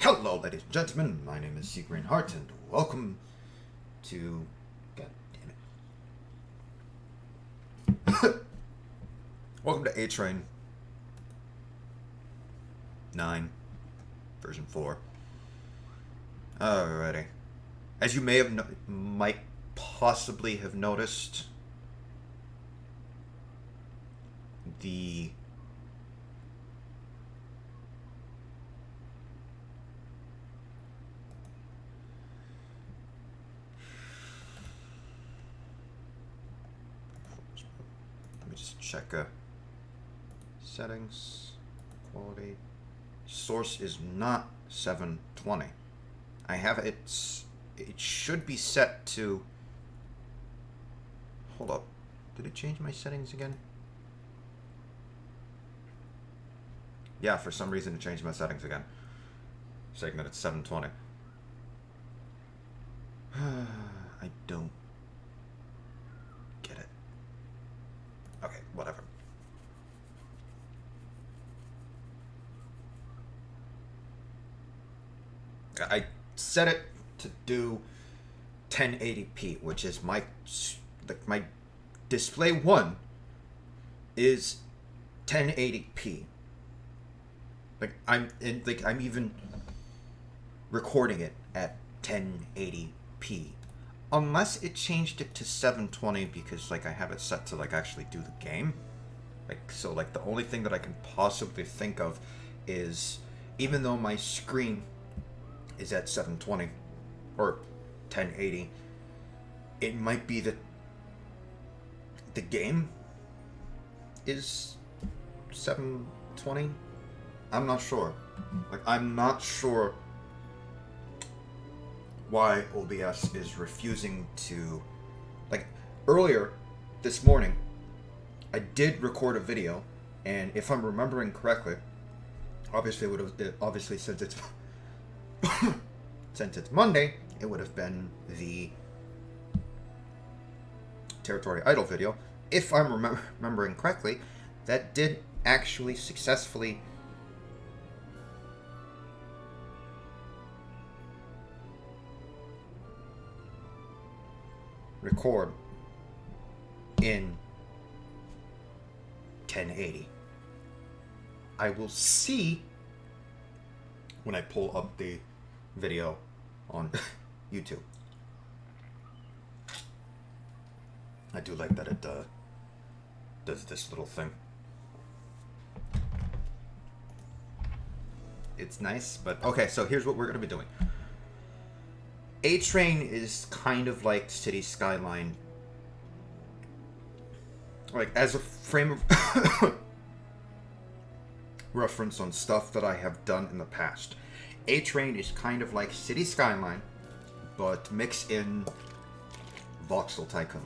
Hello, ladies and gentlemen. My name is Seagreen Hart, and welcome to... God damn it. Welcome to A-Train 9, version 4. Alrighty. As you may have might possibly have noticed, the let me just check settings, quality. Source is not 720. I have it should be set to, hold up, did it change my settings again? Yeah, for some reason it changed my settings again, saying that it's 720. I don't get it. Okay, whatever. I set it to do 1080p, which is my display 1 is 1080p. I'm even recording it at 1080p, unless it changed it to 720 because I have it set to actually do the game. So the only thing that I can possibly think of is, even though my screen is at 720 or 1080, it might be that the game is 720. I'm not sure. I'm not sure why OBS is refusing to... earlier this morning, I did record a video, and if I'm remembering correctly, obviously since it's since it's Monday, it would have been the Territory Idol video. If I'm remembering correctly, that did actually successfully record in 1080. I will see when I pull up the video on YouTube. I do like that it does this little thing. It's nice, but okay, so here's what we're going to be doing. A-Train is kind of like City Skyline. As a frame of reference on stuff that I have done in the past. A-Train is kind of like City Skyline, but mix in Voxel Tycoon.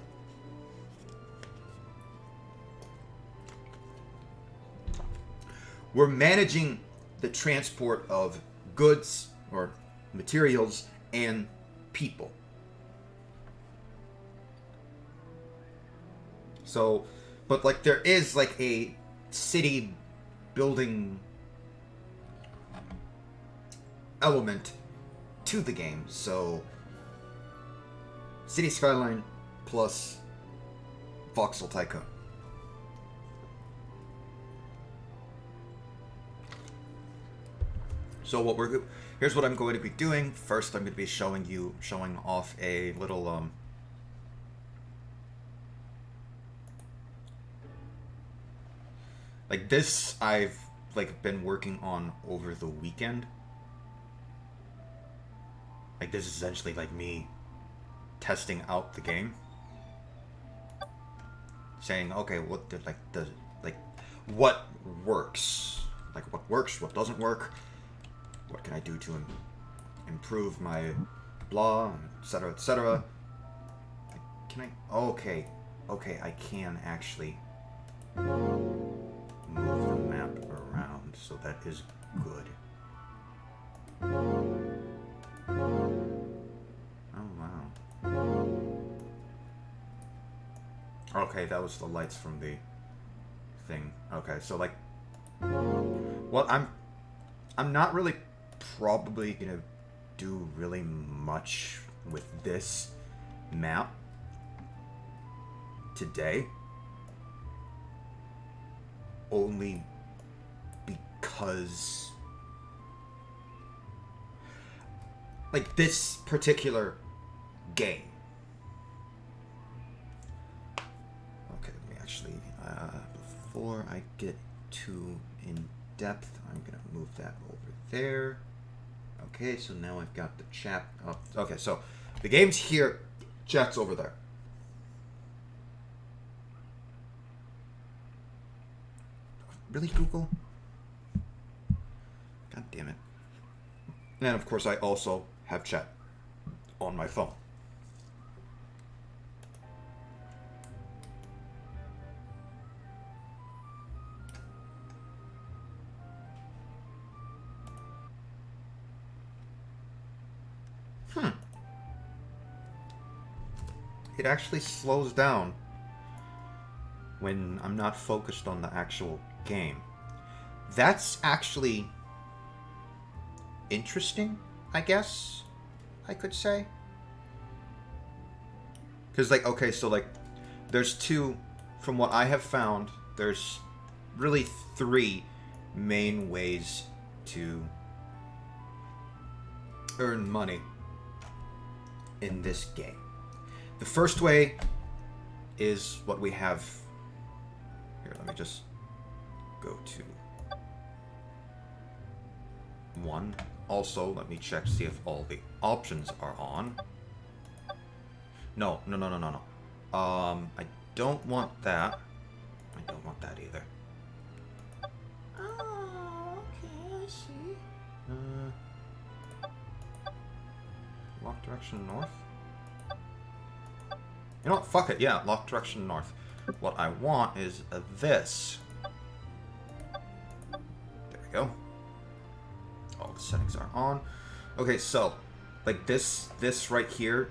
We're managing the transport of goods or materials and people. So, but there is a city building element to the game. So, City Skyline plus Voxel Tycoon. So here's what I'm going to be doing. First, I'm going to be showing off a little this I've been working on over the weekend. This is essentially me testing out the game, saying, okay, what did what works, what works, what doesn't work, what can I do to improve my blah, etc., etc. Can I? Okay, I can actually move the map around, so that is good. Oh wow. Okay, that was the lights from the thing. Okay, so well, I'm not really probably gonna do really much with this map today, only because like this particular game. Okay, let me actually before I get too in depth, I'm gonna move that over there. Okay, so now I've got the chat up. Okay, so the game's here, chat's over there. Really, Google? God damn it. And of course, I also have chat on my phone. It actually slows down when I'm not focused on the actual game. That's actually interesting, I guess I could say. Because, like, okay, so, like, there's two, from what I have found, there's really three main ways to earn money in this game. The first way is what we have here. Let me just go to one. Also, let me check, see if all the options are on. No. I don't want that. I don't want that either. Oh, okay, I see. Lock direction north? You know what? Fuck it. Yeah, lock direction north. What I want is this. There we go. All the settings are on. Okay, so like this right here,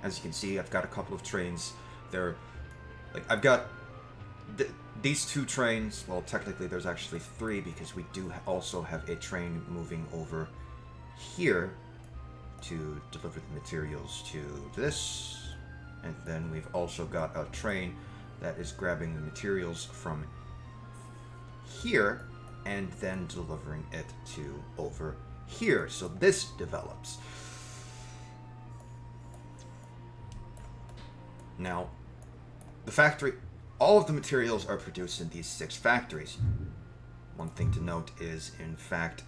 as you can see, I've got a couple of trains. They're like I've got these two trains. Well, technically, there's actually three because we do also have a train moving over here to deliver the materials to this. And then we've also got a train that is grabbing the materials from here and then delivering it to over here. So this develops. Now, the factory, all of the materials are produced in these 6 factories. One thing to note is, in fact,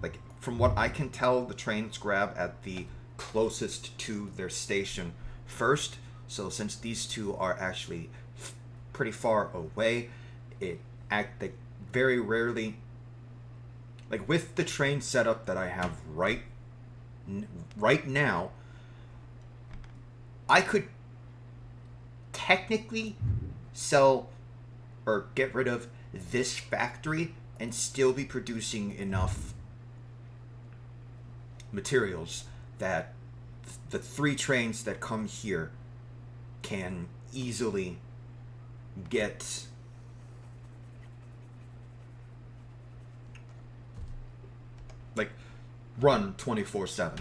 like from what I can tell, the trains grab at the closest to their station first. So since these two are actually pretty far away, they very rarely, like with the train setup that I have right now, I could technically sell or get rid of this factory and still be producing enough materials that the 3 trains that come here can easily get like run 24/7.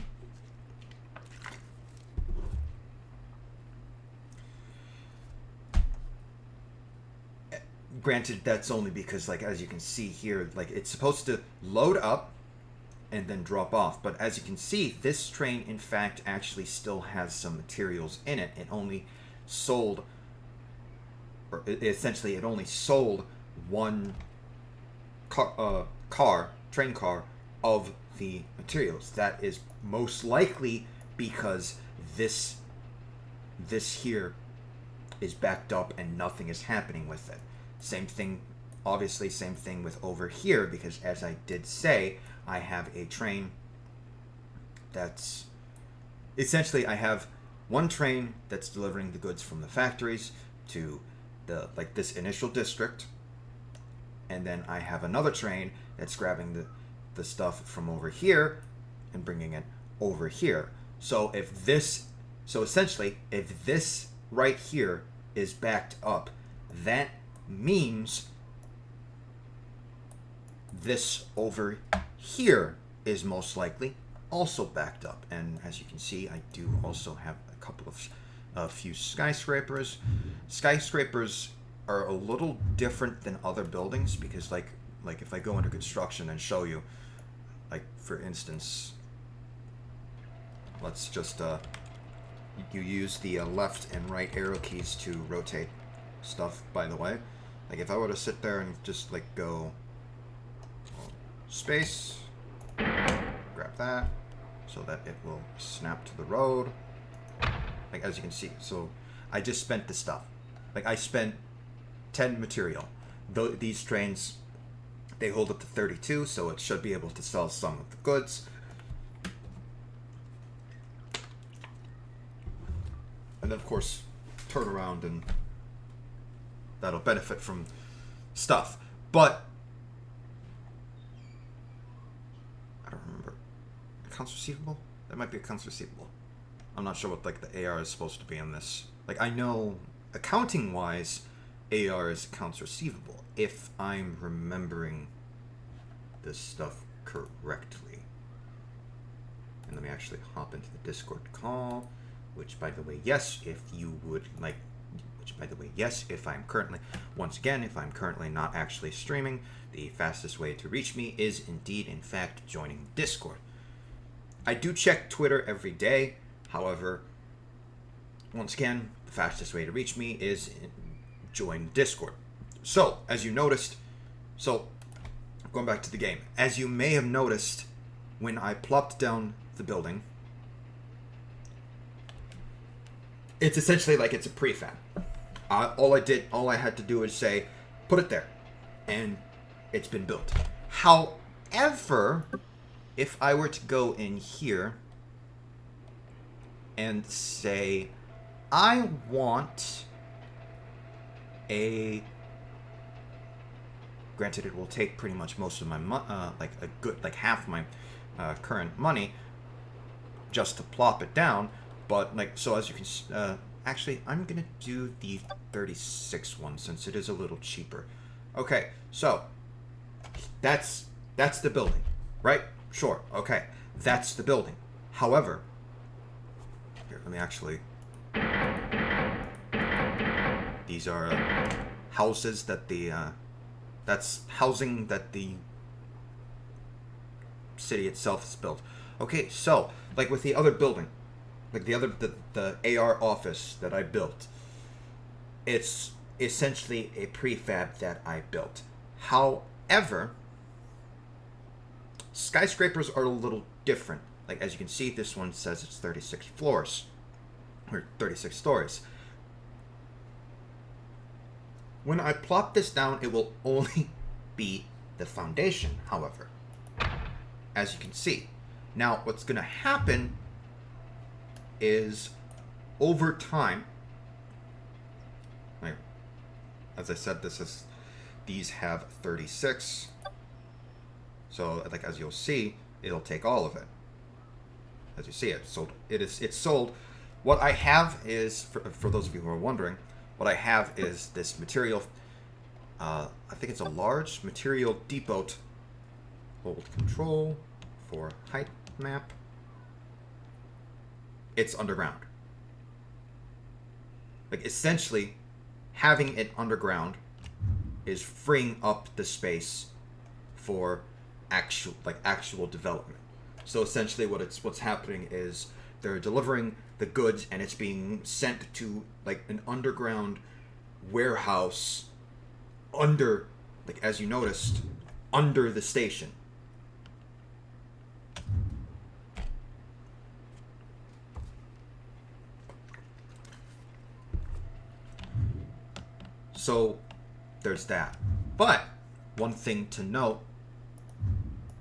Granted, that's only because, like, as you can see here, like it's supposed to load up and then drop off. But as you can see, this train, in fact, actually still has some materials in it. It only sold, or essentially, it only sold one train car of the materials. That is most likely because this here is backed up and nothing is happening with it. Same thing, obviously, same thing with over here, because as I did say, I have a train that's essentially, I have one train that's delivering the goods from the factories to the this initial district, and then I have another train that's grabbing the stuff from over here and bringing it over here. So essentially, if this right here is backed up, that means this over here is most likely also backed up. And as you can see, I do also have a couple of a few skyscrapers. Skyscrapers are a little different than other buildings because like if I go into construction and show you, like for instance, let's just you use the left and right arrow keys to rotate stuff, by the way. Like if I were to sit there and just like go space, grab that so that it will snap to the road. Like as you can see, so I just spent the stuff. Like I spent 10 material. These trains, they hold up to 32, so it should be able to sell some of the goods. And then of course, turn around and that'll benefit from stuff. But I don't remember. Accounts receivable? That might be accounts receivable. I'm not sure what like the AR is supposed to be in this. Like I know accounting wise, AR is accounts receivable if I'm remembering this stuff correctly. And let me actually hop into the Discord call, which by the way, yes, if you would like, which by the way, yes, if I'm currently, once again, if I'm currently not actually streaming, the fastest way to reach me is indeed, in fact, joining Discord. I do check Twitter every day. However, once again, the fastest way to reach me is join Discord. So, as you noticed, going back to the game, as you may have noticed, when I plopped down the building, it's essentially like it's a prefab. All I had to do is say, put it there, and it's been built. However, if I were to go in here and say, I want a, granted it will take pretty much most of my like half my current money just to plop it down, but like, so as you can actually I'm gonna do the 36 one since it is a little cheaper. Okay, so that's the building, right? Sure, okay, that's the building. However, here, let me actually, these are houses that the that's housing that the city itself has built. Okay, so like with the other building, like the AR office that I built, it's essentially a prefab that I built. However, skyscrapers are a little different. Like as you can see, this one says it's 36 floors or 36 stories. When I plop this down, it will only be the foundation, however, as you can see. Now, what's going to happen is over time, like, as I said, these have 36. So, like as you'll see, it'll take all of it. As you see, it's sold. What I have is, for those of you who are wondering, what I have is this material. I think it's a large material depot. Hold control for height map. It's underground. Like essentially, having it underground is freeing up the space for actual development. So essentially, what's happening is they're delivering the goods and it's being sent to like an underground warehouse under, like as you noticed, under the station. So there's that. But one thing to note,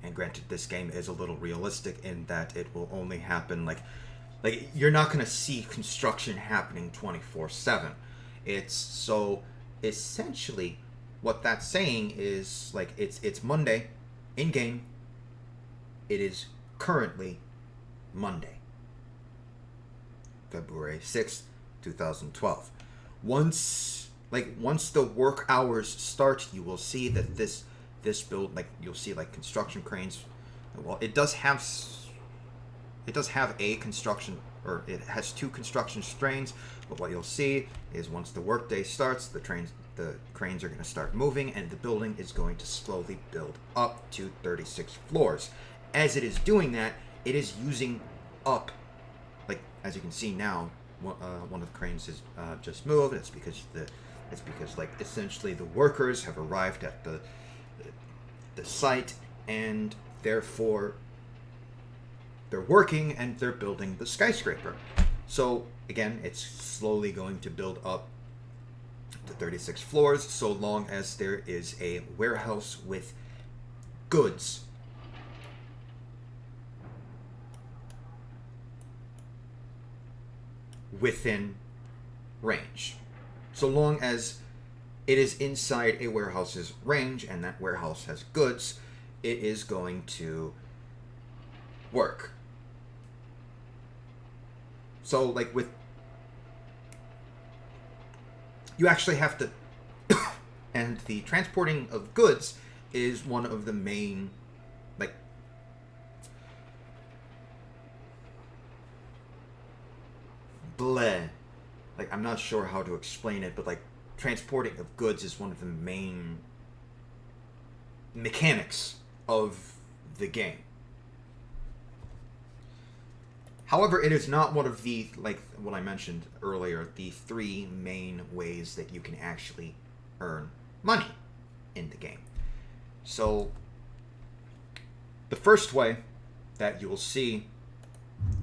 and granted this game is a little realistic in that it will only happen like you're not going to see construction happening 24/7. It's so essentially what that's saying is like it's Monday in game. It is currently Monday, February 6th, 2012. Once the work hours start, you will see that this build, like you'll see like construction cranes Well, it does have a construction, or it has 2 construction strains, but what you'll see is once the workday starts, the cranes are going to start moving, and the building is going to slowly build up to 36 floors. As it is doing that, it is using up, like as you can see now, one of the cranes is just moved. It's because like essentially the workers have arrived at the site, and therefore they're working and they're building the skyscraper. So again, it's slowly going to build up to 36 floors so long as there is a warehouse with goods within range. So long as it is inside a warehouse's range and that warehouse has goods, it is going to work. So like with, you actually have to and the transporting of goods is one of the main, like, bleh, like I'm not sure how to explain it, but like transporting of goods is one of the main mechanics of the game. However, it is not one of the, like what I mentioned earlier, the 3 main ways that you can actually earn money in the game. So, the first way that you will see,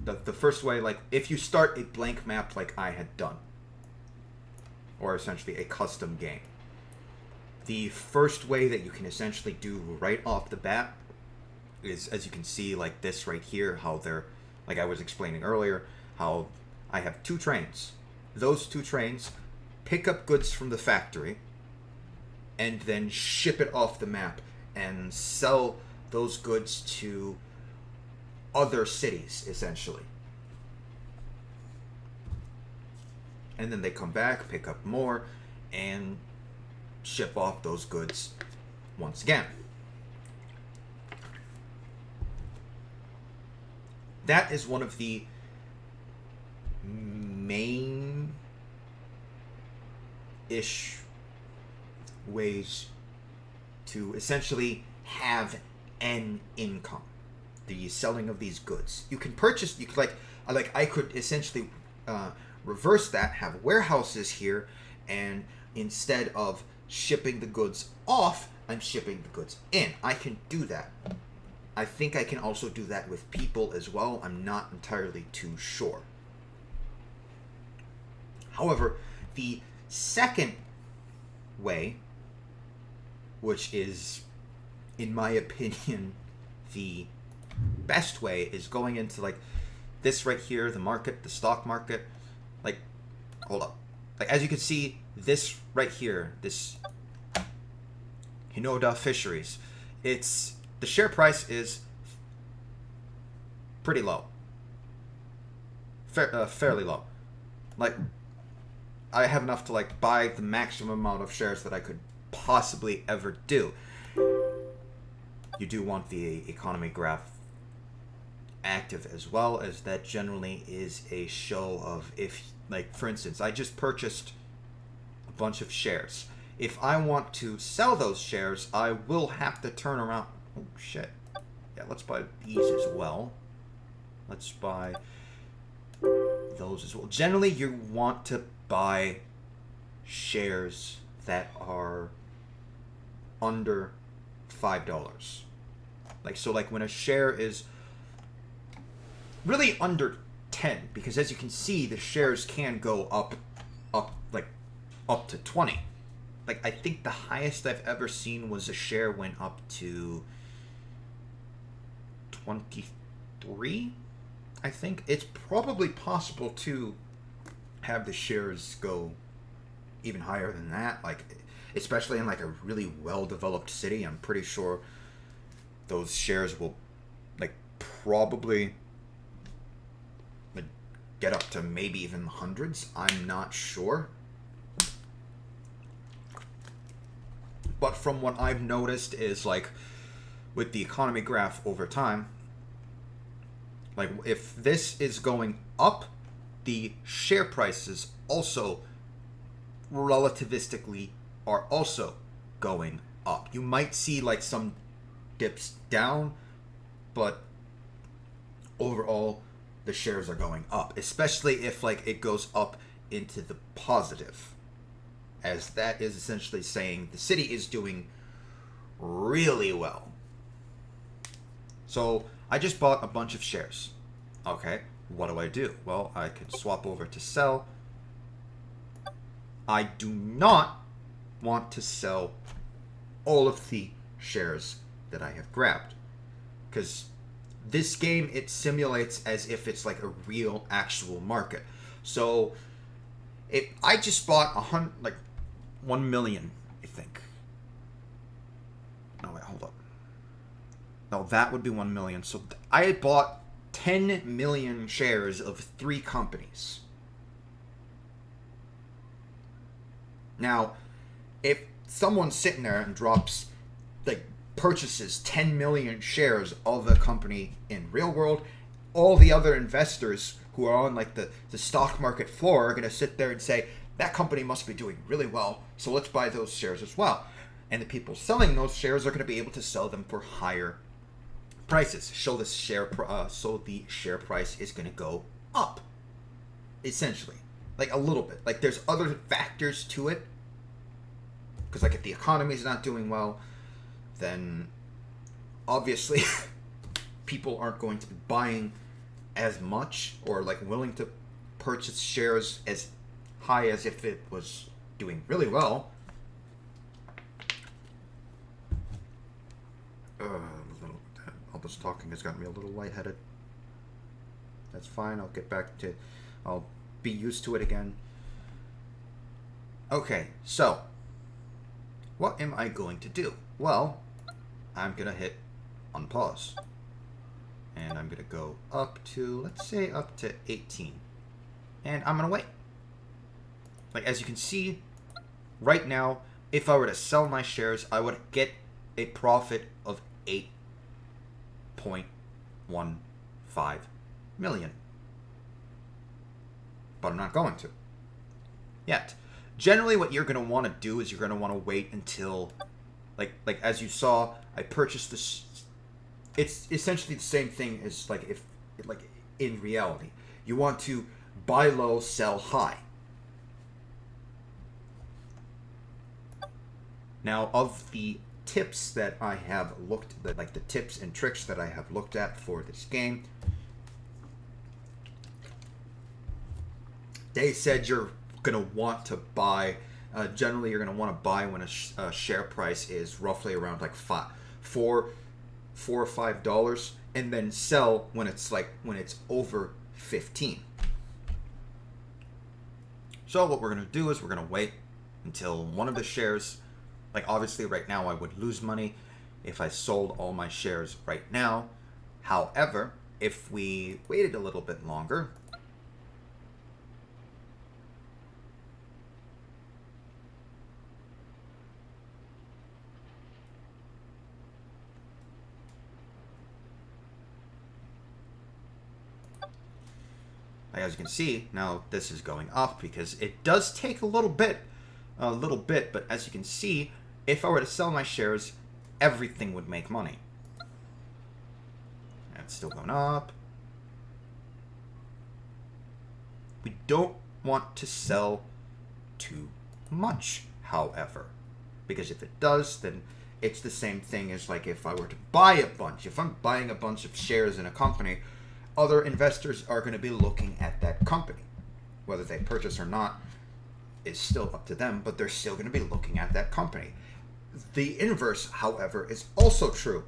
the first way, like if you start a blank map like I had done, or essentially a custom game, the first way that you can essentially do right off the bat is, as you can see, like this right here, how they're, like I was explaining earlier, how I have 2 trains. Those 2 trains pick up goods from the factory and then ship it off the map and sell those goods to other cities, essentially. And then they come back, pick up more, and ship off those goods once again. That is one of the main-ish ways to essentially have an income. The selling of these goods. You can purchase, you could I could essentially reverse that, have warehouses here, and instead of shipping the goods off, I'm shipping the goods in. I can do that. I think I can also do that with people as well. I'm not entirely too sure. However, the second way, which is, in my opinion, the best way, is going into like this right here, the market, the stock market. Like, hold up. Like, as you can see, this right here, this Hinoda Fisheries, the share price is pretty low. Fairly low. Like, I have enough to like buy the maximum amount of shares that I could possibly ever do. You do want the economy graph active as well, as that generally is a show of, if, like, for instance, I just purchased a bunch of shares. If I want to sell those shares, I will have to turn around. Oh, shit. Yeah, let's buy these as well. Let's buy those as well. Generally, you want to buy shares that are under $5. Like, so like when a share is really under 10, because as you can see, the shares can go up to 20. Like, I think the highest I've ever seen was a share went up to 23, I think. It's probably possible to have the shares go even higher than that, like, especially in like a really well-developed city. I'm pretty sure those shares will like probably like get up to maybe even the hundreds. I'm not sure. But from what I've noticed is like with the economy graph over time, like if this is going up, the share prices also relativistically are also going up. You might see like some dips down, but overall the shares are going up, especially if like it goes up into the positive, as that is essentially saying the city is doing really well. So I just bought a bunch of shares. Okay, what do I do? Well, I could swap over to sell. I do not want to sell all of the shares that I have grabbed, because this game, it simulates as if it's like a real actual market. So if I just bought 1 million, I think. No, wait, hold up. No, that would be 1 million. So I had bought 10 million shares of 3 companies. Now, if someone's sitting there and drops, like, purchases 10 million shares of a company in real world, all the other investors who are on, like, the stock market floor are going to sit there and say, that company must be doing really well, so let's buy those shares as well. And the people selling those shares are going to be able to sell them for higher prices. So the share price is going to go up, essentially. Like, a little bit. Like, there's other factors to it. Because, like, if the economy is not doing well, then obviously people aren't going to be buying as much or, like, willing to purchase shares as high as if it was doing really well. All this talking has gotten me a little lightheaded. That's fine. I'll be used to it again. Okay, so what am I going to do? Well, I'm going to hit unpause. And I'm going to go up to, let's say, up to 18. And I'm going to wait. Like, as you can see, right now, if I were to sell my shares, I would get a profit of 8.15 million. But I'm not going to yet. Generally, what you're going to want to do is you're going to want to wait until, like as you saw, I purchased this. It's essentially the same thing as like in reality. You want to buy low, sell high. Now, of the tips that I have like the tips and tricks that I have looked at for this game, they said you're going to want to buy, generally you're going to want to buy when a share price is roughly around like $4 or $5, and then sell when it's over 15. So what we're going to do is we're going to wait until one of the shares, like obviously right now I would lose money if I sold all my shares right now. However, if we waited a little bit longer, as you can see, now this is going up because it does take a little bit, but as you can see, if I were to sell my shares, everything would make money. And it's still going up. We don't want to sell too much, however, because if it does, then it's the same thing as like if I were to buy a bunch. If I'm buying a bunch of shares in a company, other investors are going to be looking at that company. Whether they purchase or not is still up to them, but they're still going to be looking at that company. The inverse, however, is also true.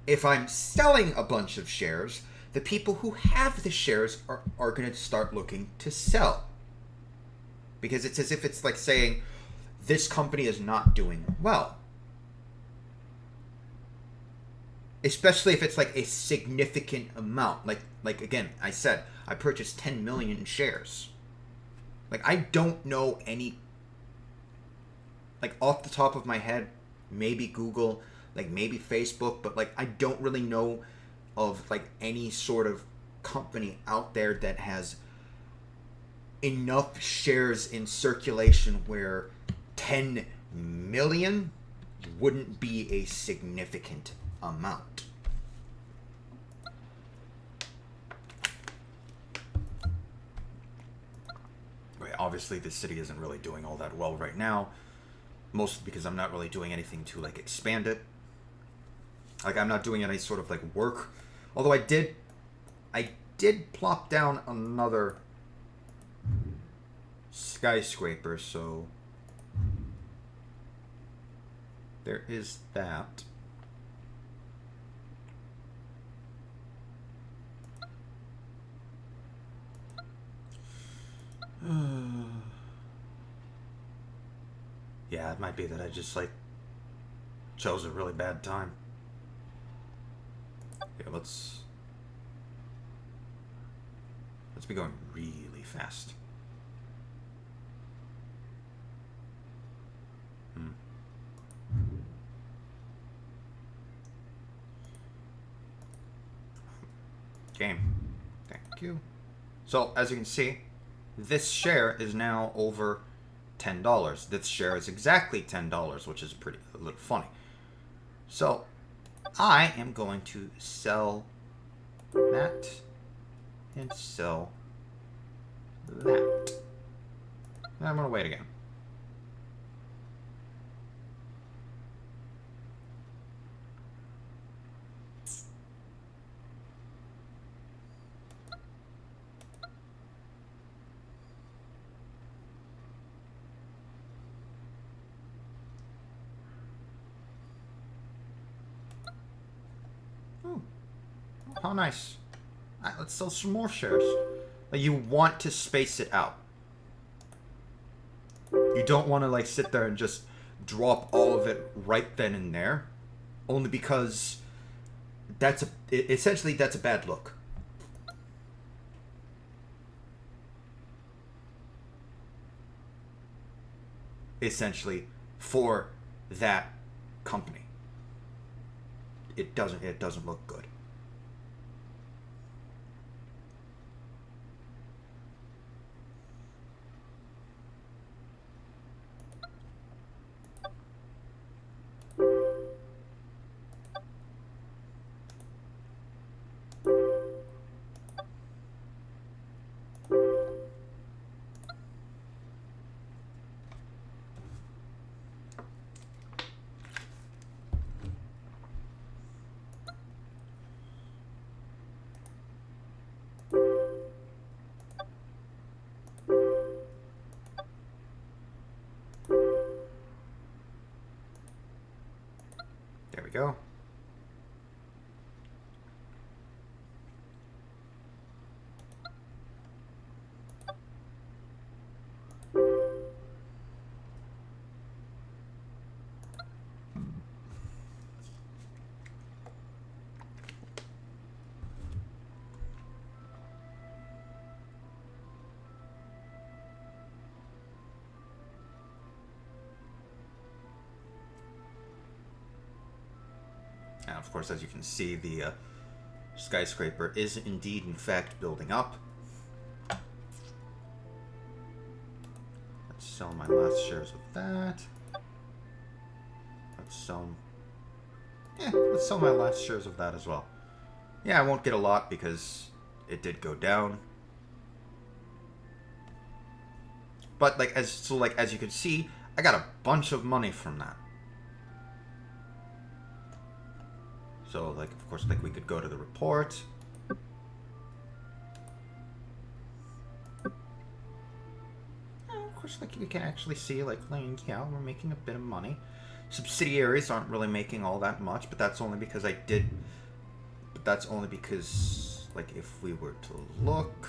If I'm selling a bunch of shares, the people who have the shares are going to start looking to sell. Because it's as if it's like saying, this company is not doing well. Especially if it's like a significant amount. Like again, I said, I purchased 10 million shares. Like, I don't know any, like off the top of my head, maybe Google, like maybe Facebook, but like I don't really know of like any sort of company out there that has enough shares in circulation where 10 million wouldn't be a significant amount. Right, obviously the city isn't really doing all that well right now, mostly because I'm not really doing anything to like expand it. Like I'm not doing any sort of like work, although I did plop down another skyscraper, so there is that. Yeah, it might be that I just like chose a really bad time. Yeah, let's be going really fast. Game. Thank you. So, as you can see, this share is now over $10. This share is exactly $10, which is a little funny. So, I am going to sell that and sell that. And I'm going to wait again. How nice. Alright, let's sell some more shares. Like, you want to space it out. You don't want to like sit there and just drop all of it right then and there. Only because essentially that's a bad look. Essentially for that company. It doesn't look good. There we go. And of course, as you can see, the skyscraper is indeed, in fact, building up. Let's sell my last shares of that. Let's sell my last shares of that as well. Yeah, I won't get a lot because it did go down. But as you can see, I got a bunch of money from that. So, of course, we could go to the report. And of course, you can actually see, yeah, we're making a bit of money. Subsidiaries aren't really making all that much, but that's only because if we were to look,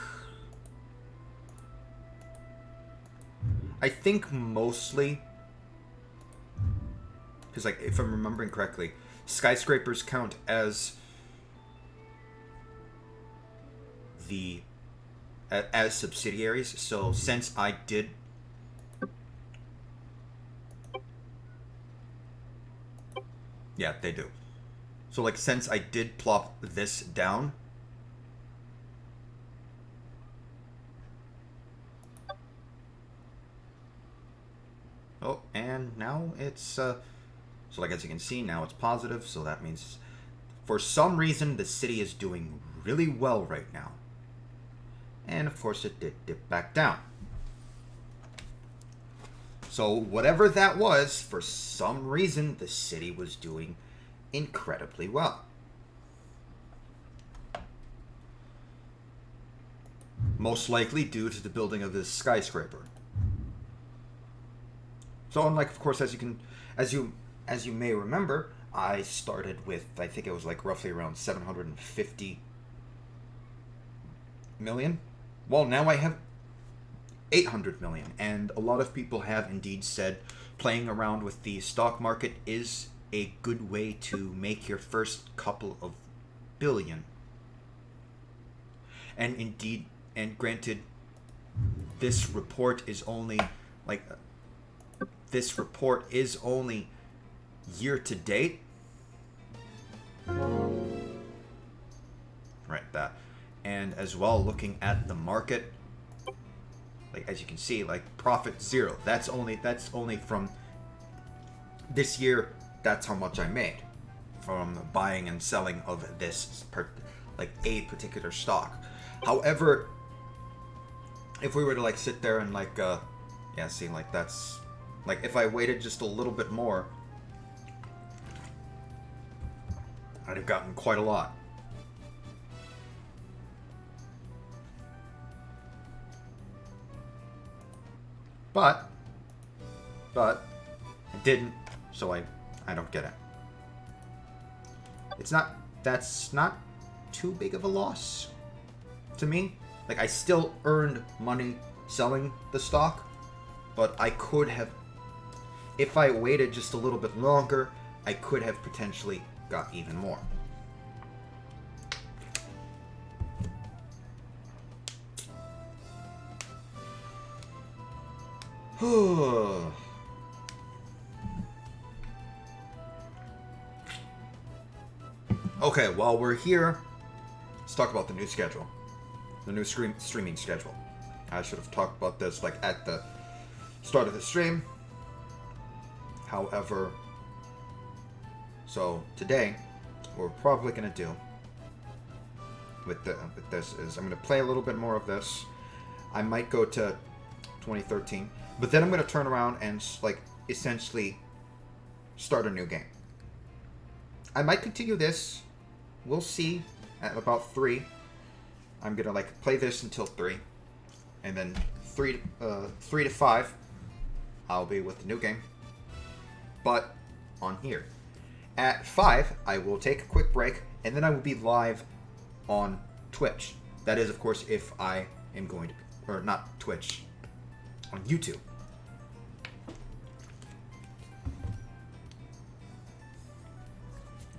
I think mostly, because, if I'm remembering correctly, skyscrapers count as as subsidiaries. So since I did Yeah, they do. So, like, since I did plop this down, oh, and now it's, so like as you can see, now it's positive, so that means for some reason the city is doing really well right now. And of course it did dip back down. So whatever that was, for some reason the city was doing incredibly well. Most likely due to the building of this skyscraper. So unlike, of course, as you may remember, I started with, I think it was like roughly around 750 million. Well, now I have 800 million, and a lot of people have indeed said playing around with the stock market is a good way to make your first couple of billion. And indeed, and granted, this report is only year to date. Right, that. And as well, looking at the market, like as you can see, like profit zero. That's only from this year. That's how much I made from buying and selling of this a particular stock. However, if we were to like sit there and like yeah, see, like that's like if I waited just a little bit more, I'd have gotten quite a lot. But I didn't, so I don't get it. That's not too big of a loss to me. Like, I still earned money selling the stock, but I could have, if I waited just a little bit longer, I could have potentially got even more. Okay, while we're here, let's talk about the new schedule. The new streaming schedule. I should have talked about this like at the start of the stream. However, so today, what we're probably going to do with this is I'm going to play a little bit more of this. I might go to 2013, but then I'm going to turn around and like essentially start a new game. I might continue this. We'll see at about 3. I'm going to like play this until 3, and then 3 to 5 I'll be with the new game. But on here at 5 I will take a quick break, and then I will be live on Twitch. That is, of course, if I am going to, or not Twitch, on YouTube.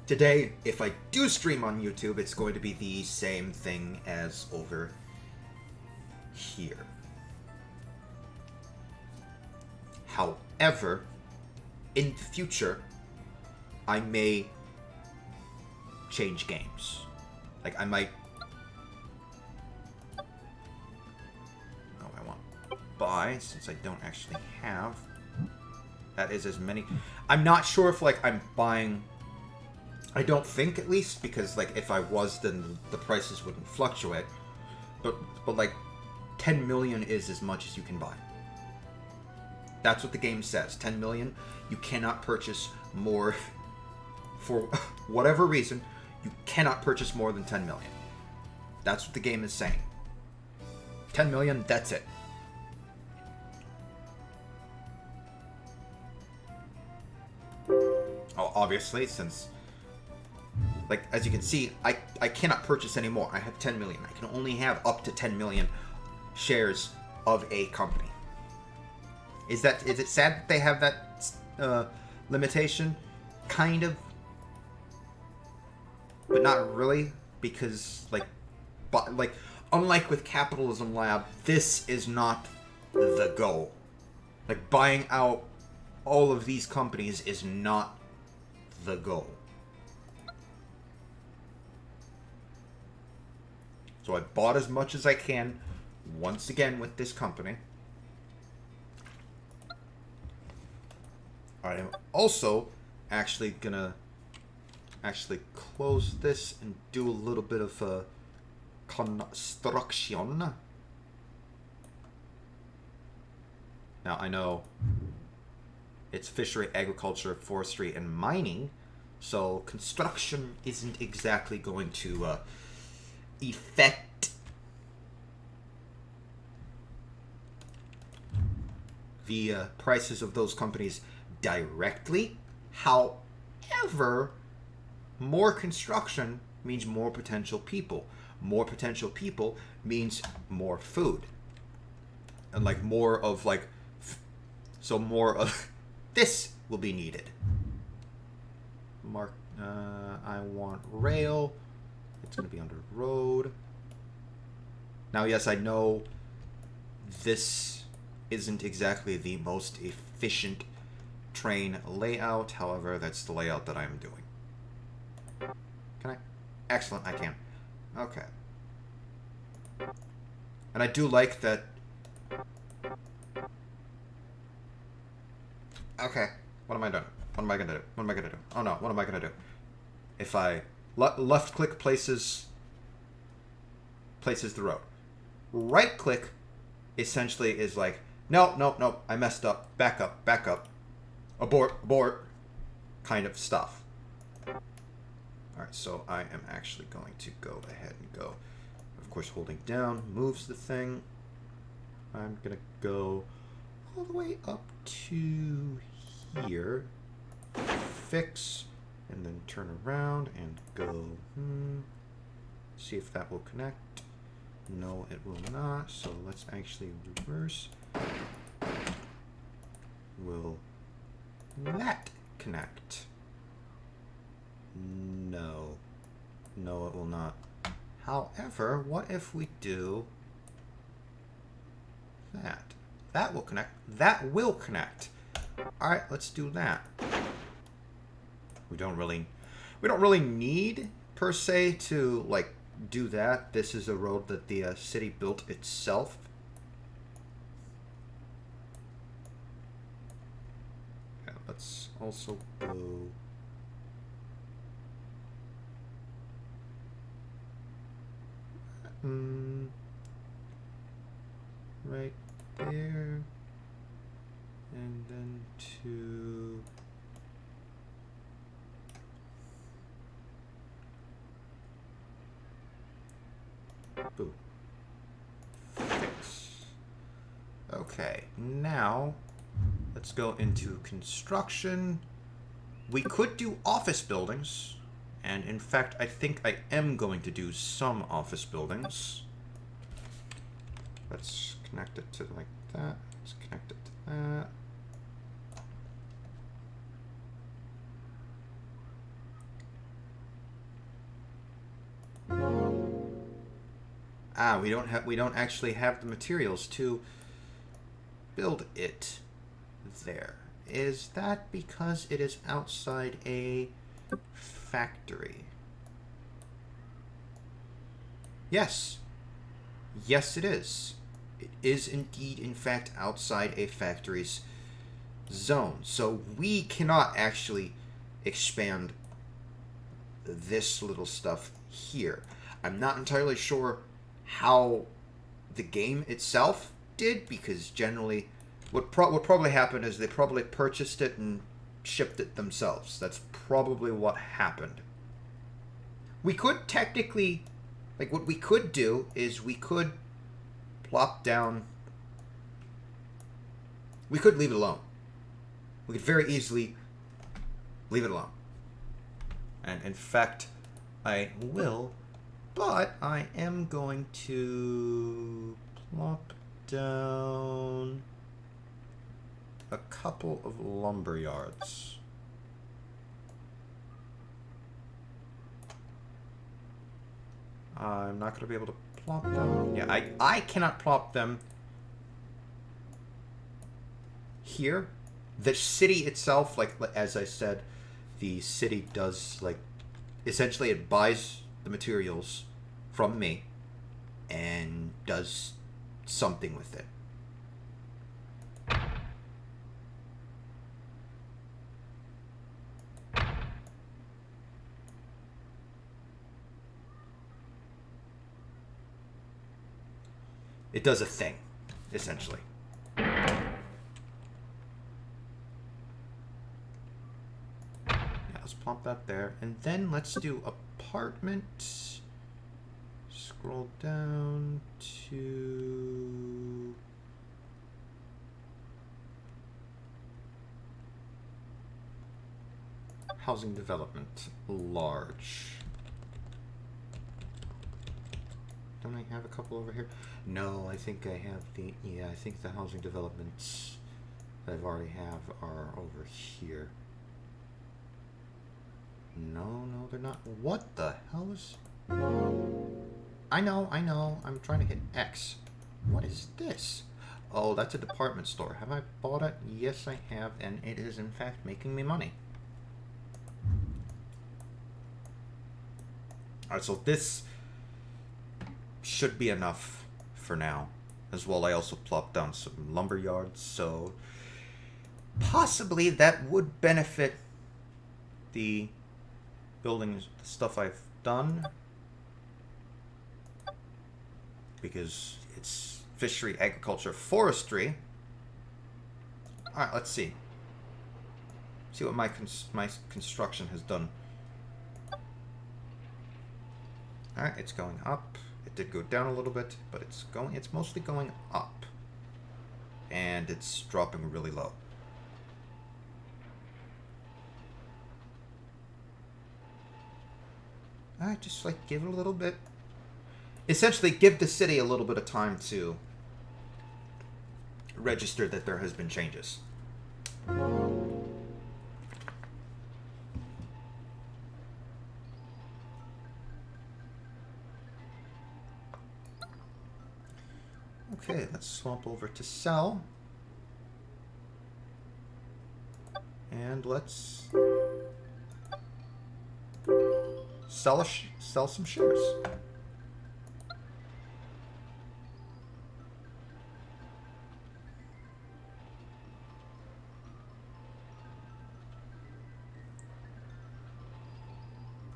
Today, if I do stream on YouTube, it's going to be the same thing as over here. However, in the future, I may change games. Like, I might... Oh, I want to buy, since I don't actually have... That is as many... I'm not sure if, like, I'm buying... I don't think, at least, because, like, if I was, then the prices wouldn't fluctuate. But like, 10 million is as much as you can buy. That's what the game says. 10 million, you cannot purchase more. For whatever reason, you cannot purchase more than 10 million. That's what the game is saying. 10 million, that's it. Oh, obviously, since... Like, as you can see, I cannot purchase any more. I have 10 million. I can only have up to 10 million shares of a company. Is it sad that they have that limitation? Kind of. But not really, because, like, unlike with Capitalism Lab, this is not the goal. Like, buying out all of these companies is not the goal. So I bought as much as I can, once again, with this company. Alright, I'm also actually gonna close this and do a little bit of construction. Now, I know it's fishery, agriculture, forestry, and mining, so construction isn't exactly going to affect the prices of those companies directly. However, more construction means more potential people. More potential people means more food. And like more of like, so more of this will be needed. Mark, I want rail. It's going to be under road. Now, yes, I know this isn't exactly the most efficient train layout. However, that's the layout that I'm doing. Can I? Excellent, I can. Okay. And I do like that. Okay. What am I doing? What am I going to do? What am I going to do? Oh no, what am I going to do? If I left click places the road. Right click essentially is like, no, I messed up. Back up. Abort. Kind of stuff. Alright, so I am actually going to go ahead and go. Of course, holding down moves the thing. I'm going to go all the way up to here. Fix. And then turn around and go, see if that will connect. No, it will not. So let's actually reverse. Will that connect? No. No, it will not. However, what if we do that? That will connect. That will connect. All right, let's do that. We don't really need per se to like do that. This is a road that the city built itself. Yeah, let's also go right there, and then to boom. Fix. Okay, now let's go into construction. We could do office buildings, and in fact, I think I am going to do some office buildings. Let's connect it to like that. Let's connect it to that. Ah, we don't actually have the materials to build it there. Is that because it is outside a factory? Yes. Yes, it is. It is indeed, in fact, outside a factory's zone. So we cannot actually expand this little stuff here. I'm not entirely sure how the game itself did, because generally what probably happened is they probably purchased it and shipped it themselves. That's probably what happened. We could technically, like, what we could do is we could plop down, we could leave it alone. We could very easily leave it alone. And in fact, I will, but I am going to plop down a couple of lumber yards. I'm not going to be able to plop them. Yeah, I cannot plop them here. The city itself, like as I said, the city does, like, essentially it buys the materials from me and does something with it. It does a thing, essentially. Yeah, let's plop that there. And then let's do apartment. Scroll down to... housing development, large. Don't I have a couple over here? No, I think I have the... yeah, I think the housing developments that I've already have are over here. No, they're not. What the hell is... I know. I'm trying to hit X. What is this? Oh, that's a department store. Have I bought it? Yes, I have, and it is, in fact, making me money. Alright, so this should be enough for now. As well, I also plopped down some lumber yards, so possibly that would benefit the buildings, the stuff I've done, because it's fishery, agriculture, forestry. Alright, let's see. See what my construction has done. Alright, it's going up. It did go down a little bit, but it's mostly going up. And it's dropping really low. Alright, just like give it a little bit. Essentially, give the city a little bit of time to register that there has been changes. Okay, let's swap over to sell. And let's sell some shares.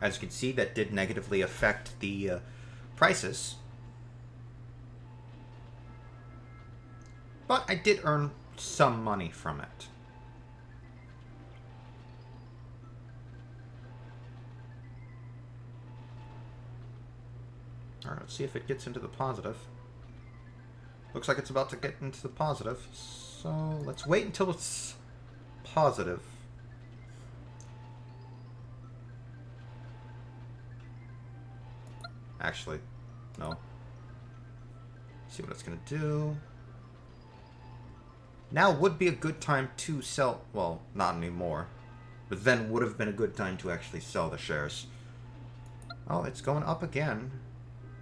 As you can see, that did negatively affect the prices. But I did earn some money from it. Alright, let's see if it gets into the positive. Looks like it's about to get into the positive. So let's wait until it's positive. Actually, no. See what it's going to do. Now would be a good time to sell... well, not anymore. But then would have been a good time to actually sell the shares. Oh, it's going up again.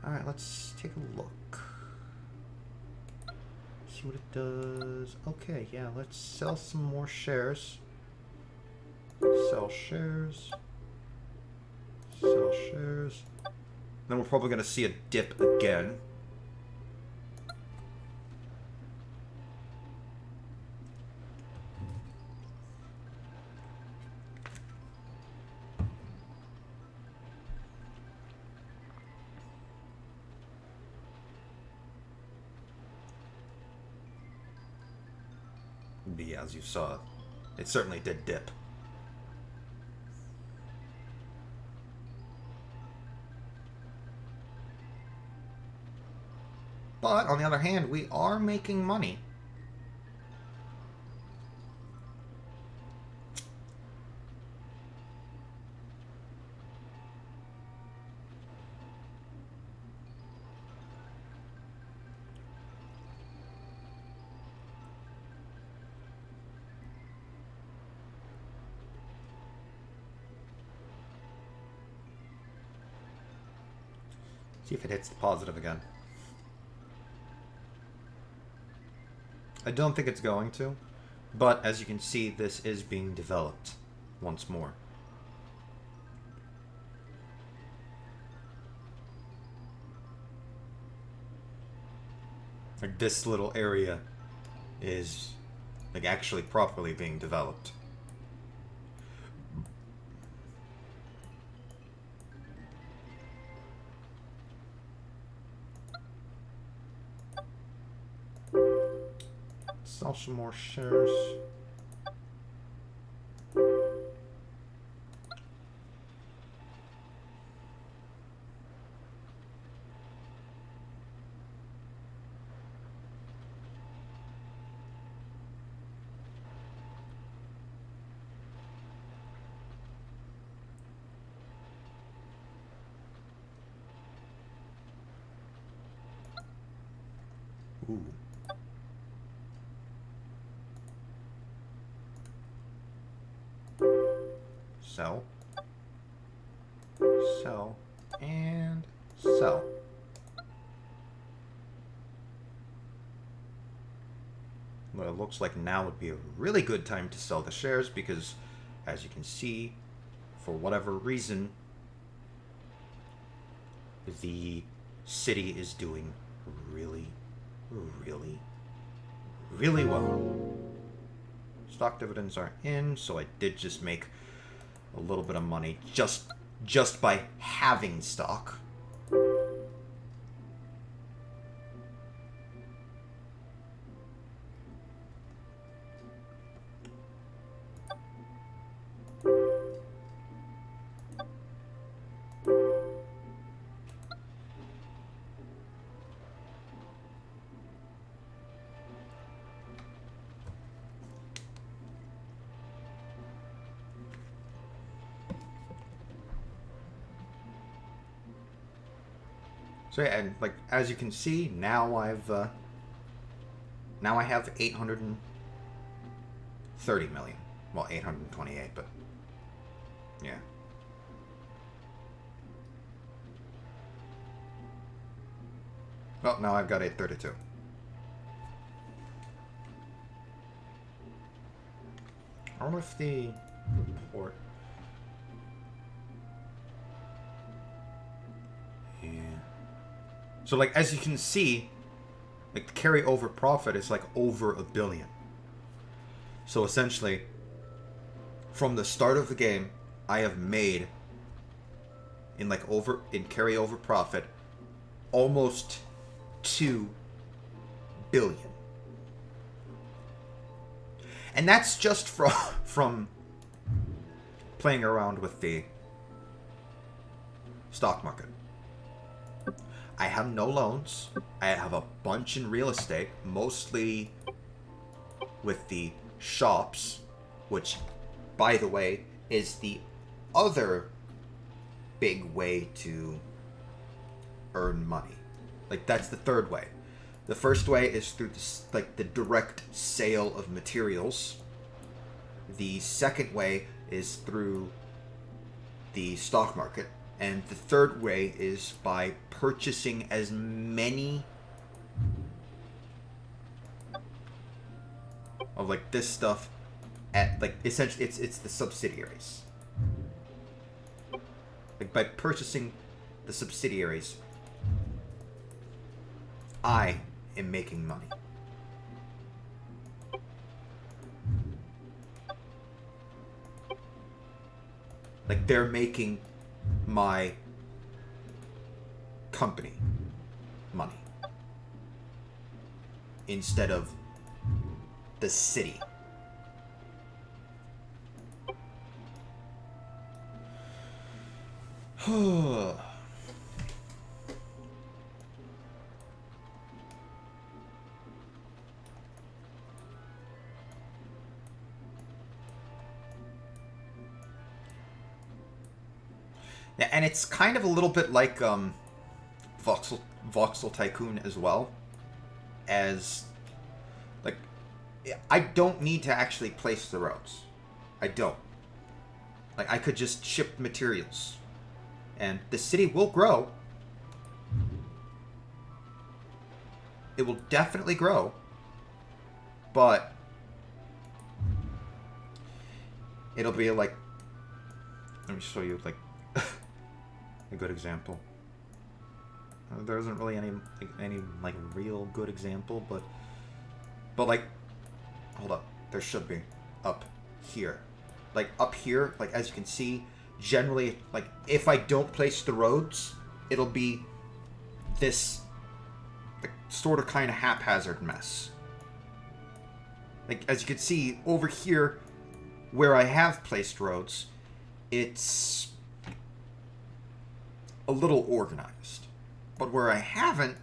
Alright, let's take a look. See what it does. Okay, yeah, let's sell some more shares. Sell shares. Sell shares. Then we're probably going to see a dip again. But yeah, as you saw, it certainly did dip. But, on the other hand, we are making money. See if it hits the positive again. I don't think it's going to, but as you can see, this is being developed once more. Like, this little area is, like, actually properly being developed. Sell some more shares. Ooh. Sell. Sell. And sell. Well, it looks like now would be a really good time to sell the shares because, as you can see, for whatever reason, the city is doing really, really well. Stock dividends are in, so I did just make a little bit of money just by having stock. So yeah, and like as you can see, now I have 830 million. Well, 828, but yeah. Well, now I've got 832. I wonder if the report. Yeah. So, like, as you can see, like, the carryover profit is, like, over $1 billion. So, essentially, from the start of the game, I have made, in carryover profit, almost $2 billion. And that's just from playing around with the stock market. I have no loans. I have a bunch in real estate, mostly with the shops, which, by the way, is the other big way to earn money. Like, that's the third way. The first way is through the direct sale of materials. The second way is through the stock market. And the third way is by purchasing as many of like this stuff at like essentially it's the subsidiaries. Like by purchasing the subsidiaries, I am making money. Like they're making my company money instead of the city. Yeah, and it's kind of a little bit like Voxel Tycoon as well, as like I don't need to actually place the roads. I don't. Like I could just ship materials, and the city will grow. It will definitely grow, but it'll be like. Let me show you like. A good example. There isn't really any like real good example, but like, hold up, there should be up here, like up here, like as you can see, generally, like if I don't place the roads, it'll be this like, sort of kind of haphazard mess. Like as you can see over here, where I have placed roads, it's a little organized. But where I haven't,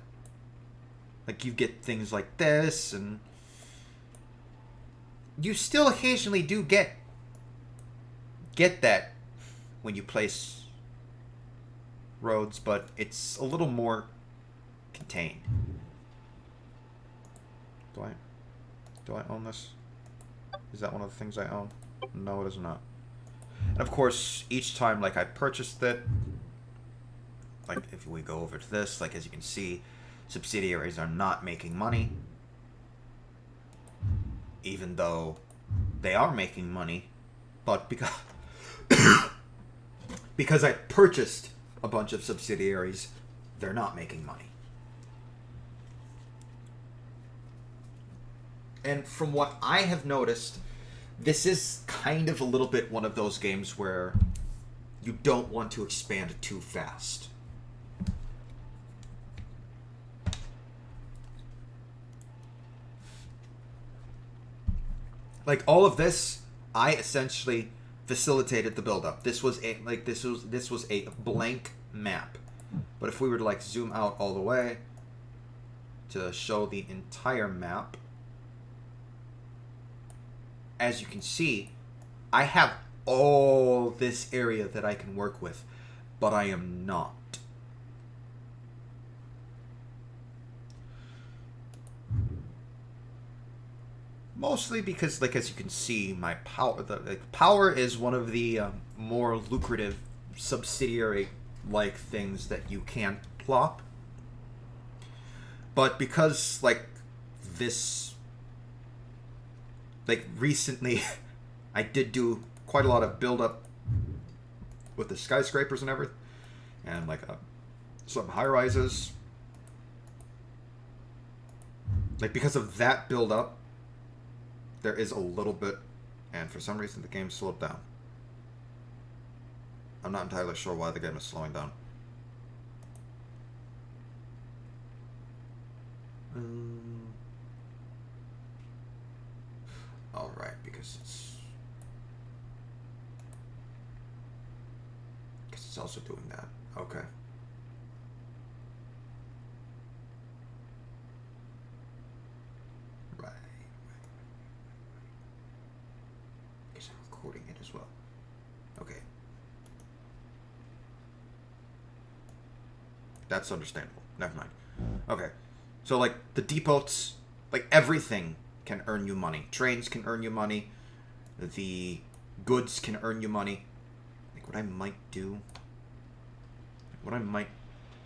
like you get things like this, and you still occasionally do get that when you place roads, but it's a little more contained. Do I own this? Is that one of the things I own? No, it is not. And of course, each time like I purchased it, like if we go over to this, like as you can see, subsidiaries are not making money, even though they are making money, but because I purchased a bunch of subsidiaries, they're not making money. And from what I have noticed, this is kind of a little bit one of those games where you don't want to expand too fast. Like all of this, I essentially facilitated the build-up. This was a blank map. But if we were to like zoom out all the way to show the entire map, as you can see, I have all this area that I can work with, but I am not. Mostly because, like, as you can see, my power is one of the more lucrative subsidiary-like things that you can plop. But because, like, this, like, recently, I did do quite a lot of build-up with the skyscrapers and everything, and, like, some high-rises. Like, because of that build-up, there is a little bit, and for some reason the game slowed down. I'm not entirely sure why the game is slowing down. Alright, because it's also doing that. Okay. It as well. Okay. That's understandable. Never mind. Okay. So, like, the depots, like, everything can earn you money. Trains can earn you money. The goods can earn you money. Like, what I might do... What I might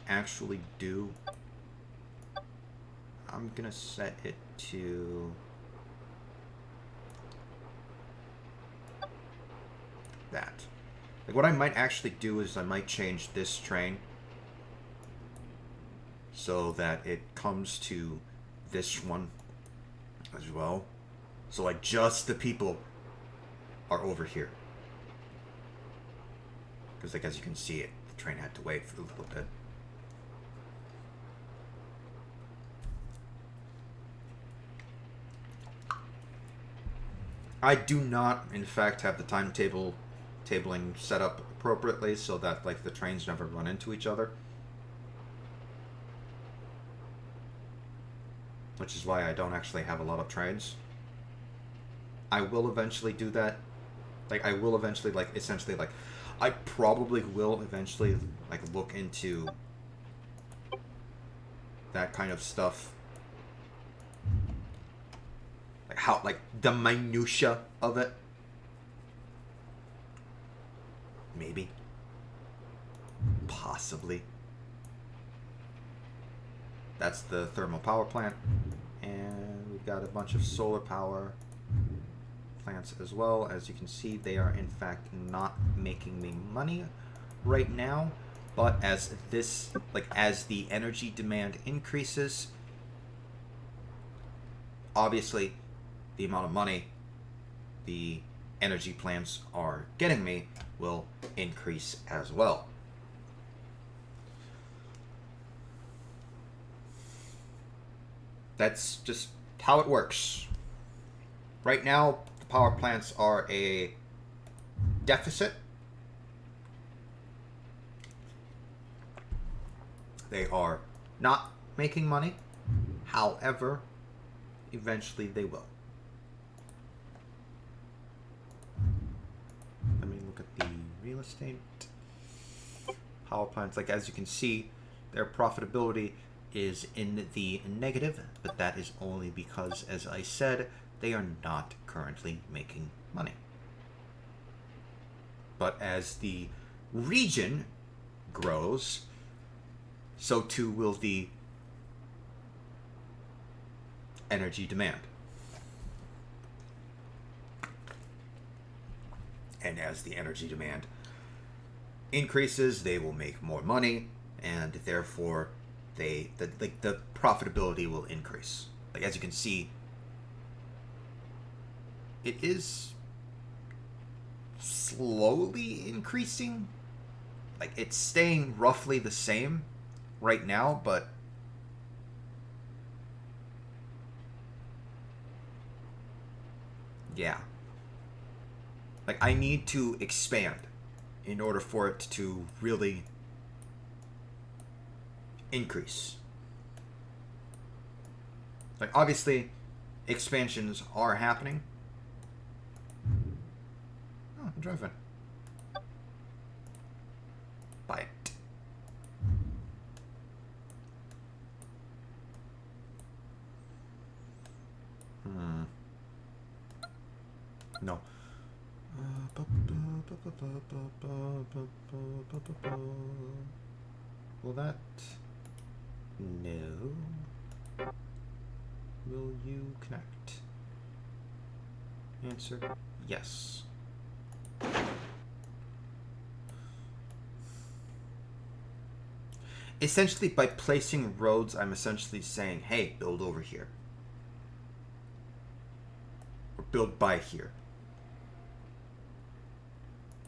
actually do... I'm gonna set it to... that. Like, what I might actually do is I might change this train so that it comes to this one as well. So, like, just the people are over here. Because, like, as you can see, the train had to wait for a little bit. I do not, in fact, have the tabling set up appropriately so that, like, the trains never run into each other. Which is why I don't actually have a lot of trains. I will eventually do that. Like, I will eventually, like, essentially, like, I probably will eventually, like, look into that kind of stuff. Like, how, like, the minutia of it. Maybe. Possibly. That's the thermal power plant. And we've got a bunch of solar power plants as well. As you can see, they are in fact not making me money right now. But as this, like, as the energy demand increases, obviously the amount of money the energy plants are getting me will increase as well. That's just how it works. Right now, the power plants are a deficit. They are not making money. However, eventually they will. Let me look at the real estate power plants. Like, as you can see, their profitability is in the negative, but that is only because, as I said, they are not currently making money. But as the region grows, so too will the energy demand. And as the energy demand increases, they will make more money, and therefore the profitability will increase. Like, as you can see, it is slowly increasing. Like, it's staying roughly the same right now, but yeah. Like, I need to expand in order for it to really increase. Like, obviously, expansions are happening. Oh, I'm driving. Buy it. No. Will that... No. Will you connect? Answer, yes. Essentially, by placing roads, I'm essentially saying, hey, build over here. Or build by here.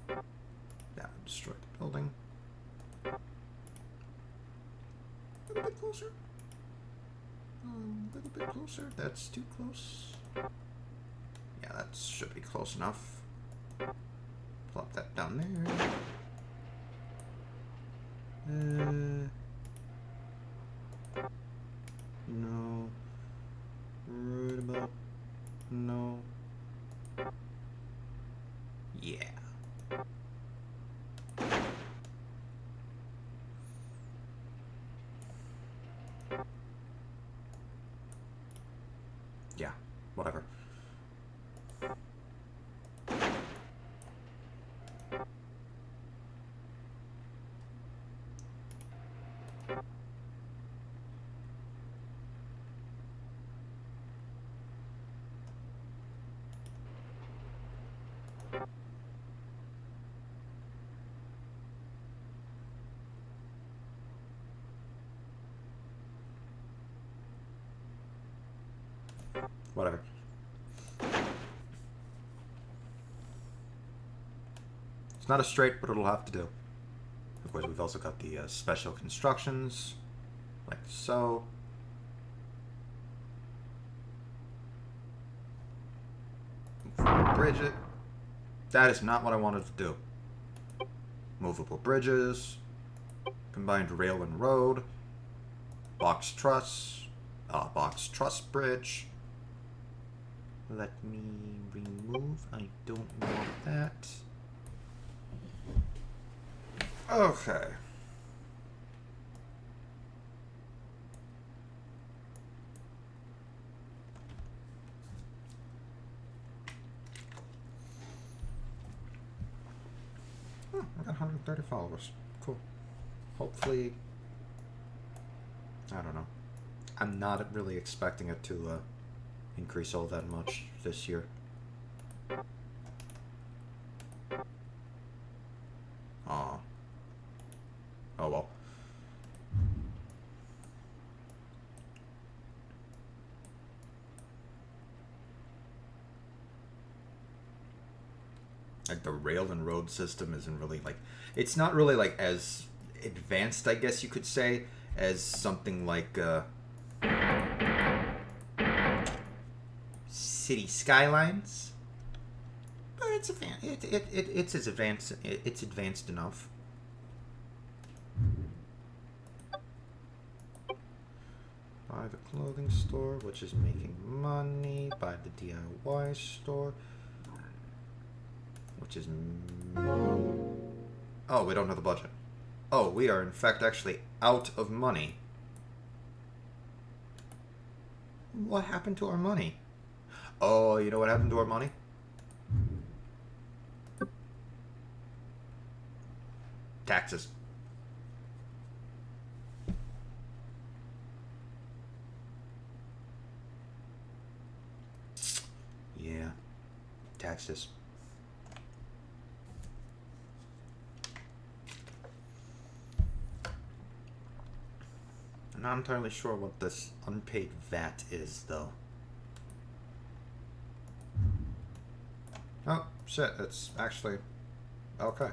That would destroy the building. A little bit closer. A little bit closer. That's too close. Yeah, that should be close enough. Plop that down there. No. Right about... No. Yeah. Yeah, whatever. Whatever. It's not a straight, but it'll have to do. Of course, we've also got the special constructions, like so. Bridge it. That is not what I wanted to do. Movable bridges, combined rail and road, box truss bridge. Let me remove. I don't want that. Okay. Oh, I got 130 followers. Cool. Hopefully, I don't know. I'm not really expecting it to increase all that much this year. Aw. Like the rail and road system isn't really like, it's not really like as advanced, I guess you could say, as something like City Skylines. But it's it's as advanced, it's advanced enough. Buy the clothing store, which is making money. Buy the DIY store, which is... Oh, we don't have the budget. Oh, we are in fact actually out of money. What happened to our money? Oh, you know what happened to our money? Taxes. Yeah, taxes. I'm not entirely sure what this unpaid VAT is, though. Oh, shit, it's actually... Okay.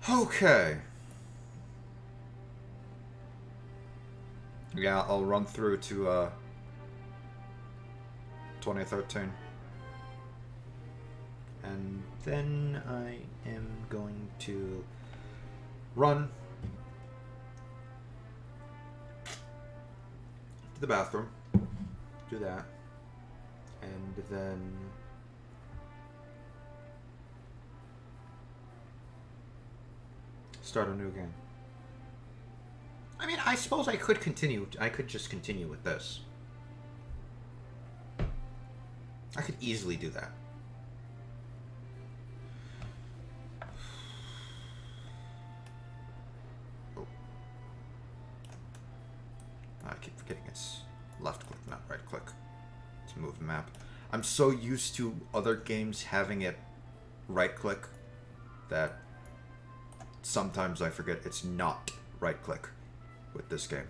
Okay. Yeah, I'll run through to, 2013. And then I am going to run to the bathroom, do that, and then start a new game. I mean, I suppose I could continue. I could just continue with this. I could easily do that. Oh. I keep forgetting it's left click, not right click, to move map. I'm so used to other games having it right click that sometimes I forget it's not right click with this game.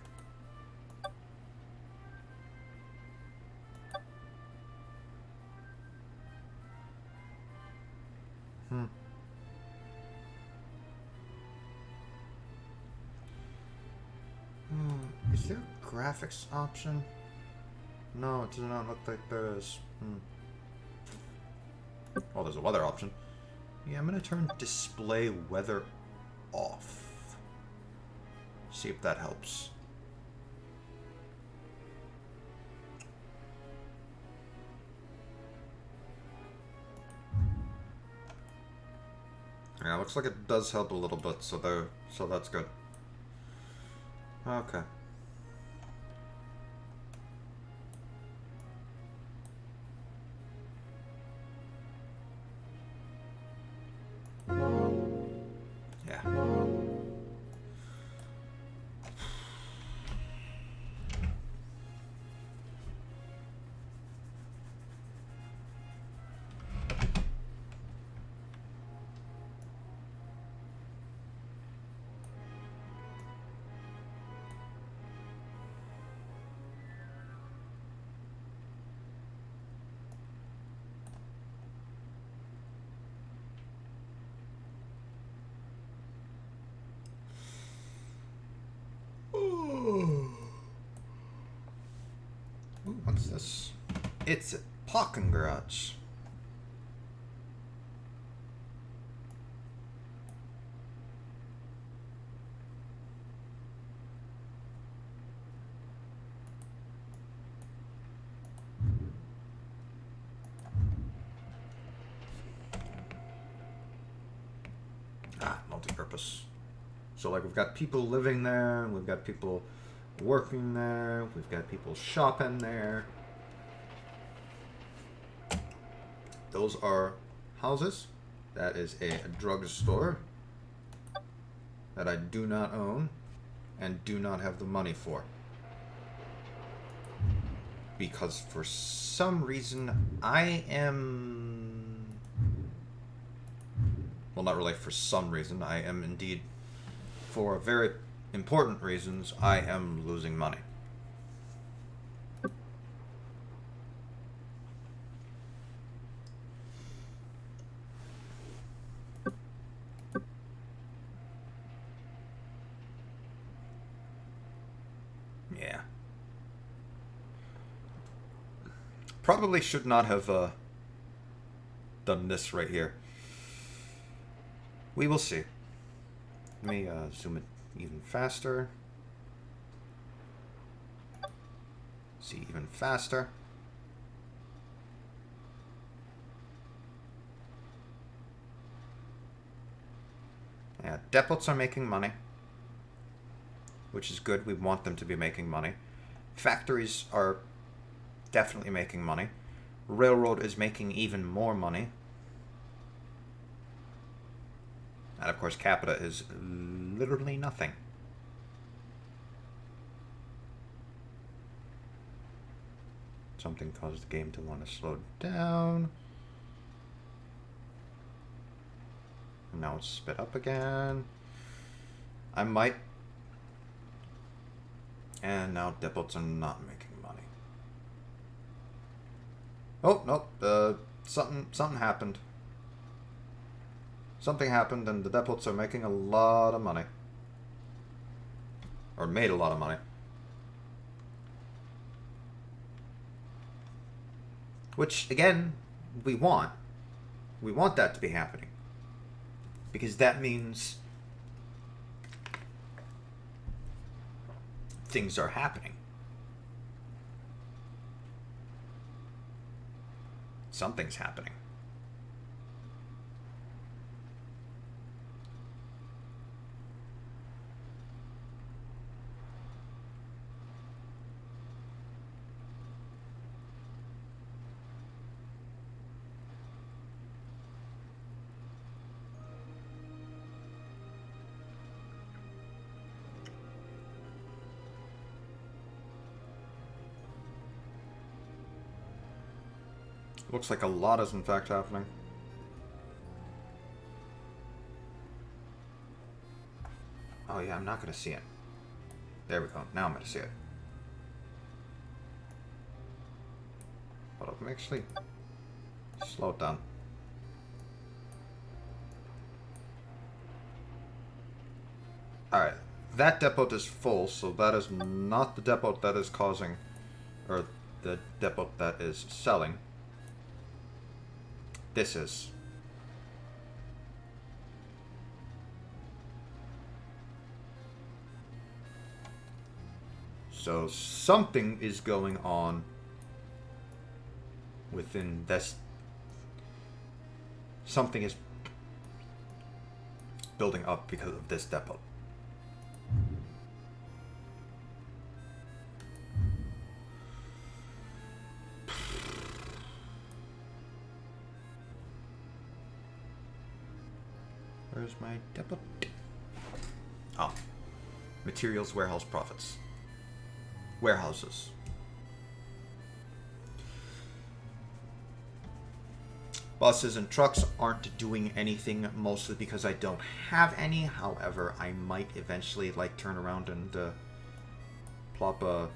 Is there a graphics option? No, it does not look like there is. Oh, there's a weather option. Yeah, I'm gonna turn display weather off. See if that helps. Yeah, looks like it does help a little bit, so that's good. Okay. Yeah. Ooh, what's this? It's a parking garage. Multi-purpose. So like we've got people living there, we've got people working there, we've got people shopping there. Those are houses. That is a drugstore that I do not own and do not have the money for. Because for some reason I am... Well, not really for some reason. I am indeed, for very important reasons, I am losing money. Yeah. Probably should not have done this right here. We will see. Let me zoom it even faster. See even faster. Yeah, depots are making money, which is good. We want them to be making money. Factories are definitely making money. Railroad is making even more money. And of course, capita is literally nothing. Something caused the game to want to slow down. And now it's sped up again. I might. And now depots are not making money. Oh, nope. Something happened. Something happened and the depots are making a lot of money. Or made a lot of money. Which, again, we want. We want that to be happening. Because that means things are happening. Something's happening. Looks like a lot is in fact happening. Oh yeah, I'm not going to see it. There we go. Now I'm going to see it. Hold up, let me actually slow it down. Alright, that depot is full, so that is not the depot that is causing, or the depot that is selling. This is. So something is going on within this. Something is building up because of this depot. Where's my depot? Oh. Materials warehouse profits. Warehouses. Buses and trucks aren't doing anything, mostly because I don't have any. However, I might eventually like turn around and plop a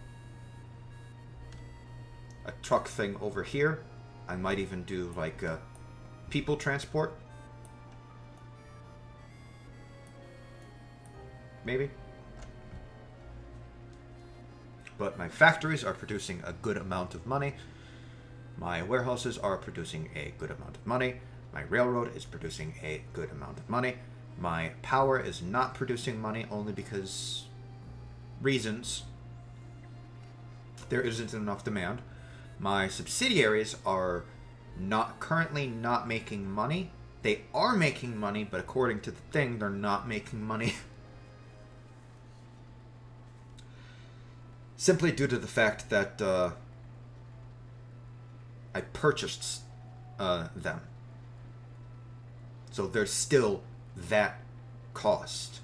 truck thing over here. I might even do like people transport. Maybe. But my factories are producing a good amount of money. My warehouses are producing a good amount of money. My railroad is producing a good amount of money. My power is not producing money only because reasons. There isn't enough demand. My subsidiaries are currently not making money. They are making money, but according to the thing, they're not making money. Simply due to the fact that I purchased them. So there's still that cost.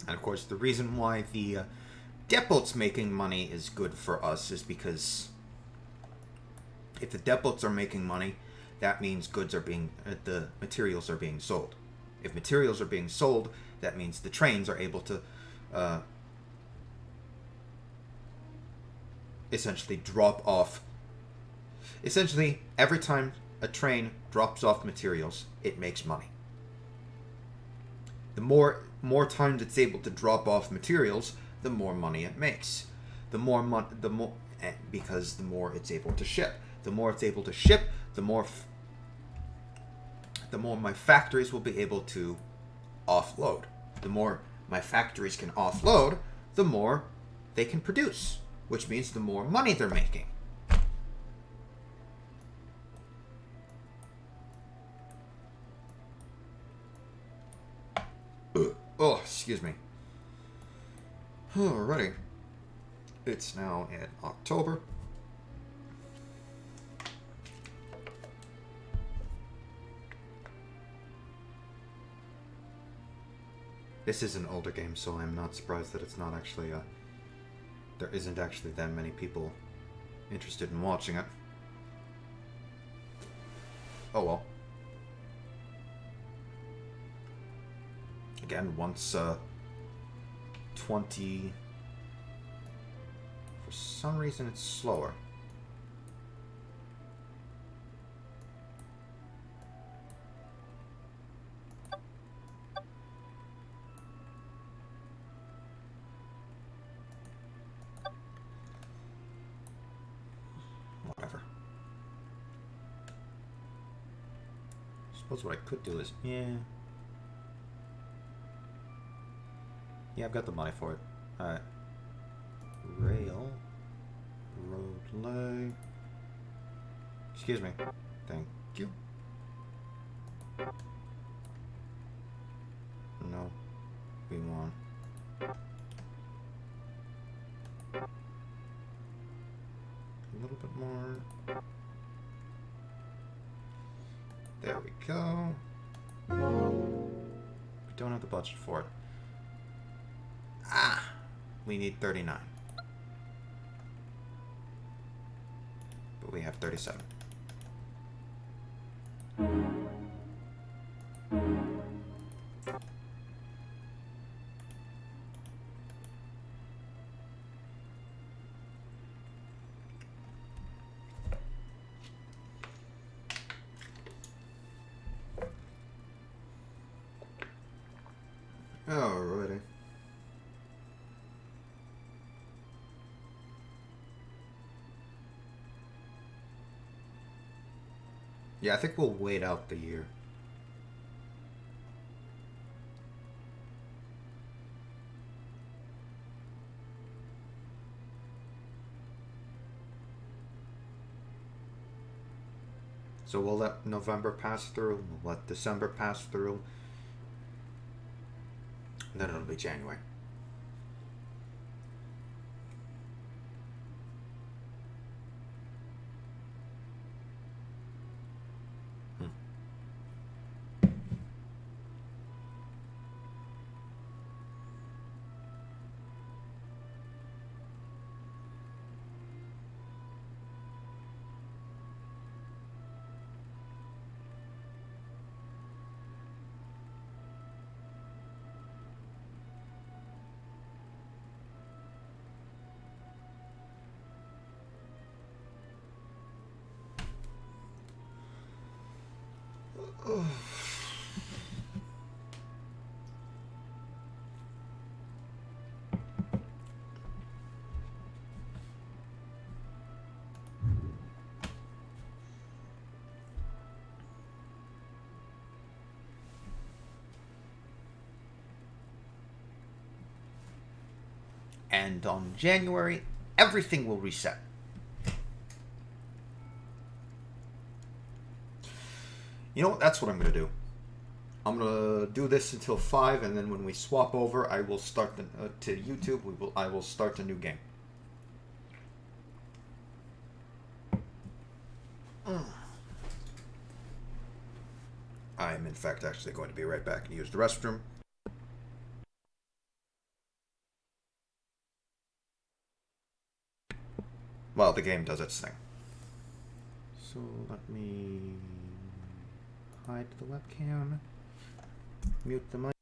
And of course, the reason why the depots making money is good for us is because if the depots are making money, that means goods are being, the materials are being sold. If materials are being sold, that means the trains are able to essentially drop off. Essentially, every time a train drops off materials, it makes money. The more times it's able to drop off materials, the more money it makes. Because the more it's able to ship. The more it's able to ship, the more my factories will be able to offload. The more my factories can offload, the more they can produce, which means the more money they're making. Oh, excuse me. Alrighty. It's now in October. This is an older game, so I'm not surprised that it's not actually, there isn't actually that many people interested in watching it. Oh well. Again, once 20... For some reason it's slower. Whatever. I suppose what I could do is... Yeah, I've got the money for it. Alright. Rail. Road lay. Excuse me. Thank you. No. We want... a little bit more. There we go. We don't have the budget for it. We need 39. But we have 37. Alrighty. Yeah, I think we'll wait out the year. So we'll let November pass through, we'll let December pass through, and then it'll be January. And on January, everything will reset. You know what? That's what I'm going to do. I'm going to do this until 5, and then when we swap over, I will start to YouTube. I will start a new game. I'm, in fact, actually going to be right back and use the restroom. well, the game does its thing. So let me hide the webcam, mute the mic.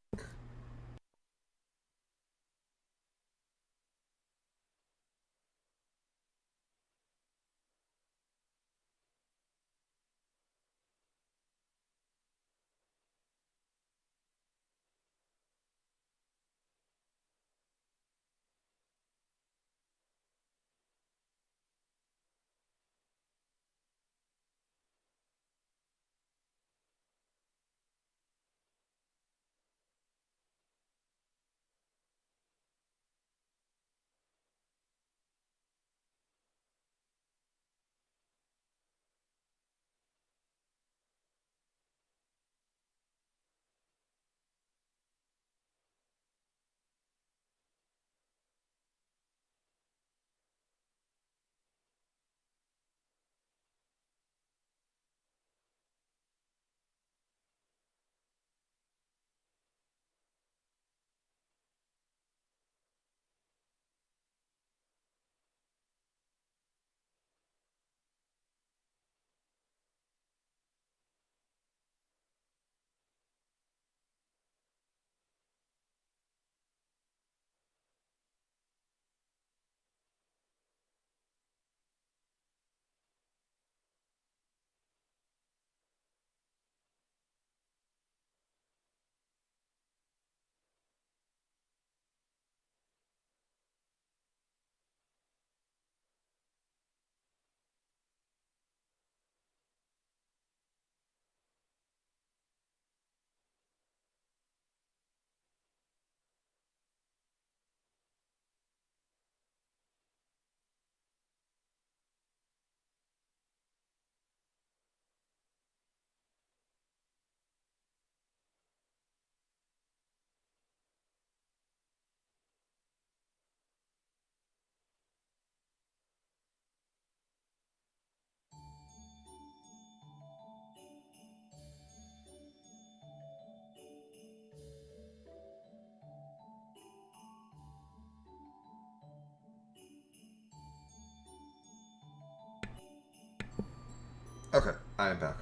Okay, I am back.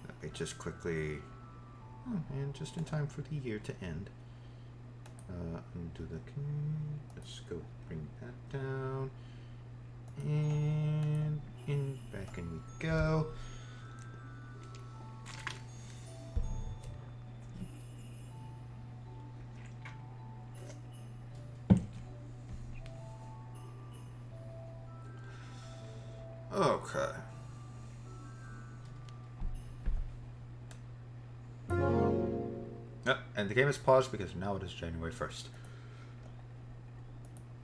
Let me just quickly... Oh, and just in time for the year to end. Undo the... Let's go bring that down. And in, back in we go. Okay. Yep, and the game is paused because now it is January 1st.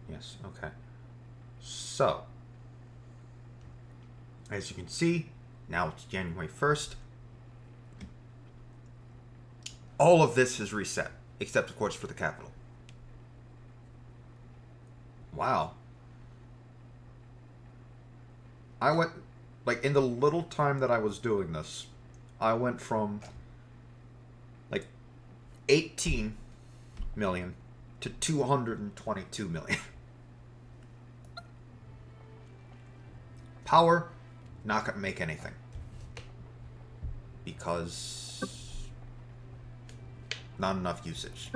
Yes, okay. So, as you can see, now it's January 1st. All of this is reset, except of course for the capital. Wow. I went, like, in the little time that I was doing this, I went from, like, 18 million to 222 million. Power, not gonna make anything. Because not enough usage.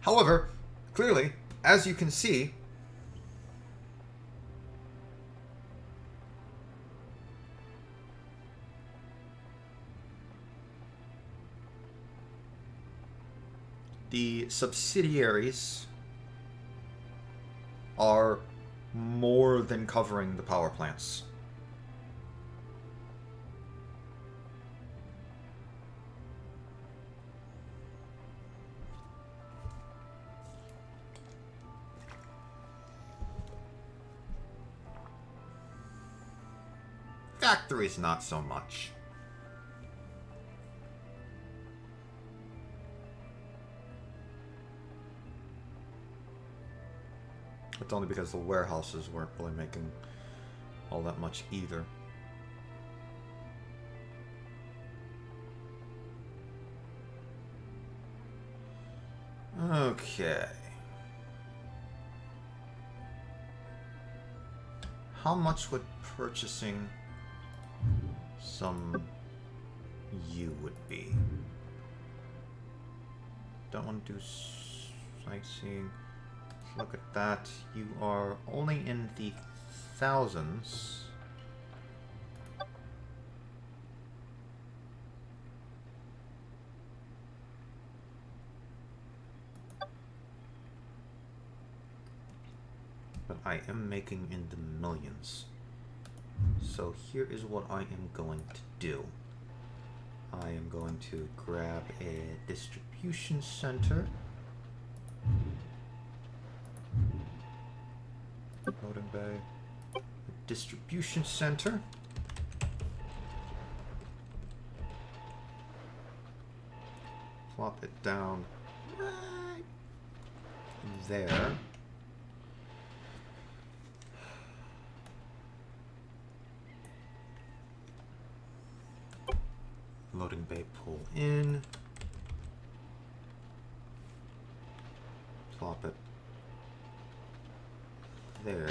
However, clearly, as you can see, the subsidiaries are more than covering the power plants. Factories, not so much. It's only because the warehouses weren't really making all that much either. Okay. how much would purchasing some U would be? Don't want to do sightseeing. Let's look at that. You are only in the thousands. But I am making in the millions. So here is what I am going to do. I am going to grab a distribution center. Loading bay. Distribution center. Plop it down right there. Loading bay, pull in. Plop it there.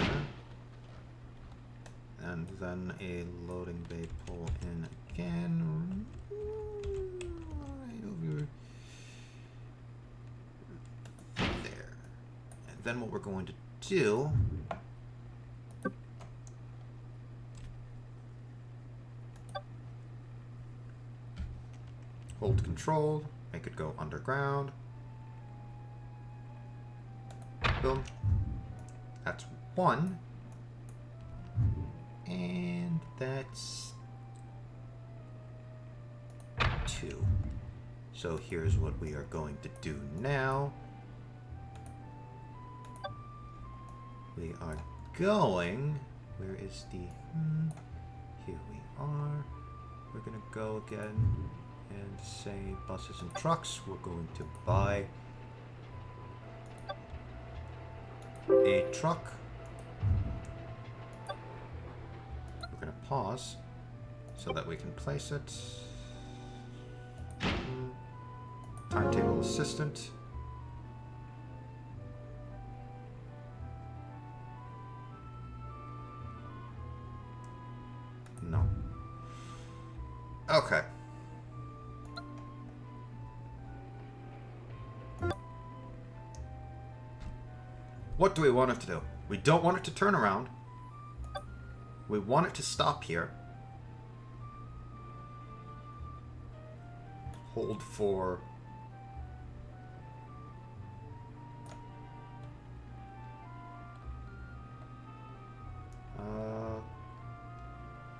And then a loading bay, pull in again. Right over there. And then what we're going to do, hold control, make it go underground. Boom. That's one. And that's two. So here's what we are going to do now. We are going, where is the, here we are. We're gonna go again and say buses and trucks. We're going to buy a truck. We're going to pause so that we can place it. Timetable assistant. No. Okay. What do we want it to do? We don't want it to turn around. We want it to stop here. Hold for...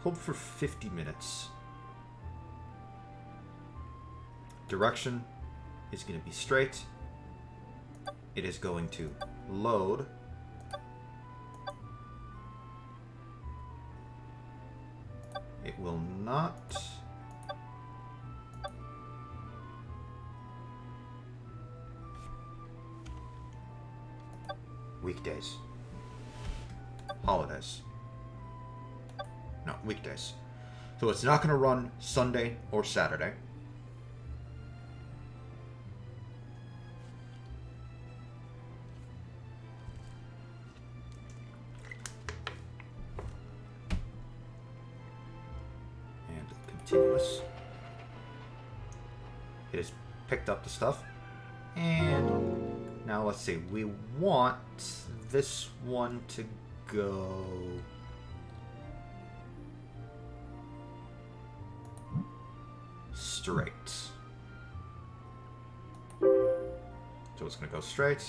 hold for 50 minutes. Direction is going to be straight. It is going to load. It will not. Weekdays. Holidays. No, weekdays. So it's not going to run Sunday or Saturday. And continuous. It has picked up the stuff. And now let's see. We want this one to go... straight. So it's going to go straight.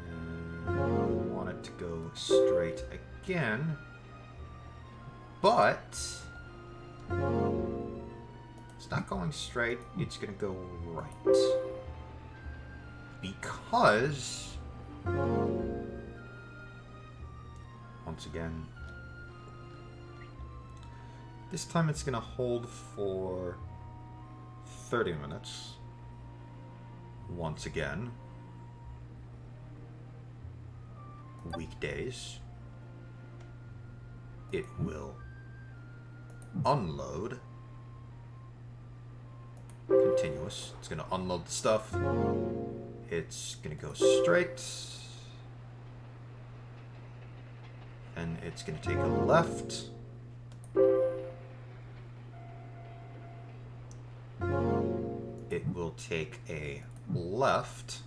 And we want it to go straight again. But it's not going straight. It's going to go right. Because, once again, this time it's going to hold for 30 minutes. Once again. Weekdays. It will unload. Continuous. It's going to unload the stuff. It's going to go straight. and it's going to take a left. It will take a left.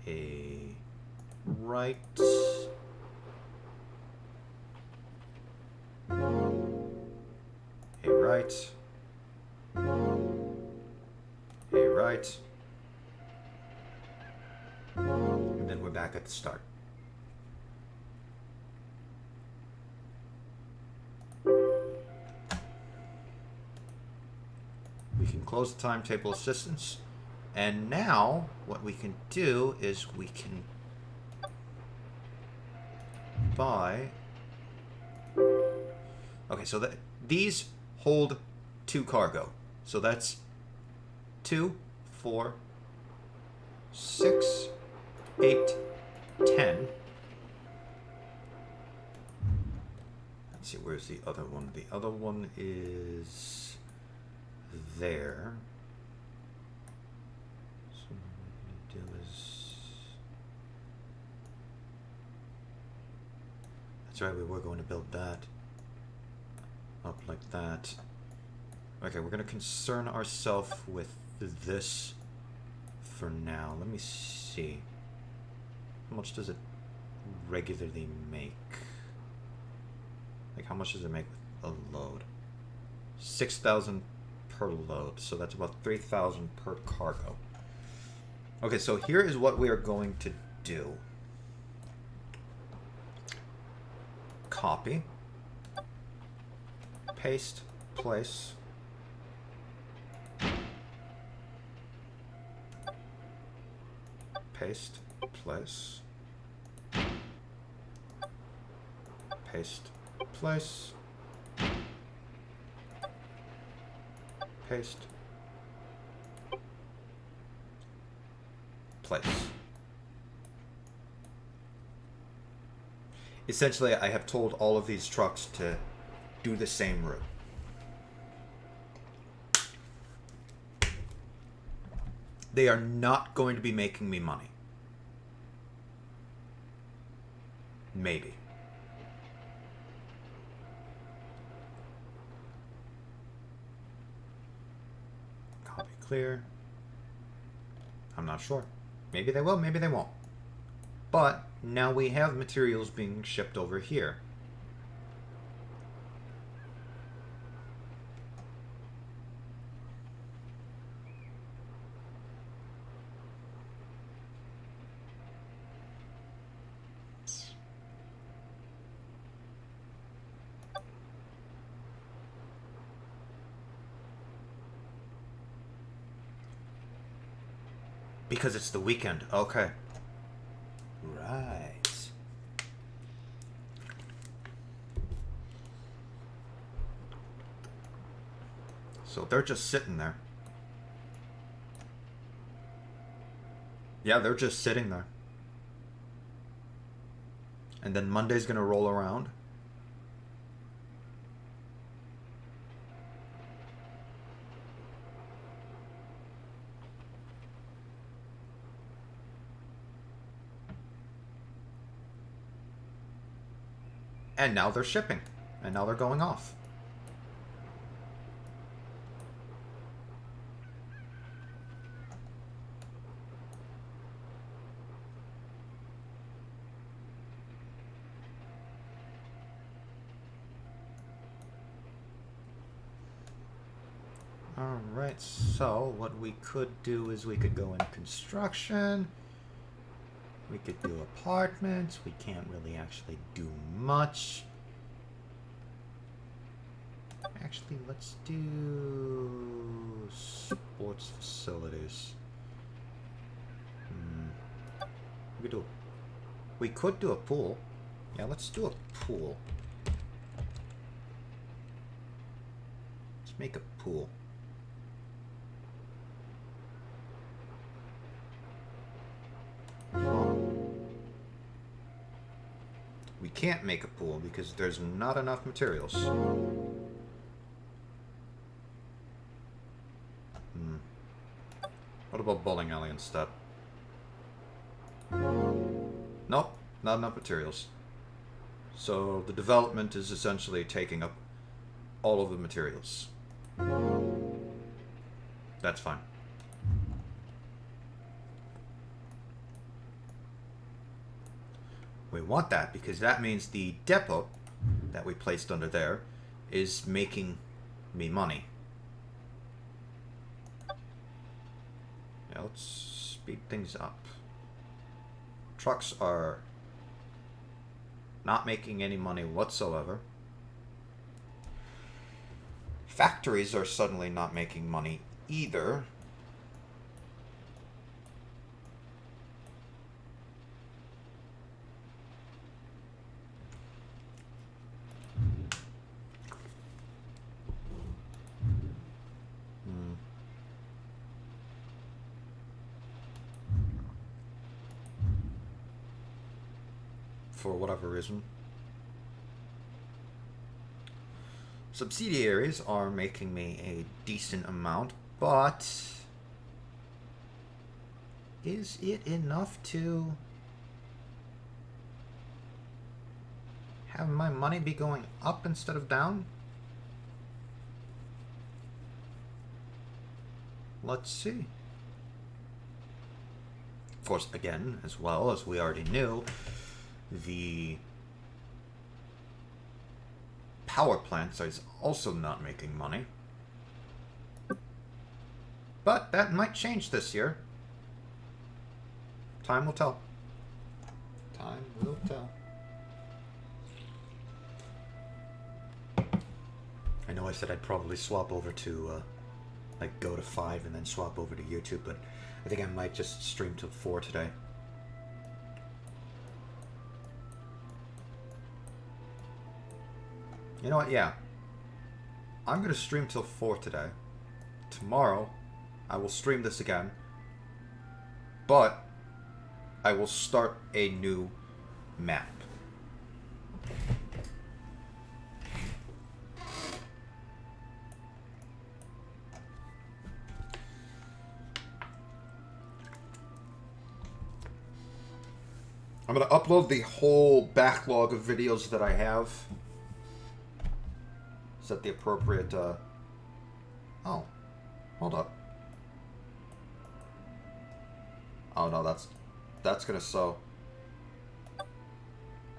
A right. A right. A right. And then we're back at the start. We can close the timetable assistance. And now what we can do is we can buy. Okay, so that these hold 2 cargo. So that's 2, 4, 6, 8, 10. Let's see, where's the other one? The other one is there. So what I'm going to do is... That's right, we were going to build that up like that. Okay, we're going to concern ourselves with this for now. Let me see. How much does it regularly make? Like, how much does it make with a load? 6,000 per load. So that's about 3,000 per cargo. Okay, so here is what we are going to do. Copy. Paste. Place. Paste. Place. Paste. Place. Paste. Place. Essentially, I have told all of these trucks to do the same route. They are not going to be making me money. Maybe. Copy clear. I'm not sure. Maybe they will, maybe they won't. But now we have materials being shipped over here. Because it's the weekend. Okay. Right. So they're just sitting there. Yeah, they're just sitting there. And then Monday's gonna roll around. And now they're shipping. And now they're going off. Alright, so what we could do is we could go into construction. We could do apartments. We can't really actually do much. Actually, let's do sports facilities. We could do a pool. Yeah, let's do a pool. Let's make a pool. We can't make a pool because there's not enough materials. What about bowling alley instead? Nope, not enough materials. So the development is essentially taking up all of the materials. That's fine. We want that because that means the depot that we placed under there is making me money. Yeah, let's speed things up. Trucks are not making any money whatsoever. Factories are suddenly not making money either. For whatever reason. Subsidiaries are making me a decent amount, but is it enough to have my money be going up instead of down? Let's see. Of course, again, as well as we already knew, the power plants is also not making money. But that might change this year. Time will tell. Time will tell. I know I said I'd probably swap over to, like, go to 5 and then swap over to YouTube, but I think I might just stream till 4 today. You know what? Yeah. I'm going to stream till 4 today. Tomorrow, I will stream this again. But I will start a new map. I'm going to upload the whole backlog of videos that I have. Set the appropriate, oh, hold up. Oh no, that's gonna sew.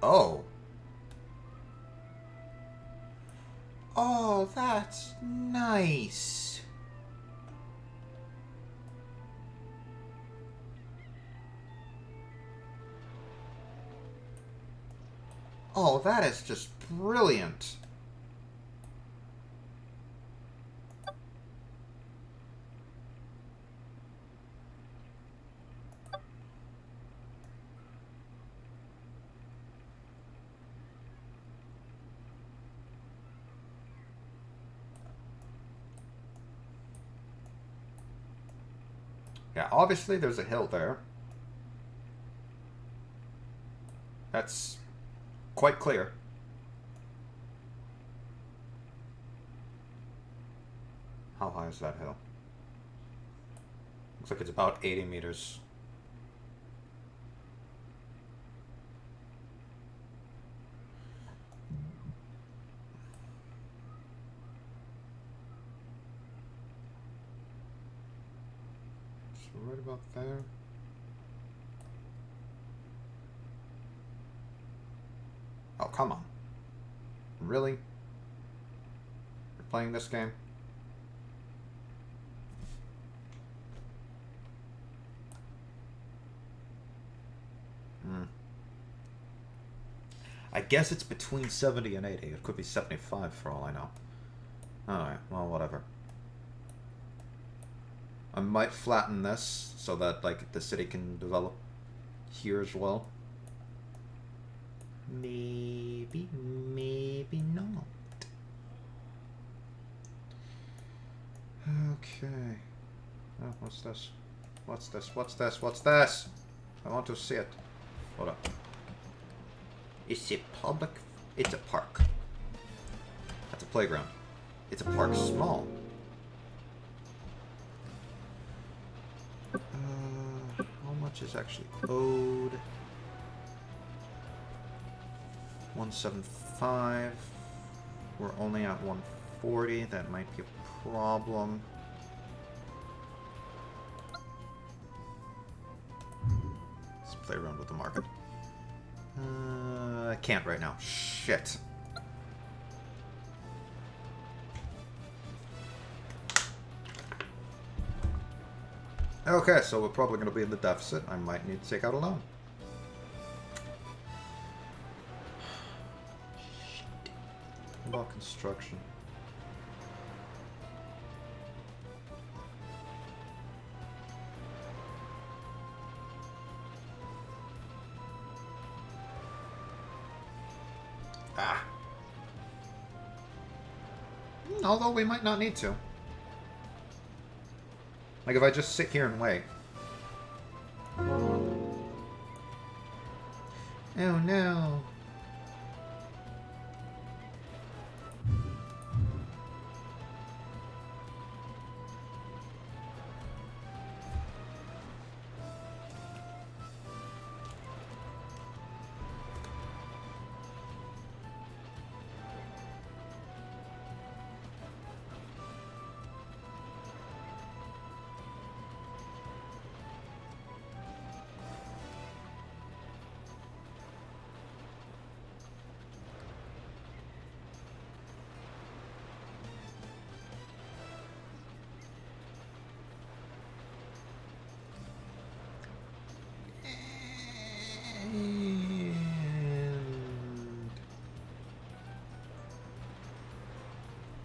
Oh. Oh, that's nice. Oh, that is just brilliant. Yeah, obviously there's a hill there. That's quite clear. How high is that hill? Looks like it's about 80 meters. So right about there. Oh, come on. Really? You're playing this game? I guess it's between 70 and 80. It could be 75 for all I know. Alright, well, whatever. I might flatten this so that, like, the city can develop here as well. Maybe, maybe not. Okay. Oh, what's this? What's this? What's this? What's this? I want to see it. Hold up. Is it public? It's a park. That's a playground. It's a park small. How much is actually owed? 175. We're only at 140. That might be a problem. Let's play around with the market. I can't right now. Shit. Okay, so we're probably going to be in the deficit. I might need to take out a loan. What about construction? Ah. Although we might not need to. Like, if I just sit here and wait. Oh, no.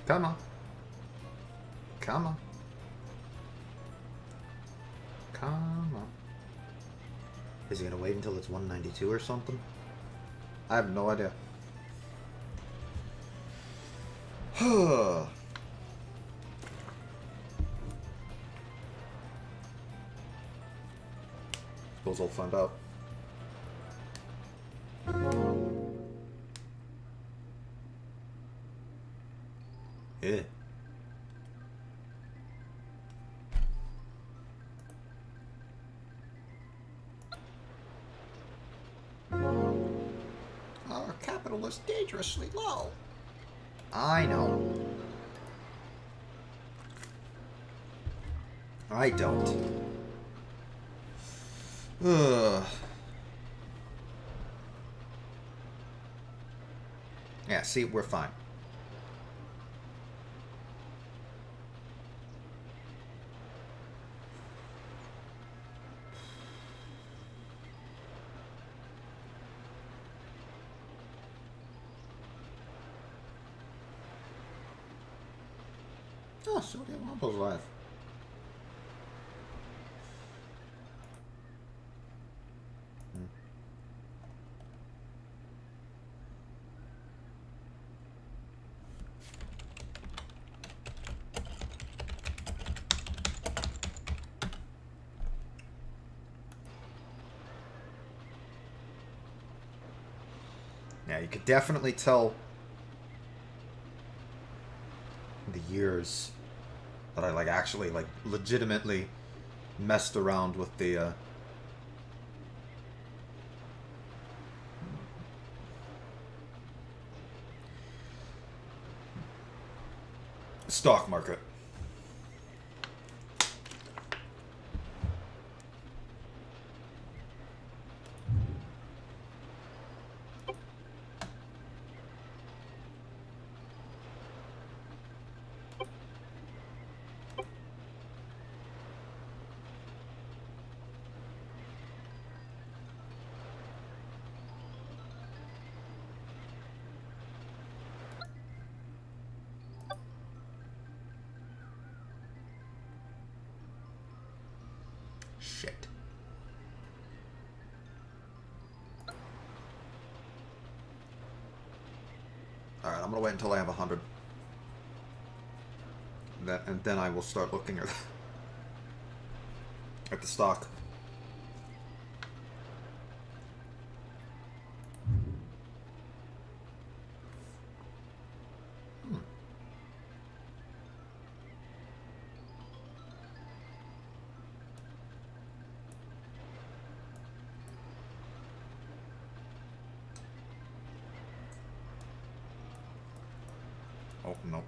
Come on. Come on. Come on. Is he gonna wait until it's 192 or something? I have no idea. Suppose I'll find out. Yeah. Our capital is dangerously low. I know. I don't. Ugh. Yeah, see, we're fine. Oh, so yeah, Wampo's live. Yeah, you could definitely tell the years that I like actually like legitimately messed around with the stock market. Shit. Alright, I'm gonna wait until I have 100. And then I will start looking at the stock. nope, nope.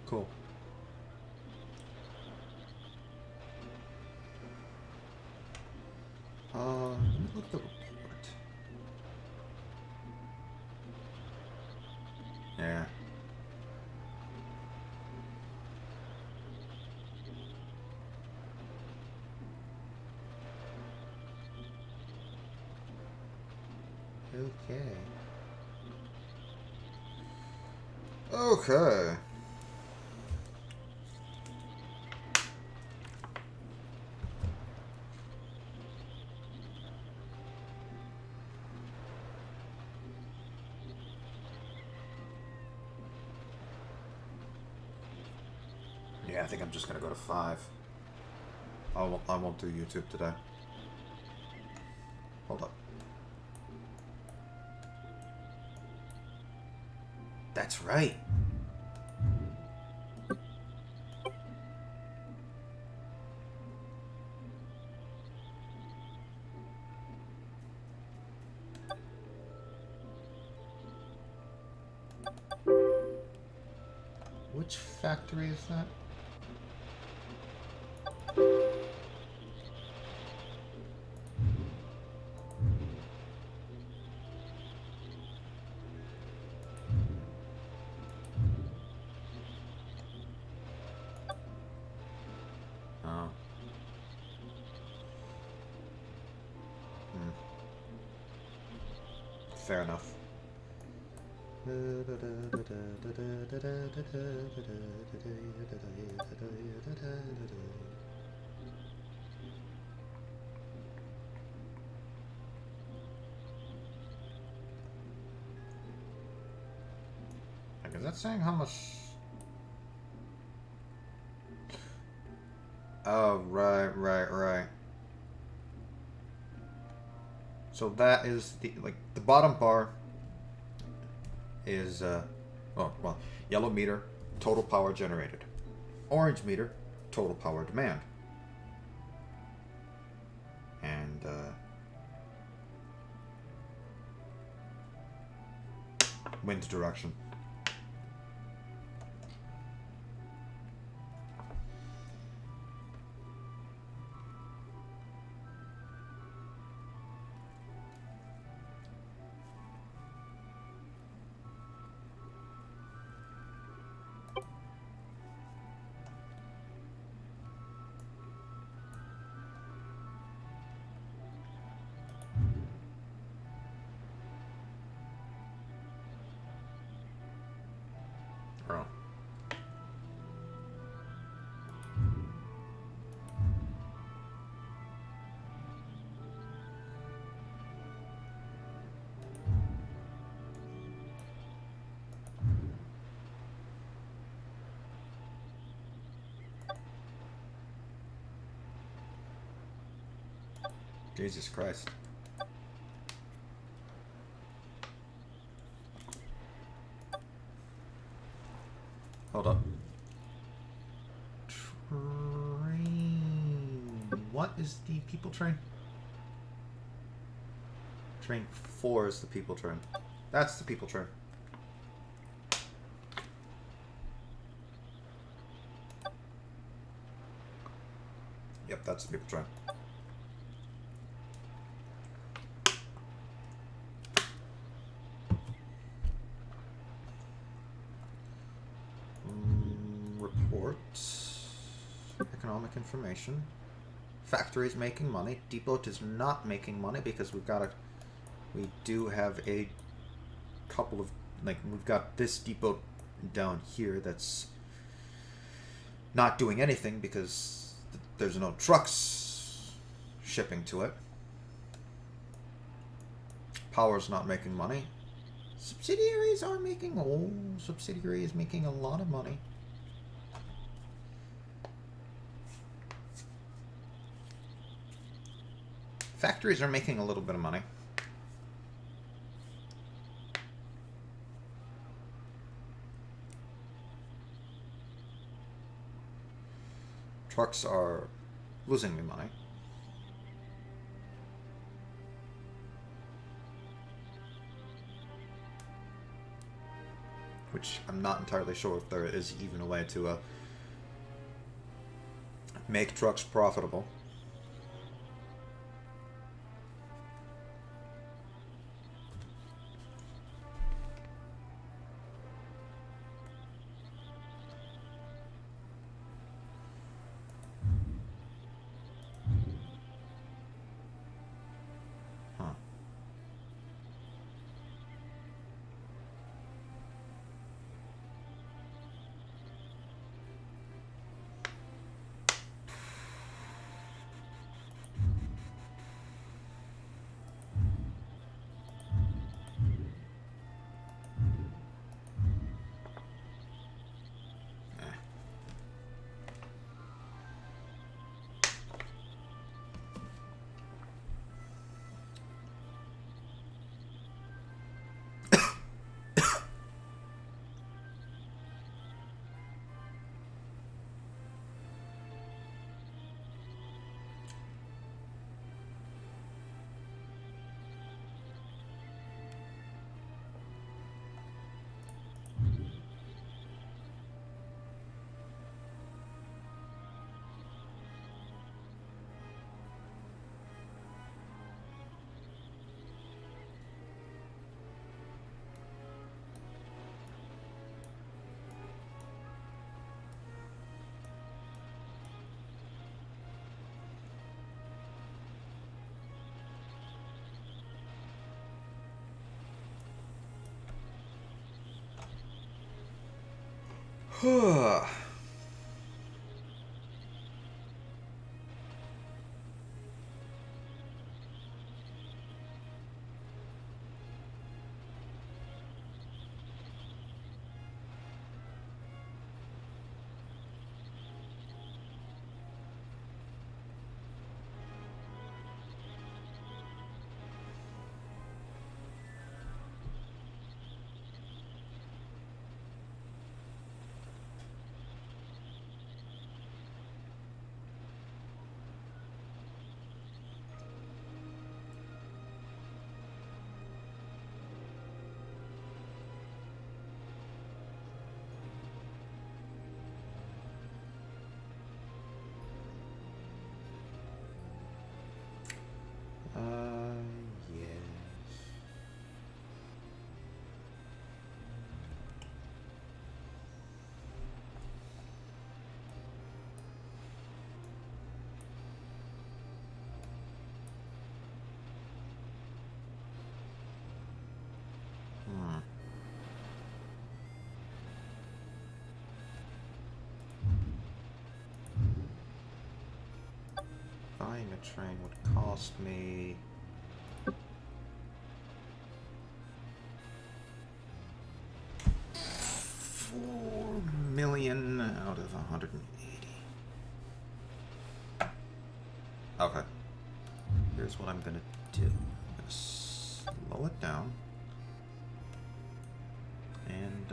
Cool. Let me look at the report. Yeah. Okay. Okay. Yeah, I think I'm just gonna go to 5. I won't do YouTube today. Hold up. That's right. Which factory is that? Oh. Fair enough. Like, is that saying how much? Oh, right. So that is the bottom bar is yellow meter, total power generated. Orange meter, total power demand. And wind direction. Oh. Jesus Christ. Hold up. Train. What is the people train? Train 4 is the people train. That's the people train. Yep, that's the people train. Reports. Economic information. Factory is making money. Depot is not making money because we do have a couple of, we've got this depot down here that's not doing anything because there's no trucks shipping to it. Power's not making money. Subsidiaries are making, subsidiary is making a lot of money. Factories are making a little bit of money. trucks are losing me money. Which I'm not entirely sure if there is even a way to make trucks profitable. Yes. Buying a train would cost me... $4 million out of 180. Okay. Here's what I'm gonna do. I'm gonna slow it down. And,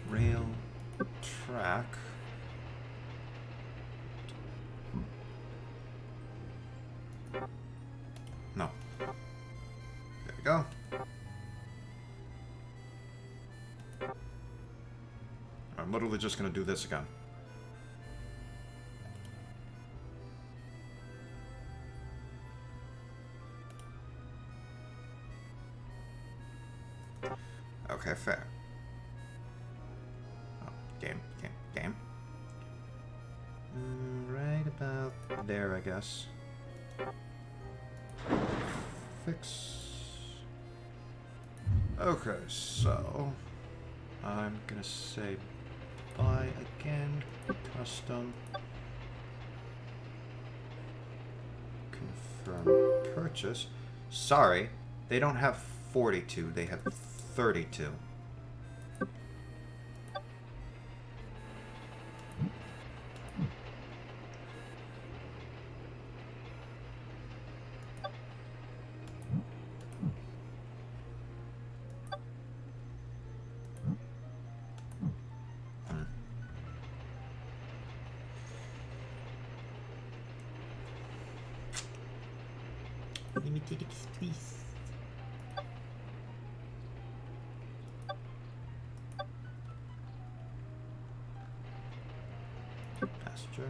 rail track. No. There we go. I'm literally just gonna do this again. Okay, fair. Oh, game. Right about there, I guess. Fix. Okay, so I'm gonna say buy again, custom, confirm purchase. Sorry, they don't have 42, they have 32. Limited express. Pasture.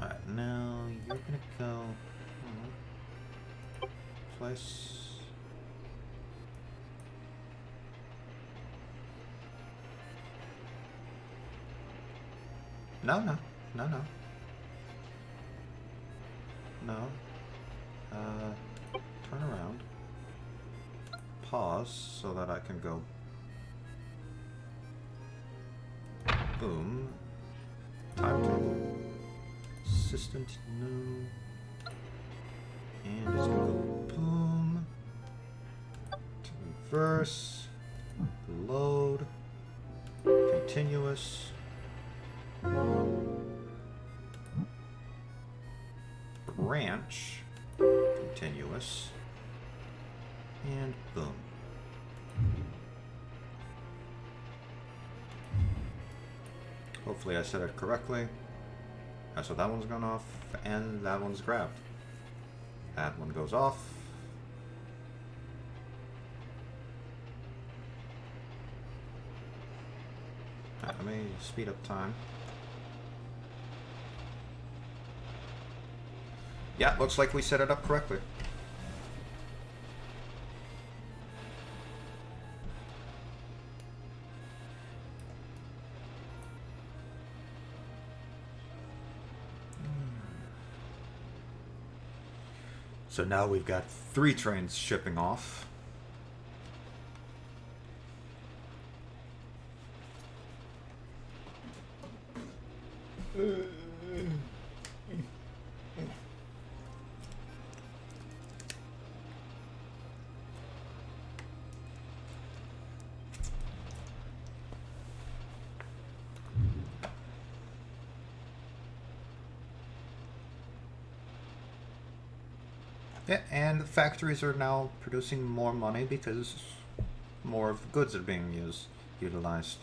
Alright, now you're gonna go place. No. Turn around. Pause so that I can go. Boom. Timetable. Assistant new. And it's gonna go boom. To reverse. Load. Continuous. Branch. Continuous. And boom. Hopefully I said it correctly. So that one's gone off, and that one's grabbed. That one goes off. Let me speed up time. Yeah, looks like we set it up correctly. So now we've got 3 trains shipping off. Yeah, and factories are now producing more money because more of the goods are being utilized.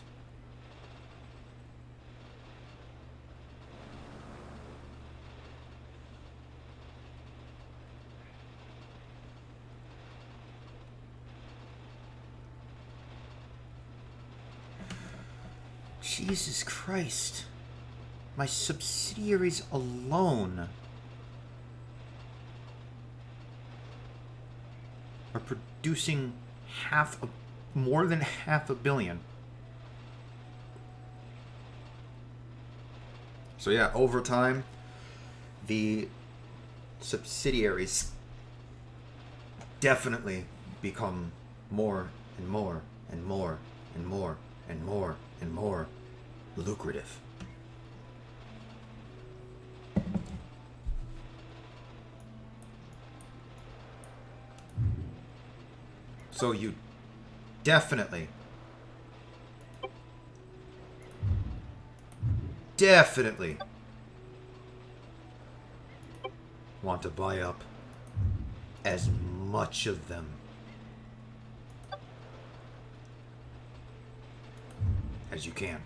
Jesus Christ. My subsidiaries alone are producing more than half a billion. So yeah, over time, the subsidiaries definitely become more and more and more and more and more and more lucrative. So you definitely want to buy up as much of them as you can.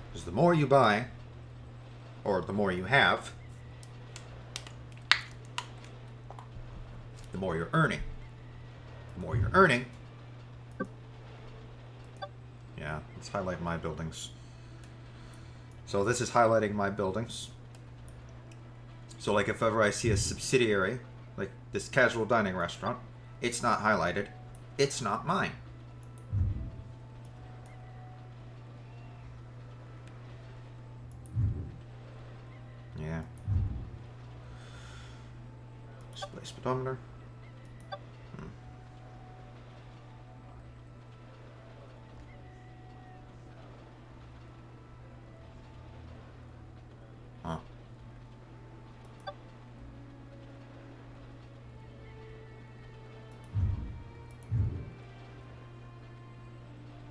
Because the more you buy, or the more you have, the more you're earning. The more you're earning. Yeah, let's highlight my buildings. So this is highlighting my buildings. So like if ever I see a subsidiary, like this casual dining restaurant, it's not highlighted. It's not mine. Yeah. Display speedometer.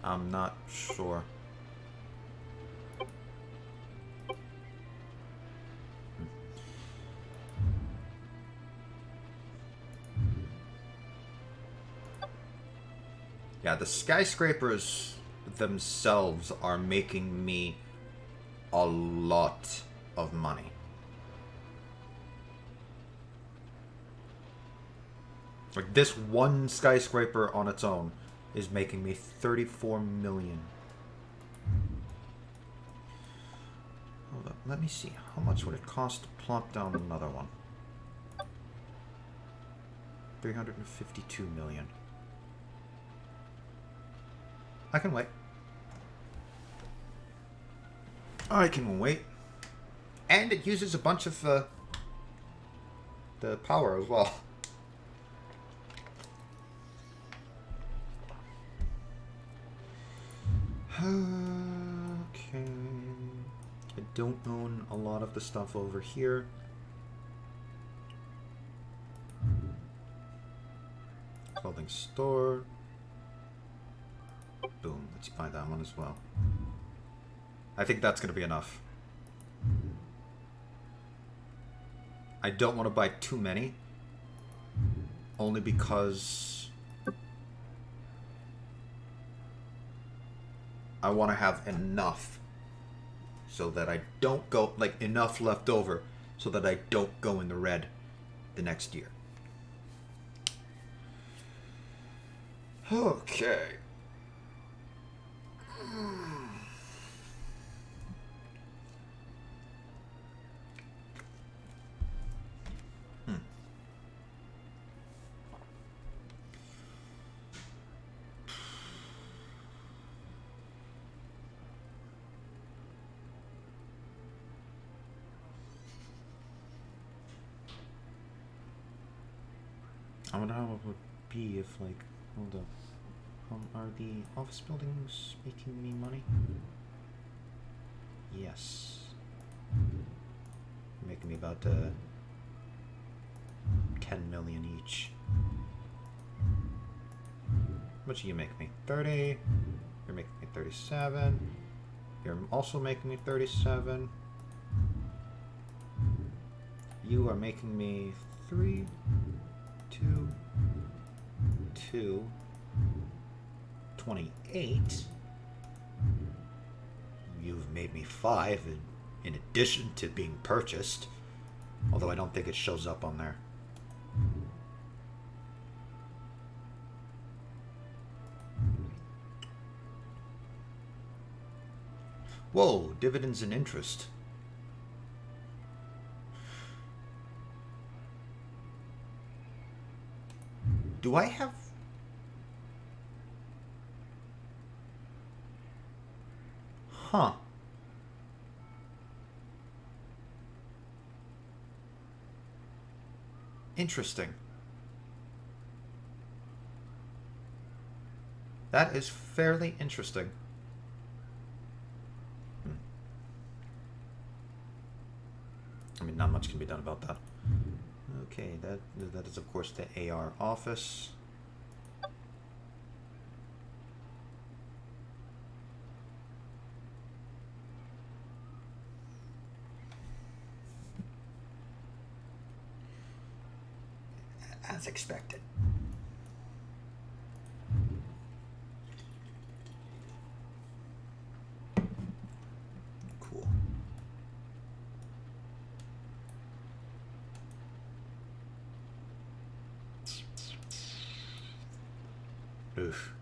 I'm not sure. Yeah, the skyscrapers themselves are making me a lot of money. Like, this one skyscraper on its own is making me 34 million. Hold up, let me see. How much would it cost to plop down another one? 352 million. I can wait. I can wait. And it uses a bunch of the power as well. Okay. I don't own a lot of the stuff over here. Clothing store. Boom. Let's buy that one as well. I think that's going to be enough. I don't want to buy too many. Only because I want to have enough so that I don't go, like, enough left over so that I don't go in the red the next year. Okay. I wonder how it would be if, like, hold up. Are the office buildings making me money? Yes. Making me about 10 million each. How much do you make me? 30. You're making me 37. You're also making me 37. You are making me 3, 2, 2, 28. You've made me 5 in addition to being purchased. Although I don't think it shows up on there. Whoa, dividends and interest. Do I have... Huh. Interesting. That is fairly interesting. I mean, not much can be done about that. Okay, that is of course the AR office. As expected. Cool. Oof.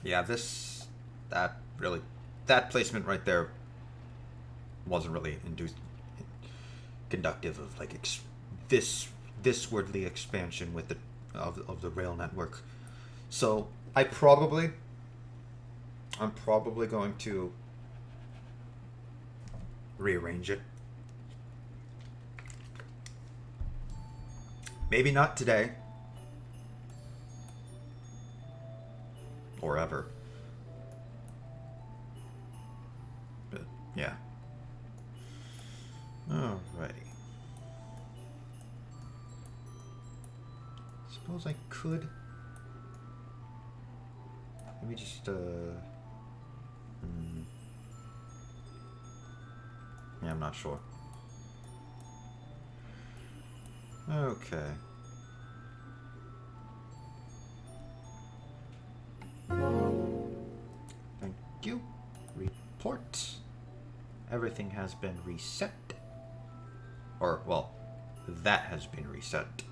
Yeah, that placement right there wasn't really conductive of, like, this wordly expansion with of the rail network. So I'm probably going to rearrange it. Maybe not today. Or ever. But, yeah. Alrighty. Suppose I could... Maybe just, Yeah, I'm not sure. Okay. Thank you. Report. Everything has been reset. Or, well, that has been reset.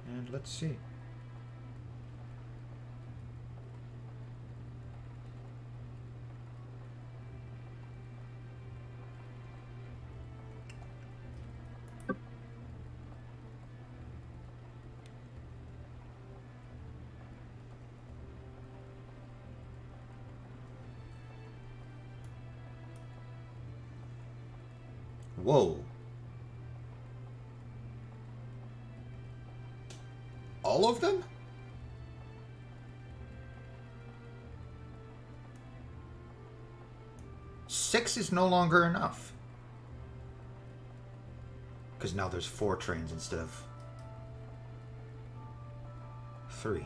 And let's see. Whoa. All of them? Six is no longer enough. Because now there's 4 trains instead of 3.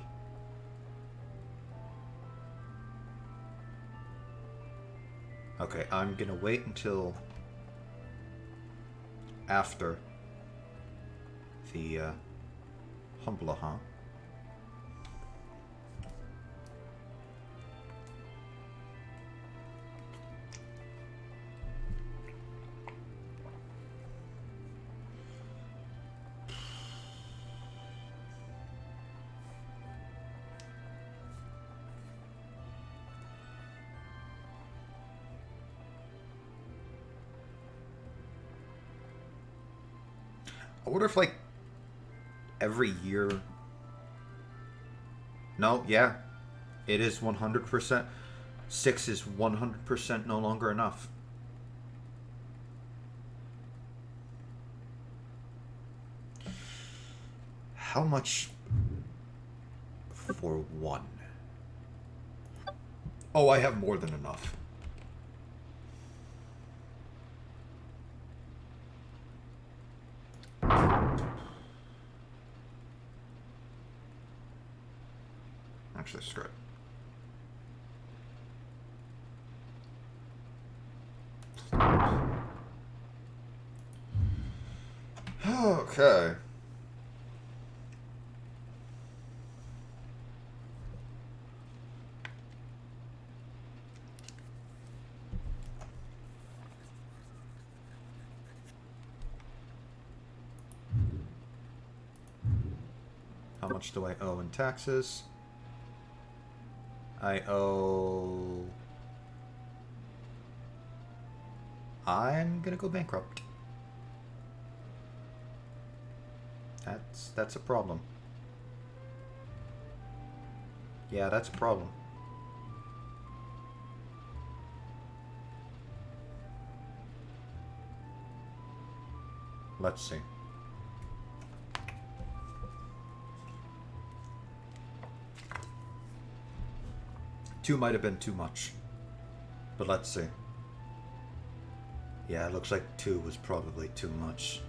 Okay, I'm gonna wait until after the Humbler, huh? I wonder if, like, every year... No, yeah. It is 100%. 6 is 100% no longer enough. How much for 1? Oh, I have more than enough. Actually, screw it. Okay. How much do I owe in taxes? I owe... I'm gonna go bankrupt. That's a problem. Yeah, that's a problem. Let's see. Two might have been too much. But let's see. Yeah, it looks like 2 was probably too much.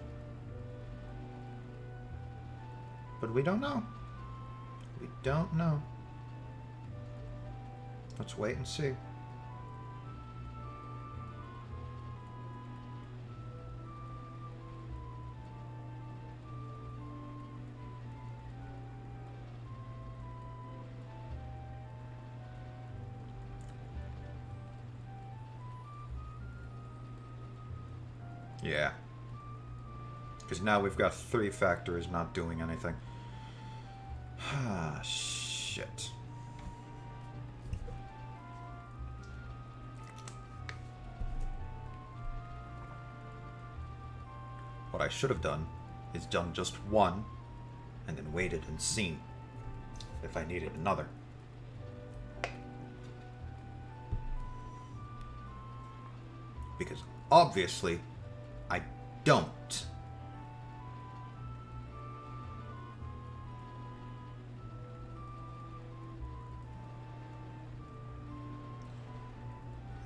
But we don't know. We don't know. Let's wait and see. Yeah. Because now we've got 3 factors not doing anything. Ah, shit. What I should have done is done just 1 and then waited and seen if I needed another. Because obviously I don't.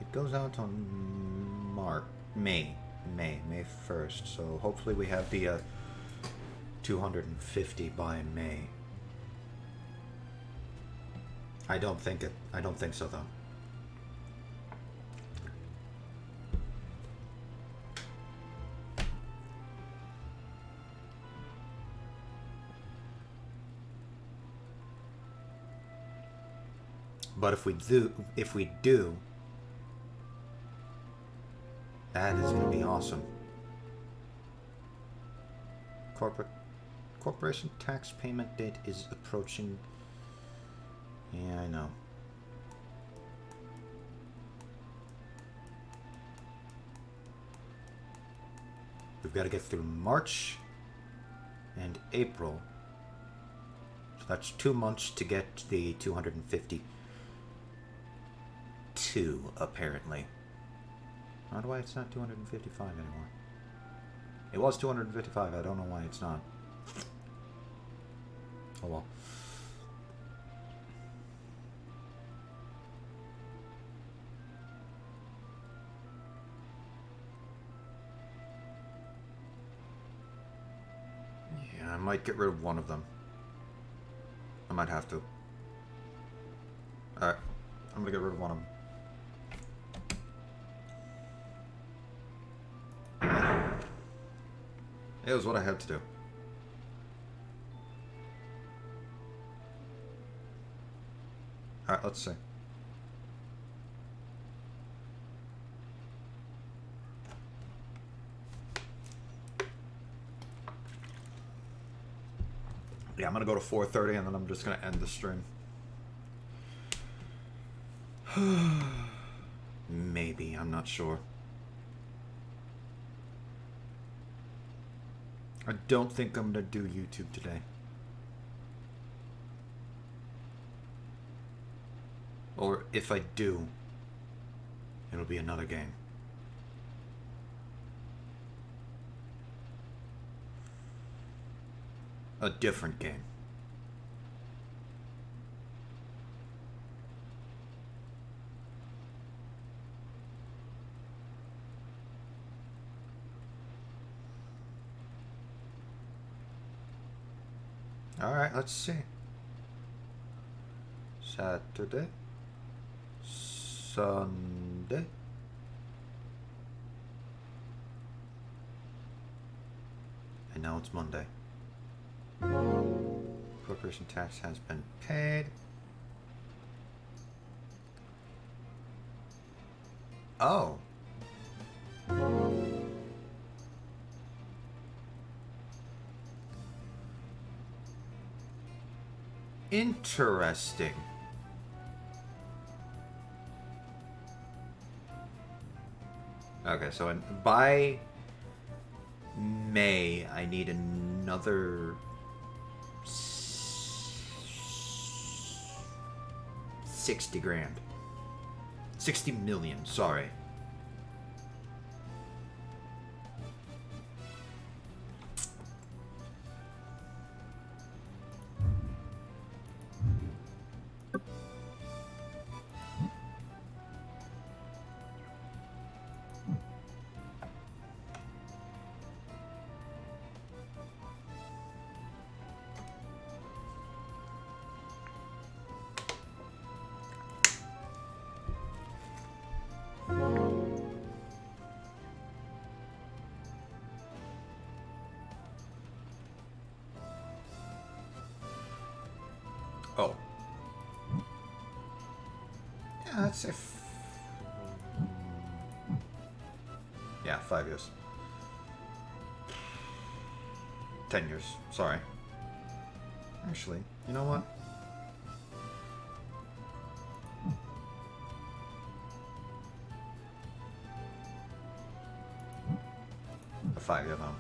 It goes out on May 1st, so hopefully we have the 250 by May. I don't think so though. But if we do, that is going to be awesome. Corporation tax payment date is approaching. Yeah, I know. We've got to get through March and April. So that's 2 months to get the 252, apparently. I don't know why it's not 255 anymore. It was 255, I don't know why it's not. Oh well. Yeah, I might get rid of one of them. I might have to. Alright, I'm gonna get rid of one of them. It was what I had to do. Alright, let's see. Yeah, I'm gonna go to 4:30 and then I'm just gonna end the stream. Maybe, I'm not sure. I don't think I'm gonna do YouTube today. Or if I do, it'll be another game. A different game. Alright, let's see. Saturday. Sunday. And now it's Monday. Corporation tax has been paid. Oh. Interesting. Okay, so by May, I need another 60 grand. 60 million, sorry. Oh. Yeah, that's if. Yeah, 5 years. 10 years. Sorry. Actually, you know what? A 5-year loan.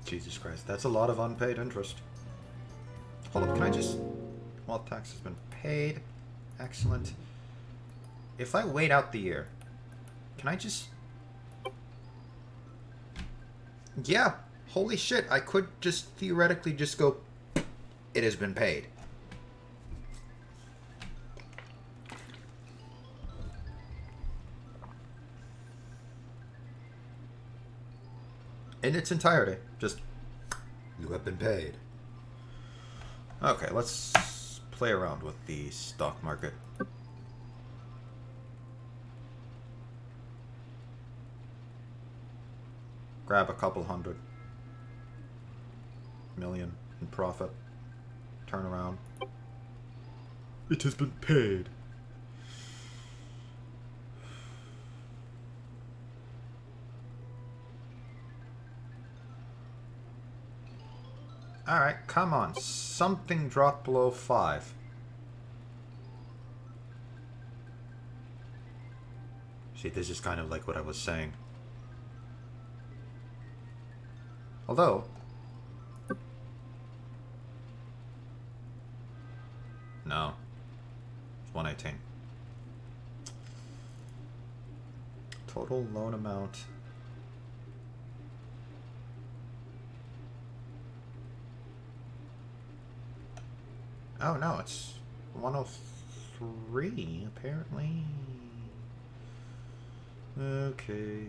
Jesus Christ, that's a lot of unpaid interest. Hold up, can I just... Well, tax has been paid. Excellent. If I wait out the year, can I just... Yeah, holy shit, I could just theoretically just go, it has been paid. In its entirety. Just, you have been paid. Okay, let's play around with the stock market. Grab a couple $100 million in profit. Turn around. It has been paid. Alright, come on. Something dropped below 5. See, this is kind of like what I was saying. Although, no, it's 118. Total loan amount. Oh no, it's 103 apparently. Okay.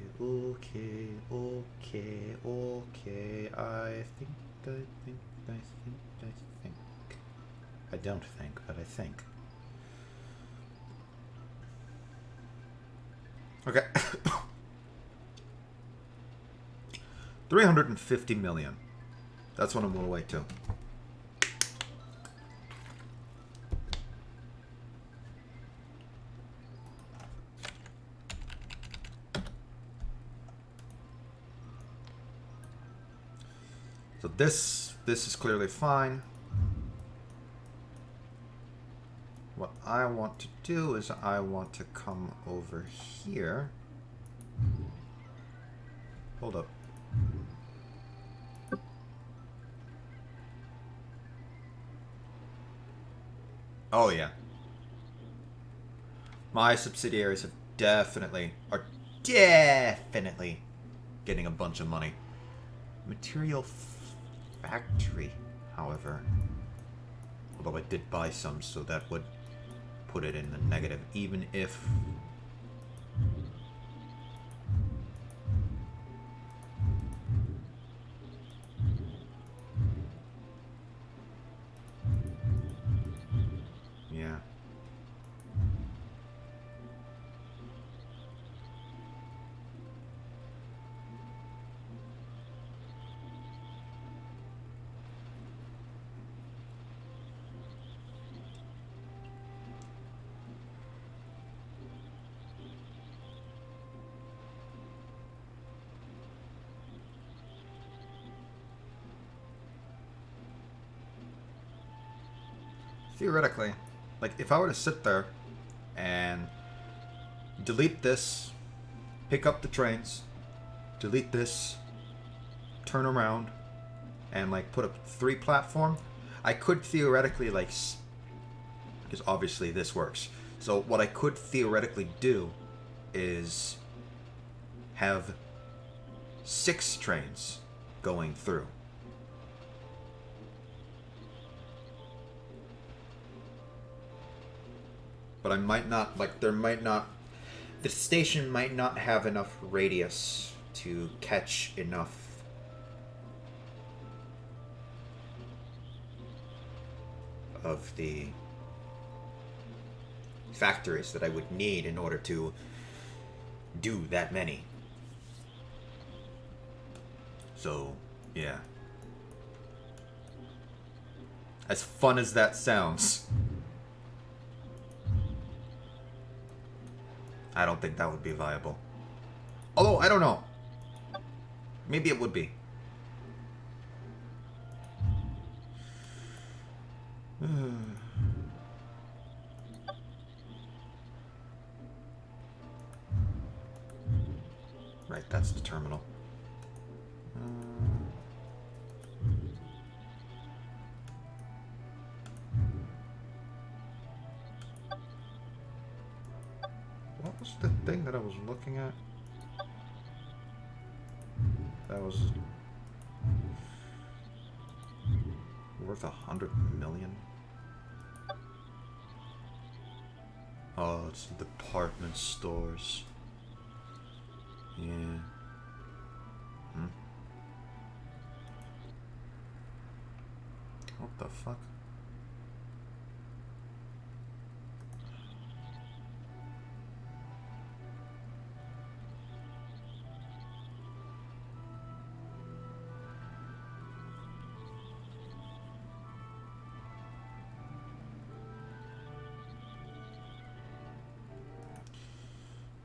I don't think, but I think. Okay. 350 million. That's what I'm gonna wait to. So this is clearly fine. What I want to do is I want to come over here. Hold up. Oh yeah. My subsidiaries are definitely getting a bunch of money. Material factory, however. Although I did buy some, so that would put it in the negative, even if... Yeah. Theoretically, like, if I were to sit there and delete this, pick up the trains, delete this, turn around, and, like, put up 3 platform, I could theoretically, like, because obviously this works. So what I could theoretically do is have 6 trains going through. But I might not, like, there might not, the station might not have enough radius to catch enough of the factories that I would need in order to do that many. So, yeah. As fun as that sounds, I don't think that would be viable. Although, I don't know. Maybe it would be. Right, that's the terminal. What was the thing that I was looking at? That was worth 100 million? Oh, it's the department stores. Yeah. What the fuck?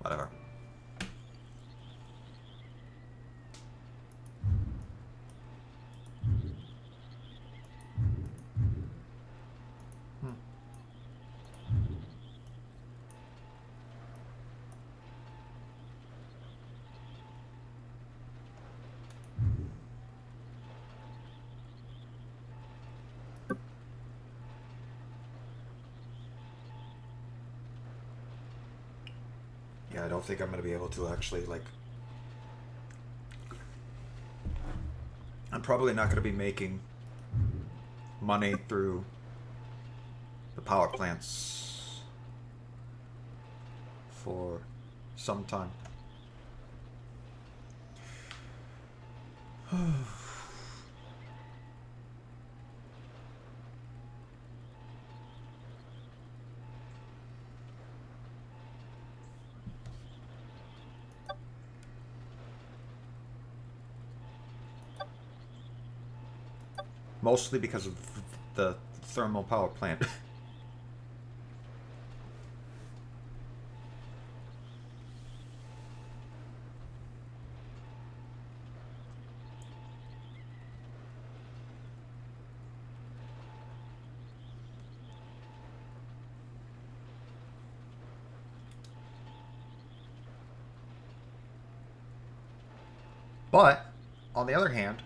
Whatever. Yeah, I don't think I'm going to be able to actually, like... I'm probably not going to be making money through the power plants for some time. Mostly because of the thermal power plant. But, on the other hand,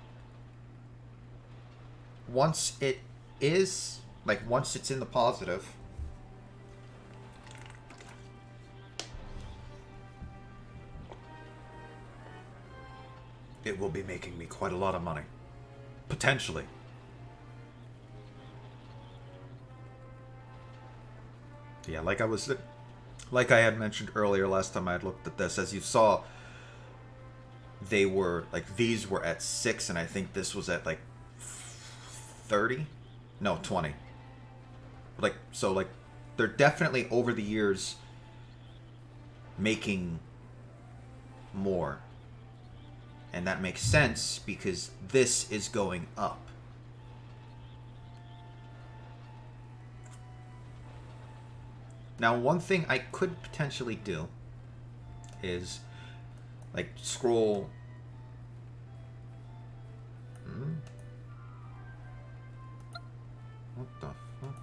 once it is, like, once it's in the positive, it will be making me quite a lot of money. Potentially. Yeah, like I had mentioned earlier last time I had looked at this, as you saw, they were, like, these were at 6, and I think this was at, like, 30? No, 20. Like, so, like, they're definitely, over the years, making more. And that makes sense, because this is going up. Now, one thing I could potentially do is, like, scroll... What the fuck?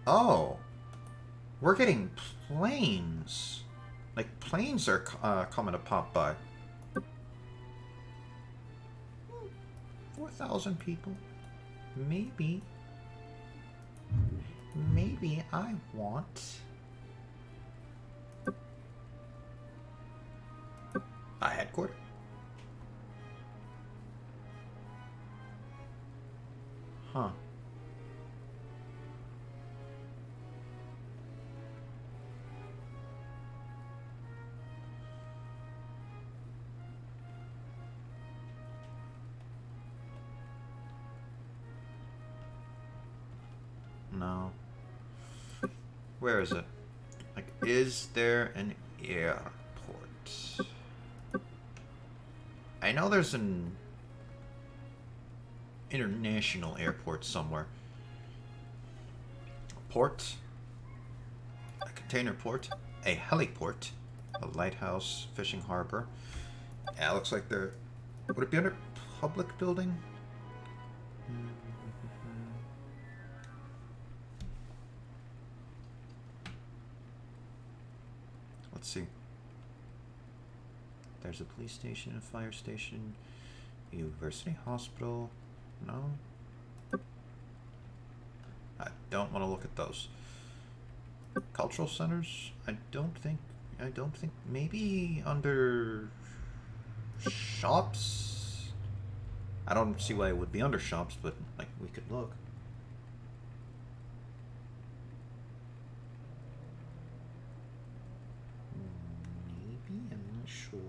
Oh. We're getting planes. Like, planes are coming to pop by. 4,000 people. Maybe I want a headquarters. Huh. No. Where is it? Like, is there an airport? I know there's an international airport somewhere. A port? A container port? A heliport? A lighthouse? Fishing harbor? Yeah, it looks like they're... Would it be under public building? Let's see. There's a police station, a fire station, a university hospital. No. I don't want to look at those. Cultural centers? I don't think maybe under Shops? I don't see why it would be under shops, but like we could look. Maybe, I'm not sure.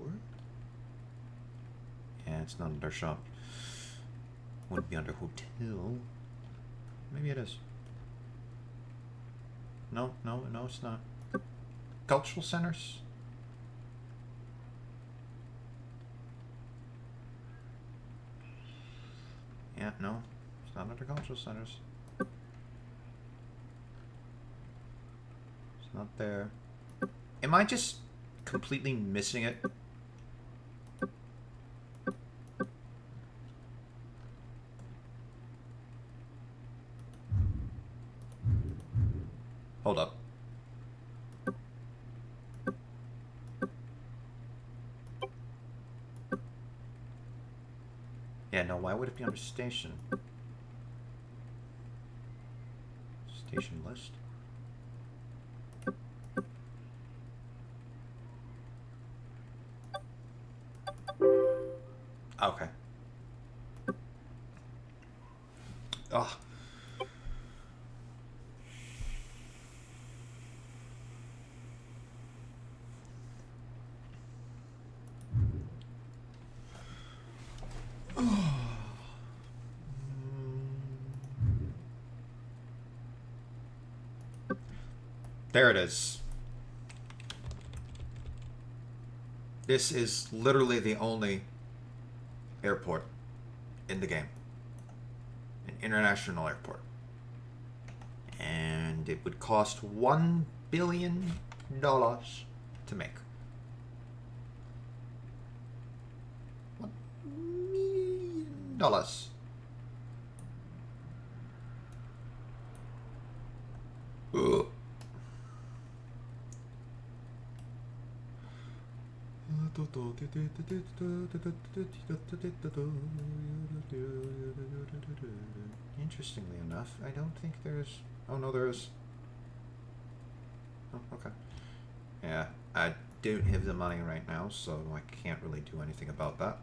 Yeah, it's not under shop. Wouldn't be under hotel. Maybe it is. No, it's not. Cultural centers? Yeah, no, it's not under cultural centers. It's not there. Am I just completely missing it? Hold up. Yeah, no, why would it be under station? Station list? Okay. Ugh. There it is. This is literally the only airport in the game. An international airport. And it would cost $1 billion to make. $1 million. Ugh. Interestingly enough, I don't think there's... Oh, no, there is. Oh, okay. Yeah, I don't have the money right now, so I can't really do anything about that.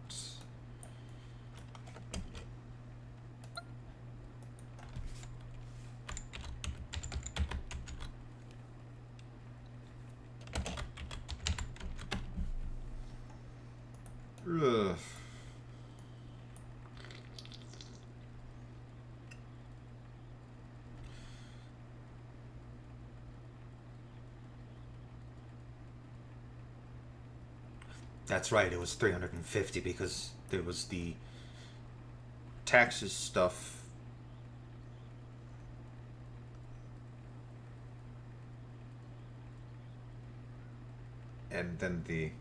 Ugh. That's right, it was 350 because there was the taxes stuff. And then the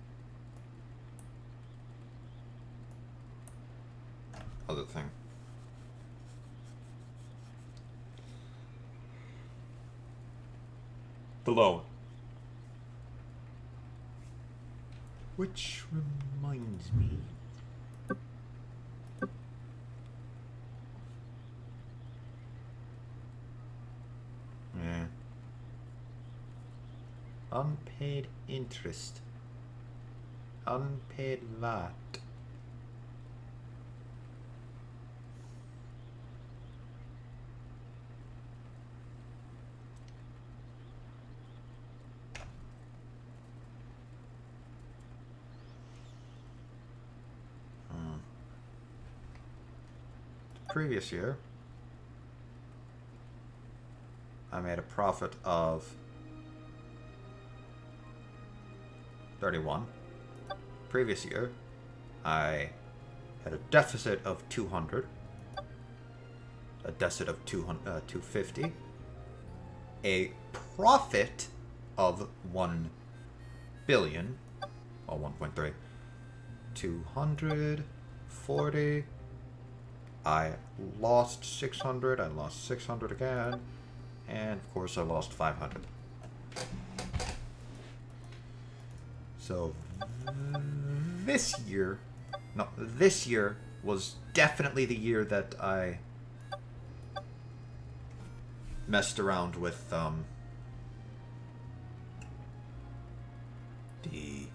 other thing. The loan. Which reminds me. Yeah. Unpaid interest. Unpaid VAT. Previous year, I made a profit of 31. Previous year, I had a deficit of 200, a deficit of 250, a profit of 1 billion, well, 1.3, 240. I lost 600, I lost 600 again, and of course I lost 500. So this year was definitely the year that I messed around with the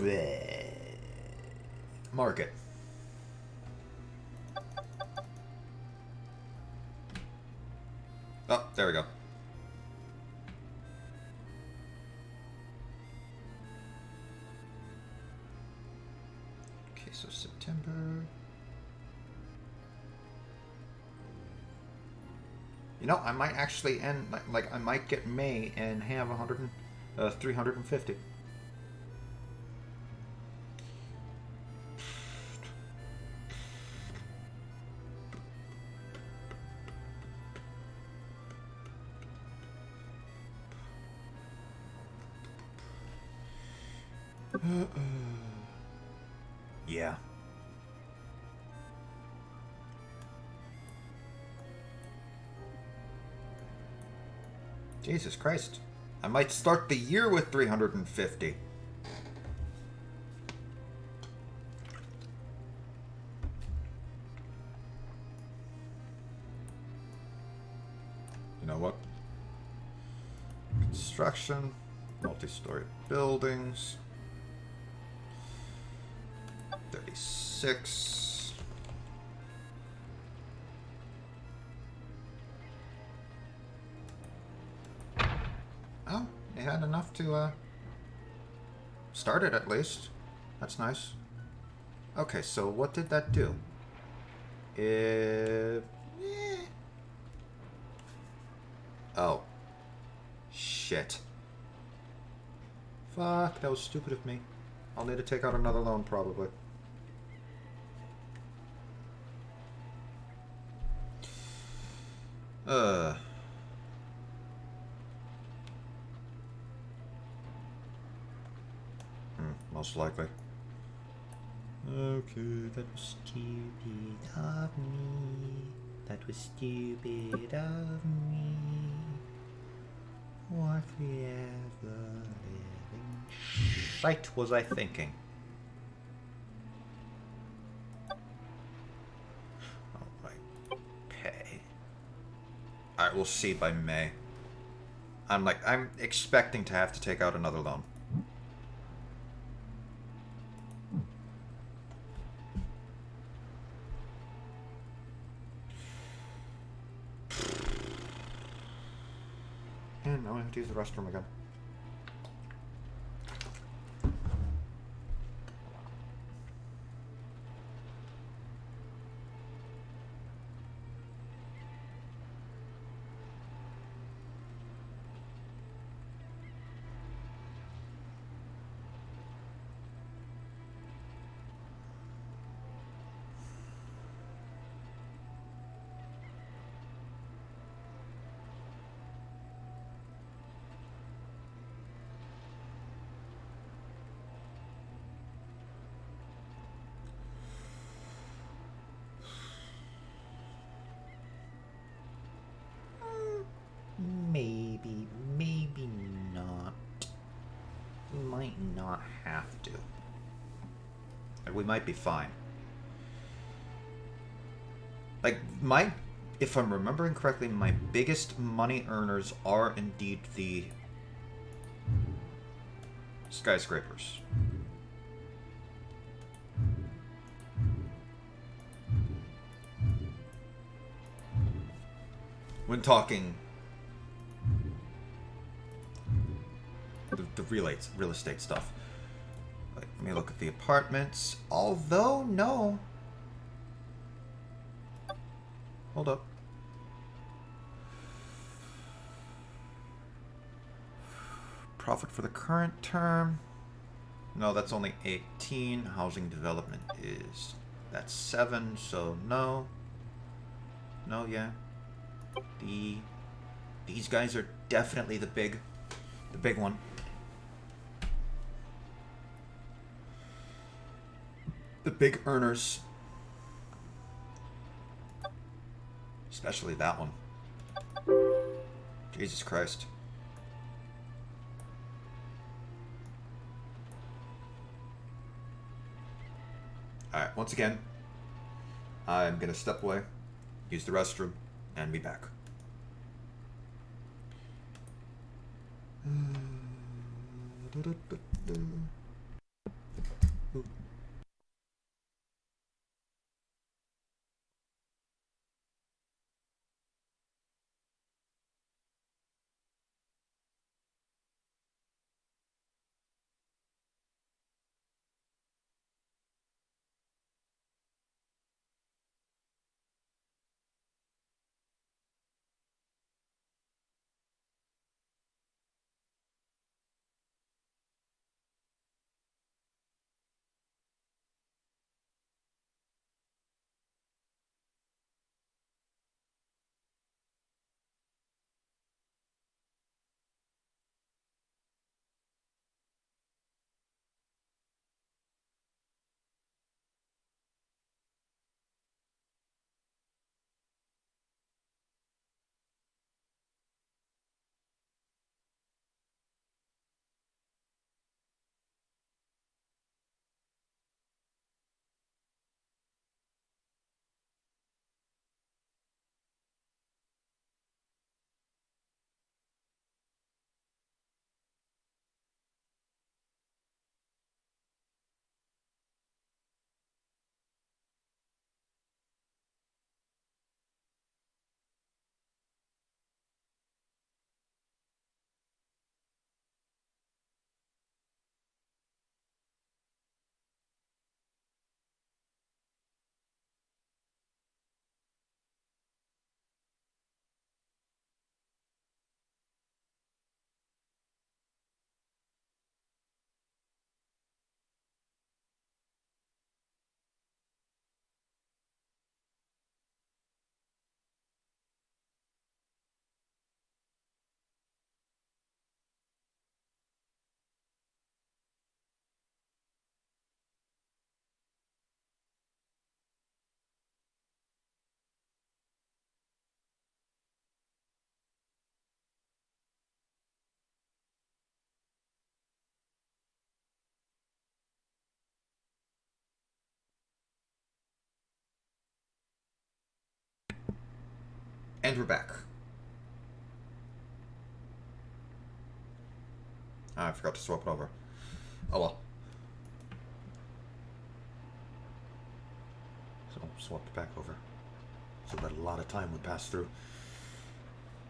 Bleh. Market. Oh, there we go. Okay, so September. You know, I might actually end, like I might get May and have 350. Yeah. Jesus Christ. I might start the year with 350. You know what? Construction, multi-story buildings. 36. Oh, it had enough to start it at least. That's nice. Okay, so what did that do? Oh. Shit. Fuck, that was stupid of me. I'll need to take out another loan probably. Most likely. Okay, that was stupid of me. That was stupid of me. What the ever living shite was I thinking? Oh, my pay. Alright, we'll see by May. I'm expecting to have to take out another loan. And now I have to use the restroom again. Maybe not. We might not have to. We might be fine. Like, if I'm remembering correctly, my biggest money earners are indeed the skyscrapers. When talking the real estate stuff. Like, let me look at the apartments. Although, no. Hold up. Profit for the current term. No, that's only 18. Housing development that's 7, so no. No, yeah. These guys are definitely the big one. The big earners. Especially that one. Jesus Christ. Alright, once again, I'm gonna step away, use the restroom, and be back. And we're back. I forgot to swap it over. Oh well. So swap it back over. So that a lot of time would pass through.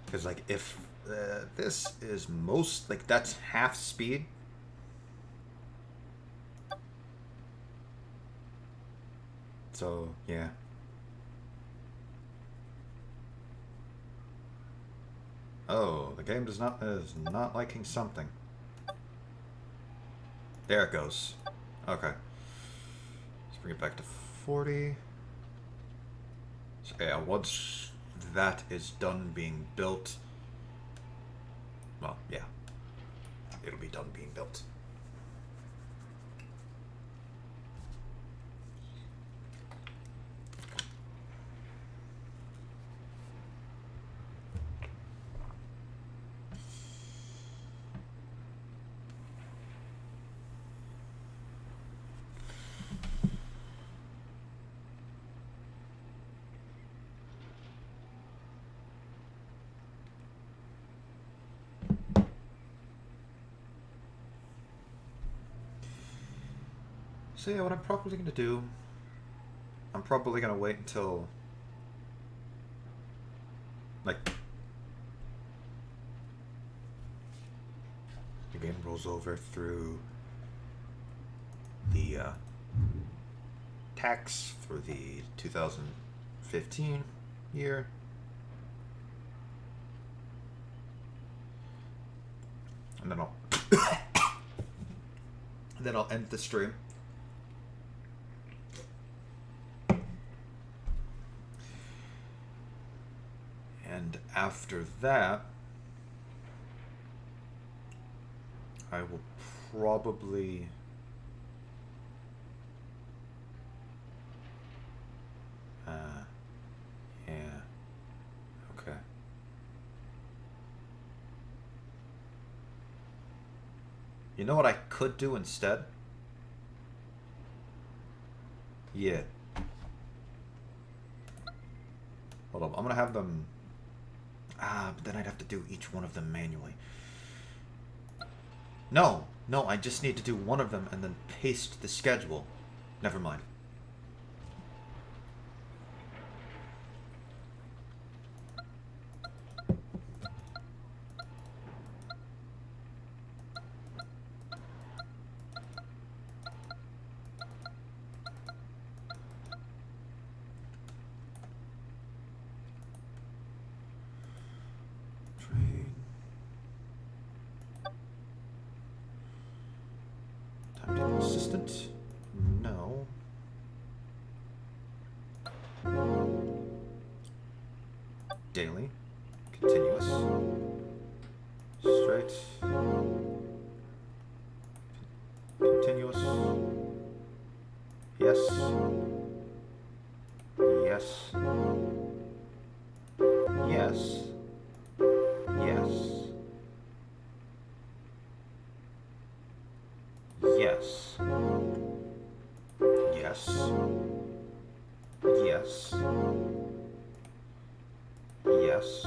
Because, like, if this is most... Like, that's half speed. So, yeah. Oh, the game is not liking something. There it goes. Okay. Let's bring it back to 40. So, yeah, once that is done being built... Well, yeah. It'll be done being built. So yeah, what I'm probably going to do, I'm probably going to wait until, like, the game rolls over through the tax for the 2015 year. And then I'll end the stream. And after that, I will probably yeah, okay. You know what I could do instead? Yeah. Hold on, I'm gonna have them... but then I'd have to do each one of them manually. No, no, I just need to do one of them and then paste the schedule. Never mind. Timetable assistant? No. Daily. Continuous. Straight. Continuous. Yes. Yes. Yes. Yes. Yes. Yes. Yes. Yes.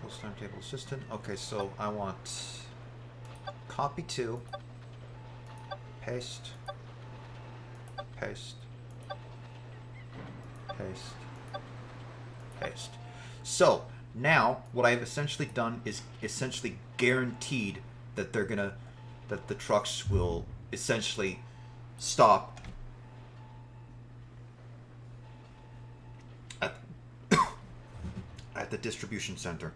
Post timetable assistant. Okay, so I want copy to, paste, paste, paste, paste. So now what I've essentially done is essentially guaranteed that that the trucks will essentially stop at at the distribution center.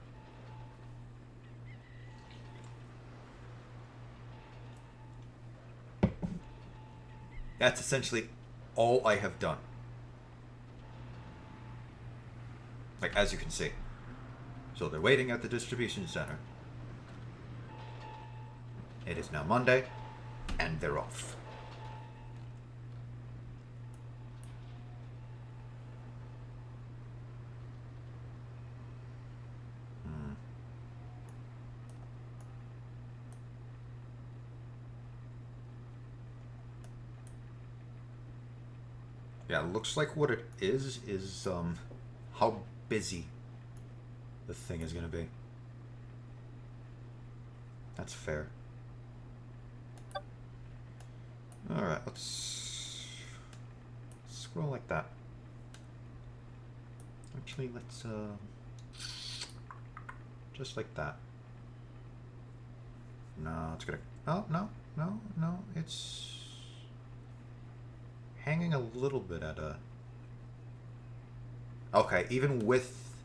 That's essentially all I have done. Like, as you can see. So they're waiting at the distribution center. It is now Monday, and they're off. Yeah, looks like what it is how busy the thing is going to be. That's fair. Alright, let's scroll like that. Actually, let's just like that. No, it's gonna... Oh, no, it's hanging a little bit at a... Okay, even with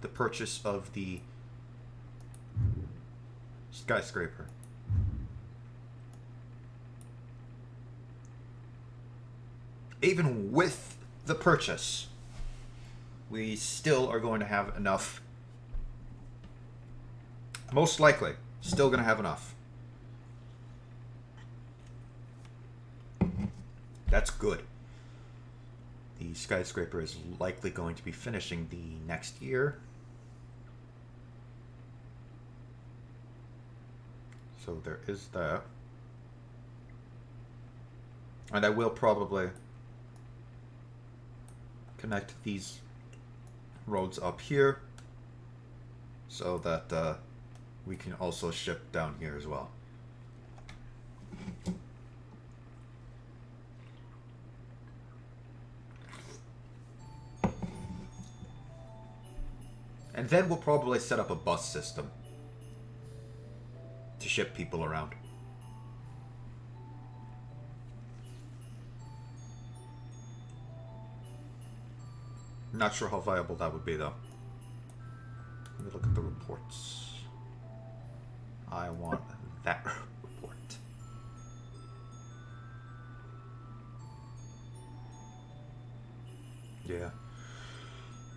the purchase of the skyscraper. Even with the purchase, we still are going to have enough. Most likely, still going to have enough. That's good. The skyscraper is likely going to be finishing the next year. So there is that. And I will probably connect these roads up here so that we can also ship down here as well. And then we'll probably set up a bus system to ship people around. Not sure how viable that would be, though. Let me look at the reports. I want that report. Yeah.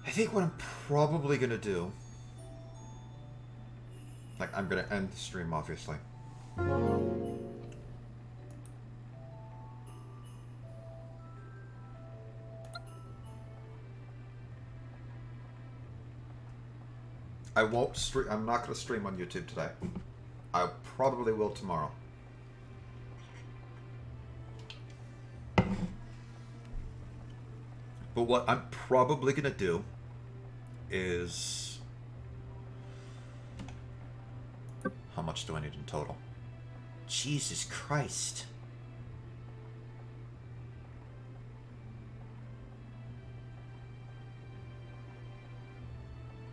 I think what I'm probably gonna do... Like, I'm gonna end the stream, obviously. I won't stream. I'm not going to stream on YouTube today. I probably will tomorrow. But what I'm probably going to do is much do I need in total? Jesus Christ.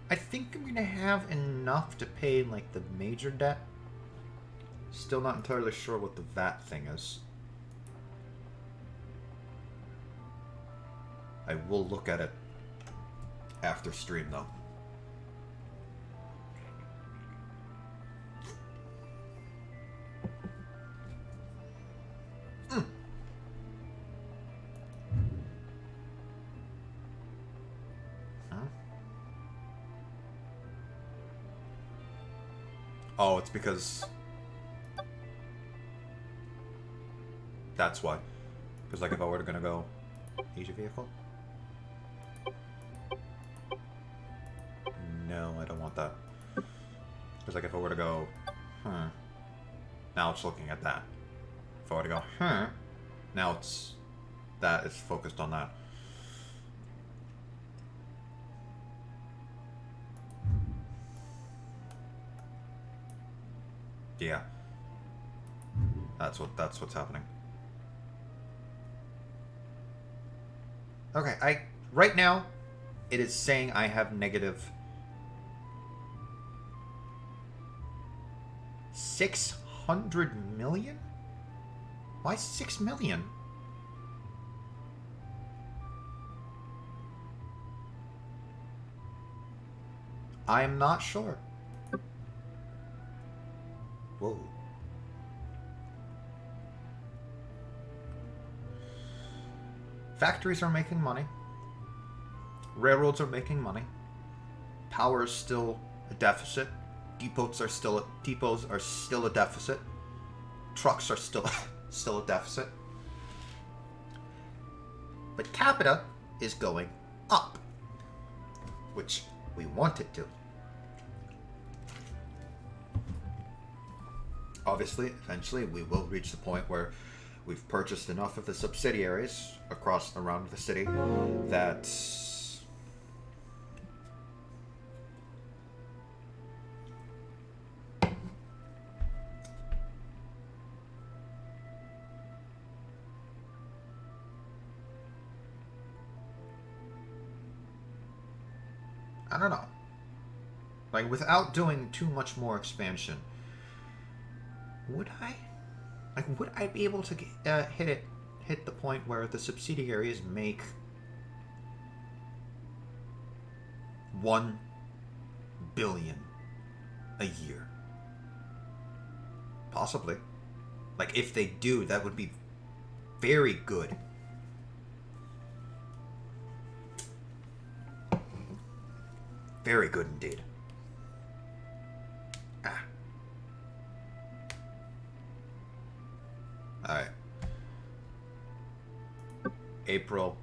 I think I'm gonna have enough to pay, like, the major debt. Still not entirely sure what the VAT thing is. I will look at it after stream, though. Oh, it's because... That's why. Because, like, if I were to gonna go... Asia vehicle? No, I don't want that. Because, like, if I were to go... Now it's looking at that. If I were to go... Now it's... That is focused on that. Yeah. That's what's happening. Okay, right now it is saying I have negative 600 million? Why 6 million? I am not sure. Whoa. Factories are making money. Railroads are making money. Power is still a deficit. Depots are still a deficit. Trucks are still a deficit. But capita is going up, which we want it to. Obviously, eventually, we will reach the point where we've purchased enough of the subsidiaries around the city that I don't know. Like, without doing too much more expansion, would I be able to hit the point where the subsidiaries make 1 billion a year? Possibly. Like, if they do, that would be very good. Very good indeed. Alright. April,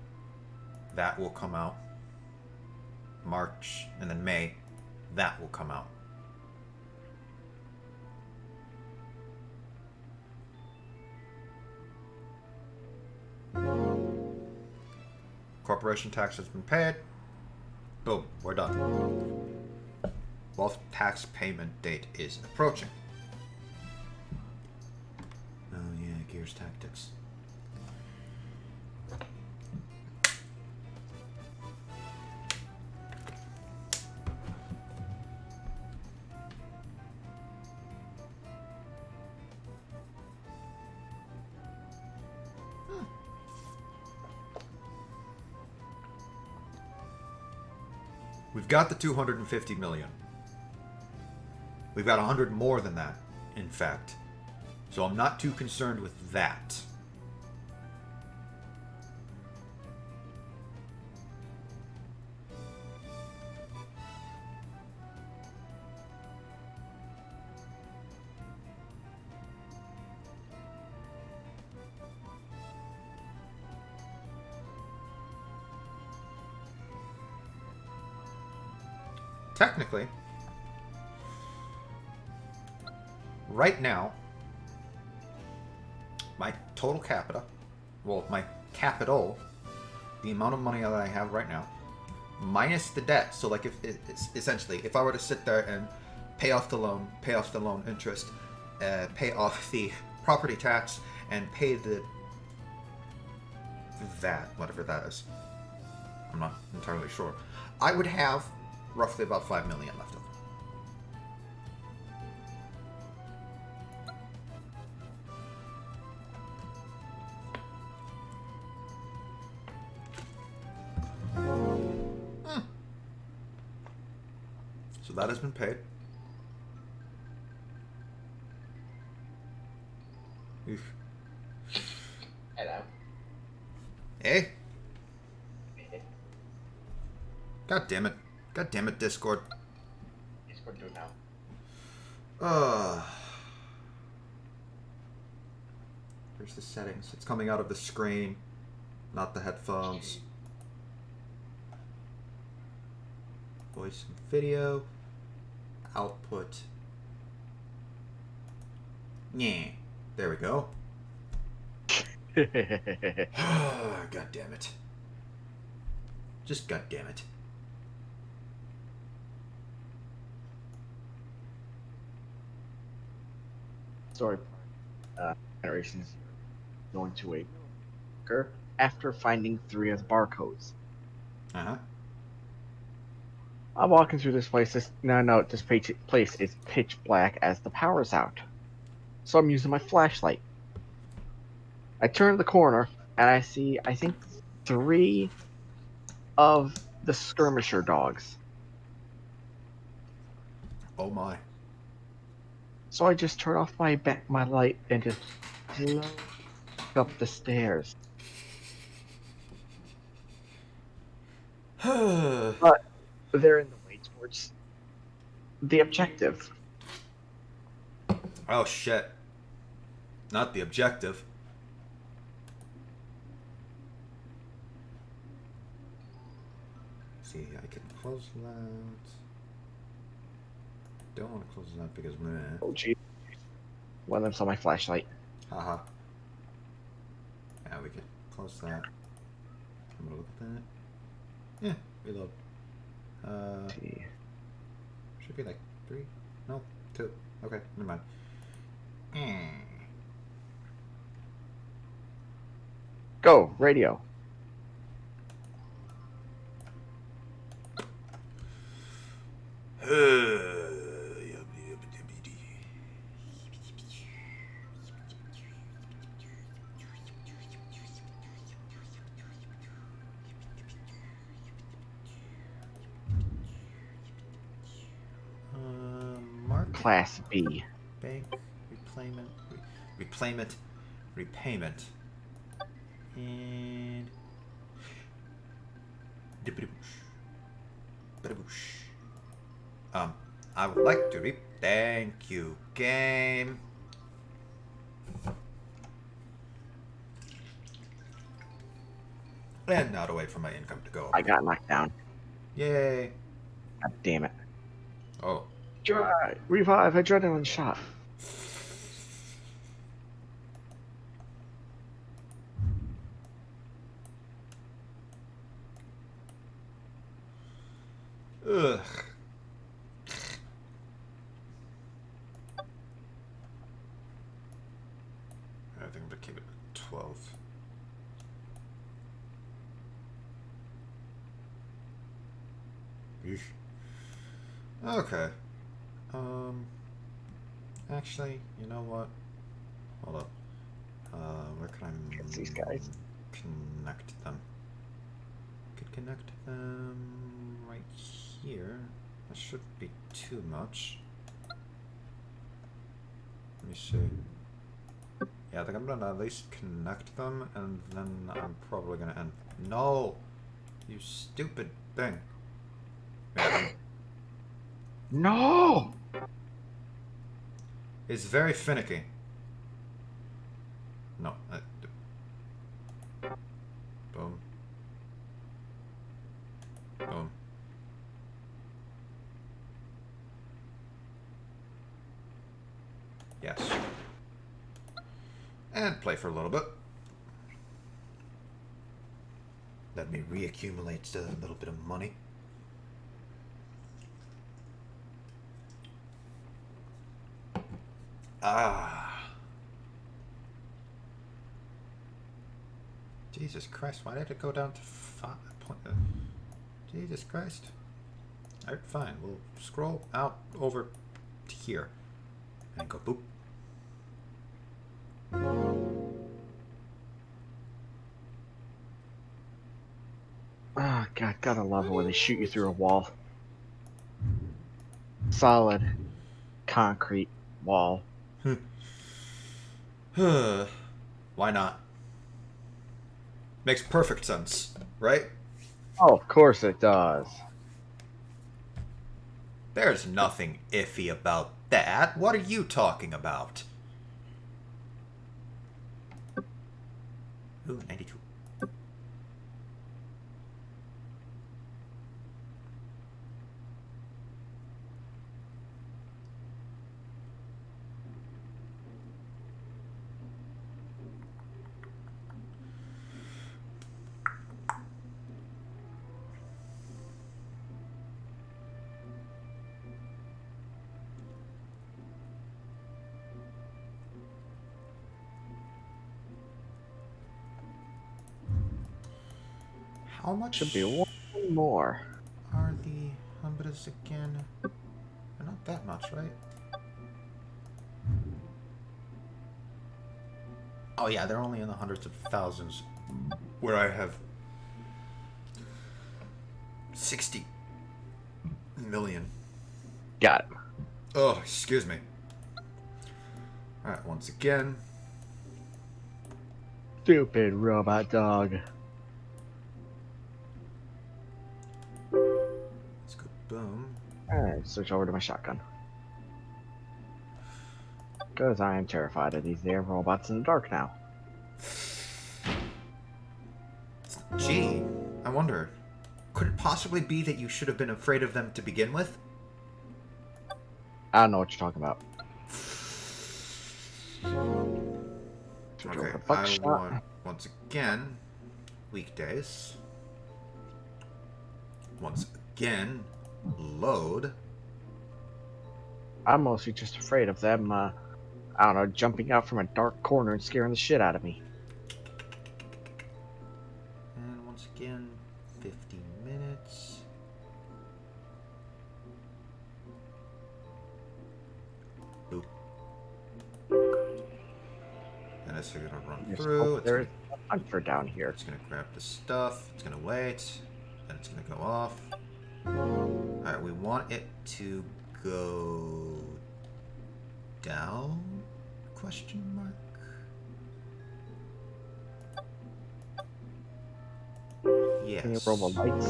that will come out. March, and then May, that will come out. Corporation tax has been paid. Boom, we're done. Wealth tax payment date is approaching. Oh yeah, Gears Tactics. We've got the 250 million. We've got 100 more than that, in fact. So I'm not too concerned with that. Technically, right now, my total capita, well, my capital, the amount of money that I have right now, minus the debt. So, like, if it's essentially, if I were to sit there and pay off the loan, pay off the loan interest, pay off the property tax, and pay the VAT, whatever that is. I'm not entirely sure. I would have roughly about 5 million left over. So that has been paid. Oof. Hello. Hey? God damn it. God damn it, Discord. Discord do now. Here's the settings. It's coming out of the screen, not the headphones. Voice and video. Output. Yeah. There we go. God damn it. Just god damn it. Story generations going to a bunker after finding 3 of the barcodes. Uh-huh. I'm walking through this place. This place is pitch black as the power's out. So I'm using my flashlight. I turn the corner and I see, I think, 3 of the skirmisher dogs. Oh my. So I just turn off my light and just look up the stairs. But they're in the way towards the objective. Oh shit. Not the objective. See, I can close that. Don't want to close that because meh. Oh gee. One of them saw my flashlight. Haha. Yeah, we can close that. I'm gonna look at that. Yeah, reload. See. Should be like 3? No, 2. Okay, never mind. Go, radio. Mark. Class B. Bank. Repayment. Repayment. And... I would like to thank you, game. And now to wait for my income to go up. I got knocked down. Yay. God damn it. Oh. Revive, adrenaline shot. Ugh. I think I'm gonna keep it at 12. Yeesh. Okay. Actually, you know what? Hold up. Where can I Get these guys. connect them? Could connect them right here. That shouldn't be too much. Let me see. Yeah, I think I'm gonna at least connect them, and then I'm probably gonna end. No! You stupid thing. Yeah, No! it's very finicky. No. Boom. Boom. Yes. And play for a little bit. Let me reaccumulate a little bit of money. Ah. Jesus Christ, why did it go down to 5 point? Jesus Christ. Alright, fine. We'll scroll out over to here. And go boop. Oh, God, gotta love it when they shoot you through a wall. Solid concrete wall. Why not? Makes perfect sense, right? Oh, of course it does. There's nothing iffy about that. What are you talking about? Ooh, 92. How much Should be one more. are the hundreds again? They're not that much, right? Oh yeah, they're only in the hundreds of thousands, where I have 60 million. Got it. Oh, excuse me. Alright, once again. Stupid robot dog. Let's go boom. Alright, switch over to my shotgun. Because I am terrified of these there robots in the dark now. Gee, I wonder, could it possibly be that you should have been afraid of them to begin with? I don't know what you're talking about. Switch over Okay, to I buckshot. want, once again, weekdays. Once again, load. I'm mostly just afraid of them, I don't know, jumping out from a dark corner and scaring the shit out of me. And once again, 50 minutes. Boop. And it's gonna run through. It's There's gonna, a hunter down here. it's gonna grab the stuff. It's gonna wait. Then it's gonna go off. Alright, we want it to go down? Question mark? Yes. Can you roll the lights?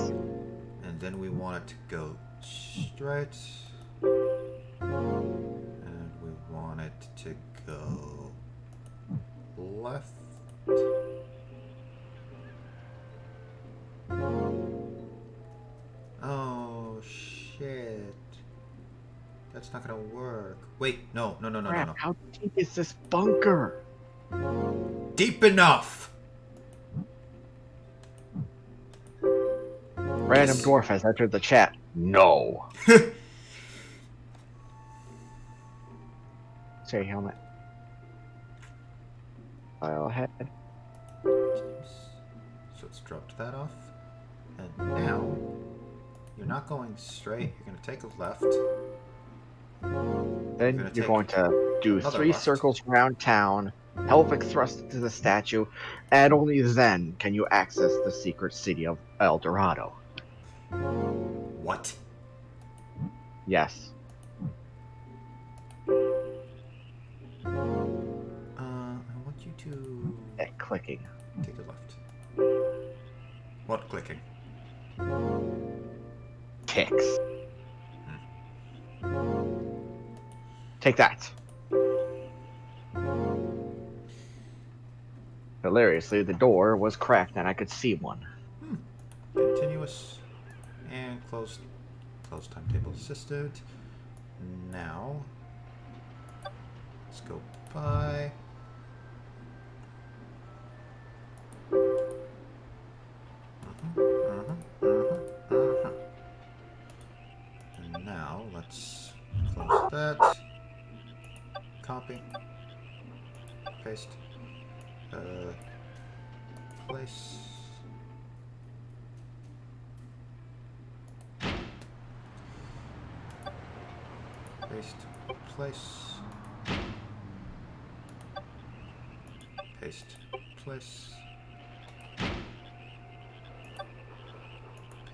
And then we want it to go straight. And we want it to go left. Oh, shit. That's not gonna work. Wait, no. Crap, how deep is this bunker? Deep enough! Random Yes. dwarf has entered the chat. No. Say helmet. File head. So let's drop that off. And now, you're not going straight, you're gonna take a left. Then gonna you're take going to do another 3 left. circles around town, pelvic thrust into the statue, and only then can you access the secret city of El Dorado. What? Yes. I want you to Clicking. take a left. What clicking? Ticks. Take that. Hilariously, the door was cracked and I could see one. Continuous and closed timetable assistant. Now let's go by. And now let's close that. Copy. Paste. Place. Paste. Place. Paste. Place.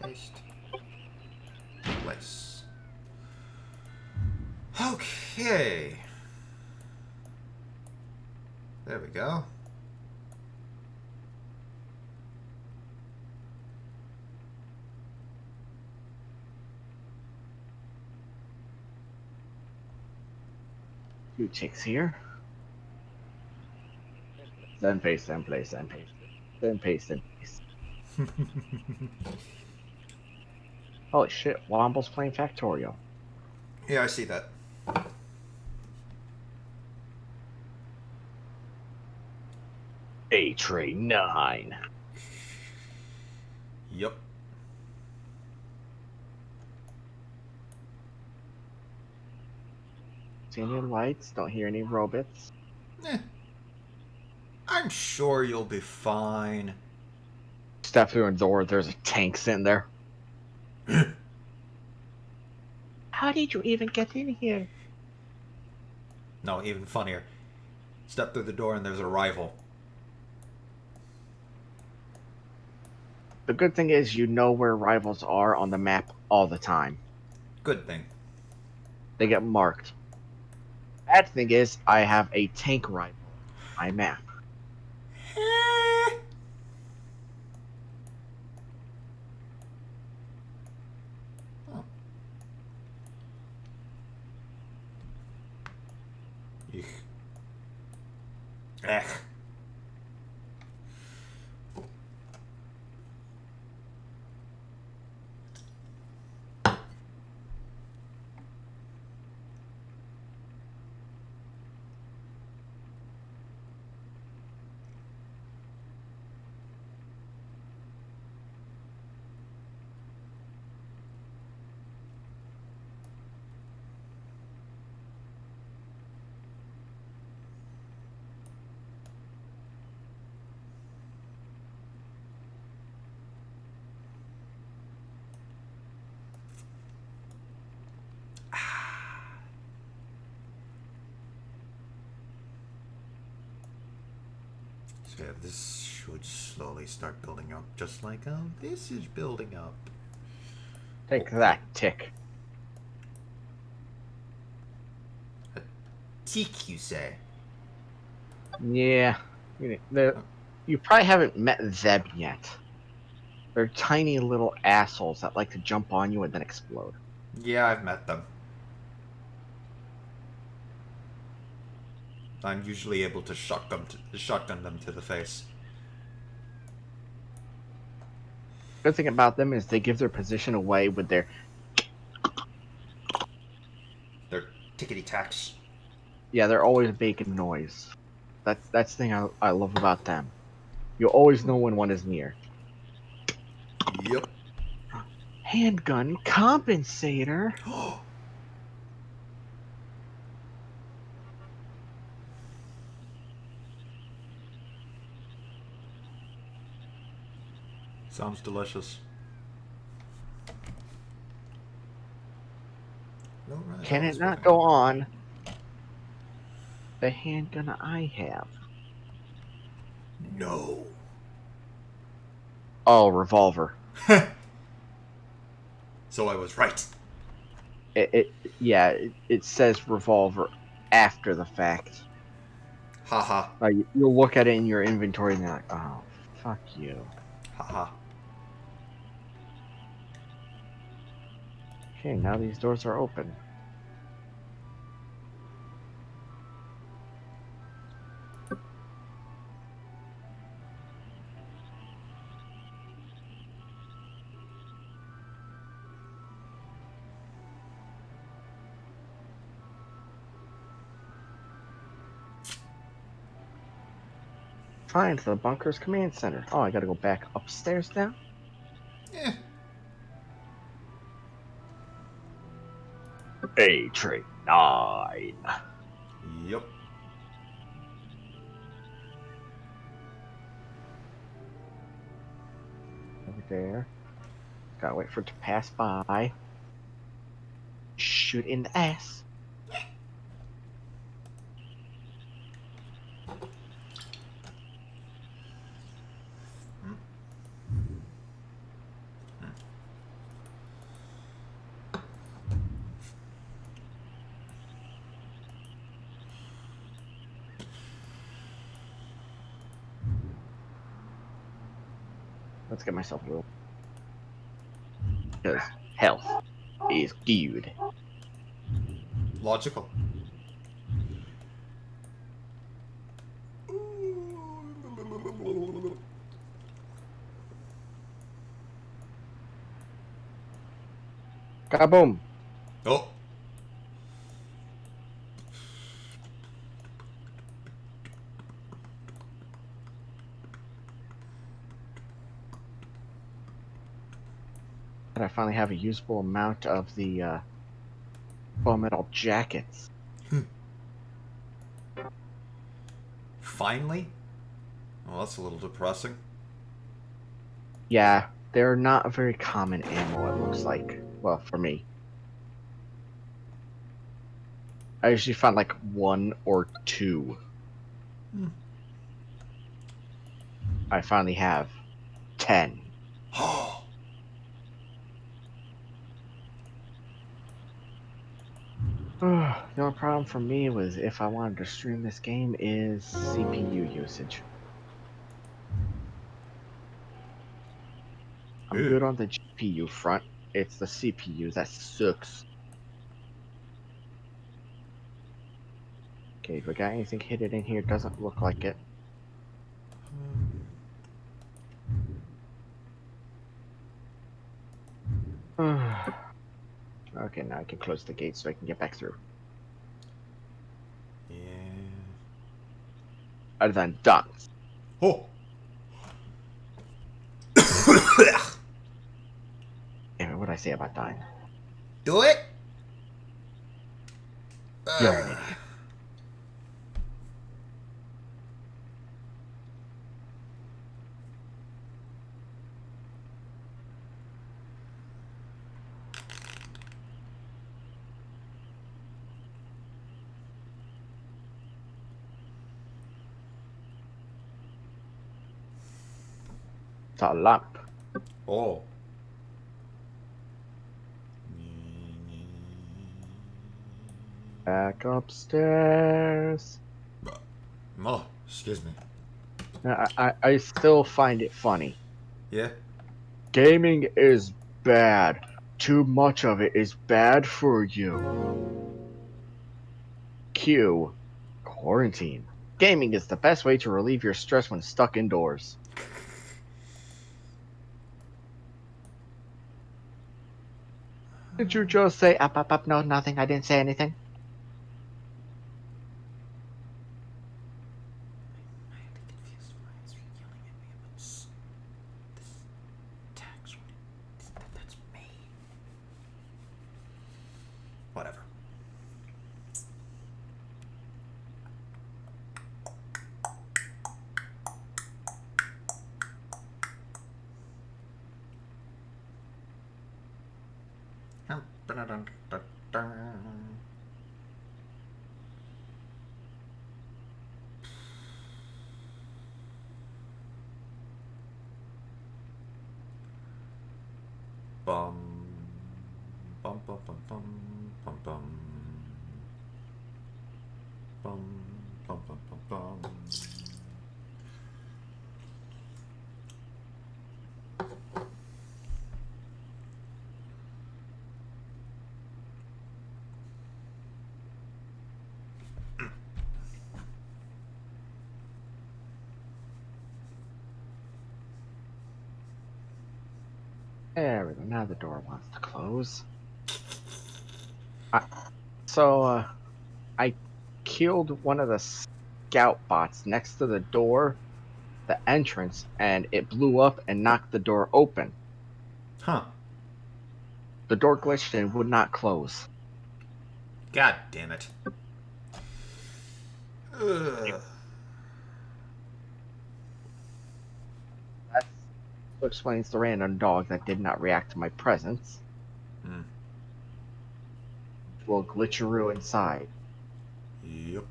Paste. Place. Okay. There we go. Two ticks here. Then paste, then place, then paste. Then paste, then paste. Holy shit, Womble's playing Factorial. Yeah, I see that. A tray 9. Yup. See any lights? Don't hear any robots. Eh. I'm sure you'll be fine. Step through a door, there's a tank sitting there. How did you even get in here? No, even funnier. Step through the door and there's a rival. The good thing is you know where rivals are on the map all the time. Good thing. They get marked. Bad thing is I have a tank rival on my map. Oh. Eek. Ech. So yeah, this should slowly start building up, just like how this is building up. Take that, tick. A teak, you say? Yeah. You probably haven't met them yet. They're tiny little assholes that like to jump on you and then explode. Yeah, I've met them. I'm usually able to shotgun them to the face. Good thing about them is they give their position away with their... They're tickety-tacks. Yeah, they're always making noise. That's the thing I love about them. You always know when one is near. Yep. Handgun compensator. Sounds delicious. No, right, Can it not go on the handgun I have? No. Oh, revolver. So I was right. It says revolver after the fact. Haha. You'll look at it in your inventory and you're like, oh, fuck you. Haha. Okay, now these doors are open. Find the bunker's command center. Oh, I gotta go back upstairs now? Eh. A tray 9. Yep. there. Gotta wait for it to pass by. Shoot in the ass. Let's get myself a little. Because health is good. Logical. Kaboom! Oh. And I finally have a usable amount of the foam metal jackets. Finally? Well, that's a little depressing. Yeah, they're not a very common ammo, it looks like. Well, for me. I usually find like 1 or 2. I finally have 10. The only problem for me was if I wanted to stream this game is CPU usage. I'm Ew. good on the GPU front. It's the CPU that sucks. Okay, if we got anything hidden in here, doesn't look like it. Okay, now I can close the gate so I can get back through. Yeah. Other than ducks. Oh. Damn it, what'd I say about dying? Do it. You're an idiot. It's a lamp. Oh. Back upstairs. Oh, excuse me. I still find it funny. Yeah. Gaming is bad. Too much of it is bad for you. Q. Quarantine. Gaming is the best way to relieve your stress when stuck indoors. Did you just say up? No, nothing. I didn't say anything. I had to confuse why is he yelling at me about this tax. That's me. Whatever. Bum bum bum bum bum bum bum bum bum bum bum bum. There we go. Now the door wants to close. I killed one of the scout bots next to the door, the entrance, and it blew up and knocked the door open. Huh. The door glitched and would not close. God damn it. Ugh. That's also explains the random dog that did not react to my presence. Hmm. Will glitcheroo inside. Yep.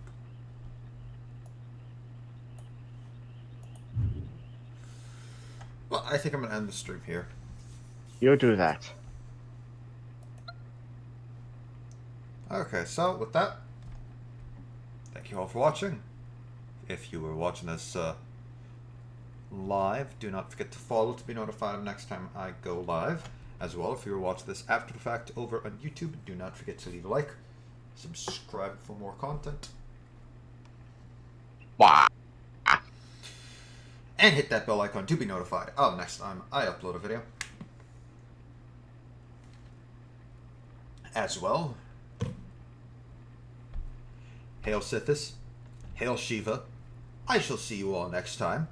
Well, I think I'm gonna end the stream here. You'll do that. Okay, so with that, thank you all for watching. If you were watching this live, do not forget to follow to be notified of next time I go live. As well, if you were watching this after the fact over on YouTube, do not forget to leave a like, subscribe for more content, Wah. and hit that bell icon to be notified of next time I upload a video. As well, hail Sithis, hail Shiva. I shall see you all next time.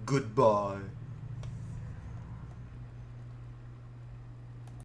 Goodbye.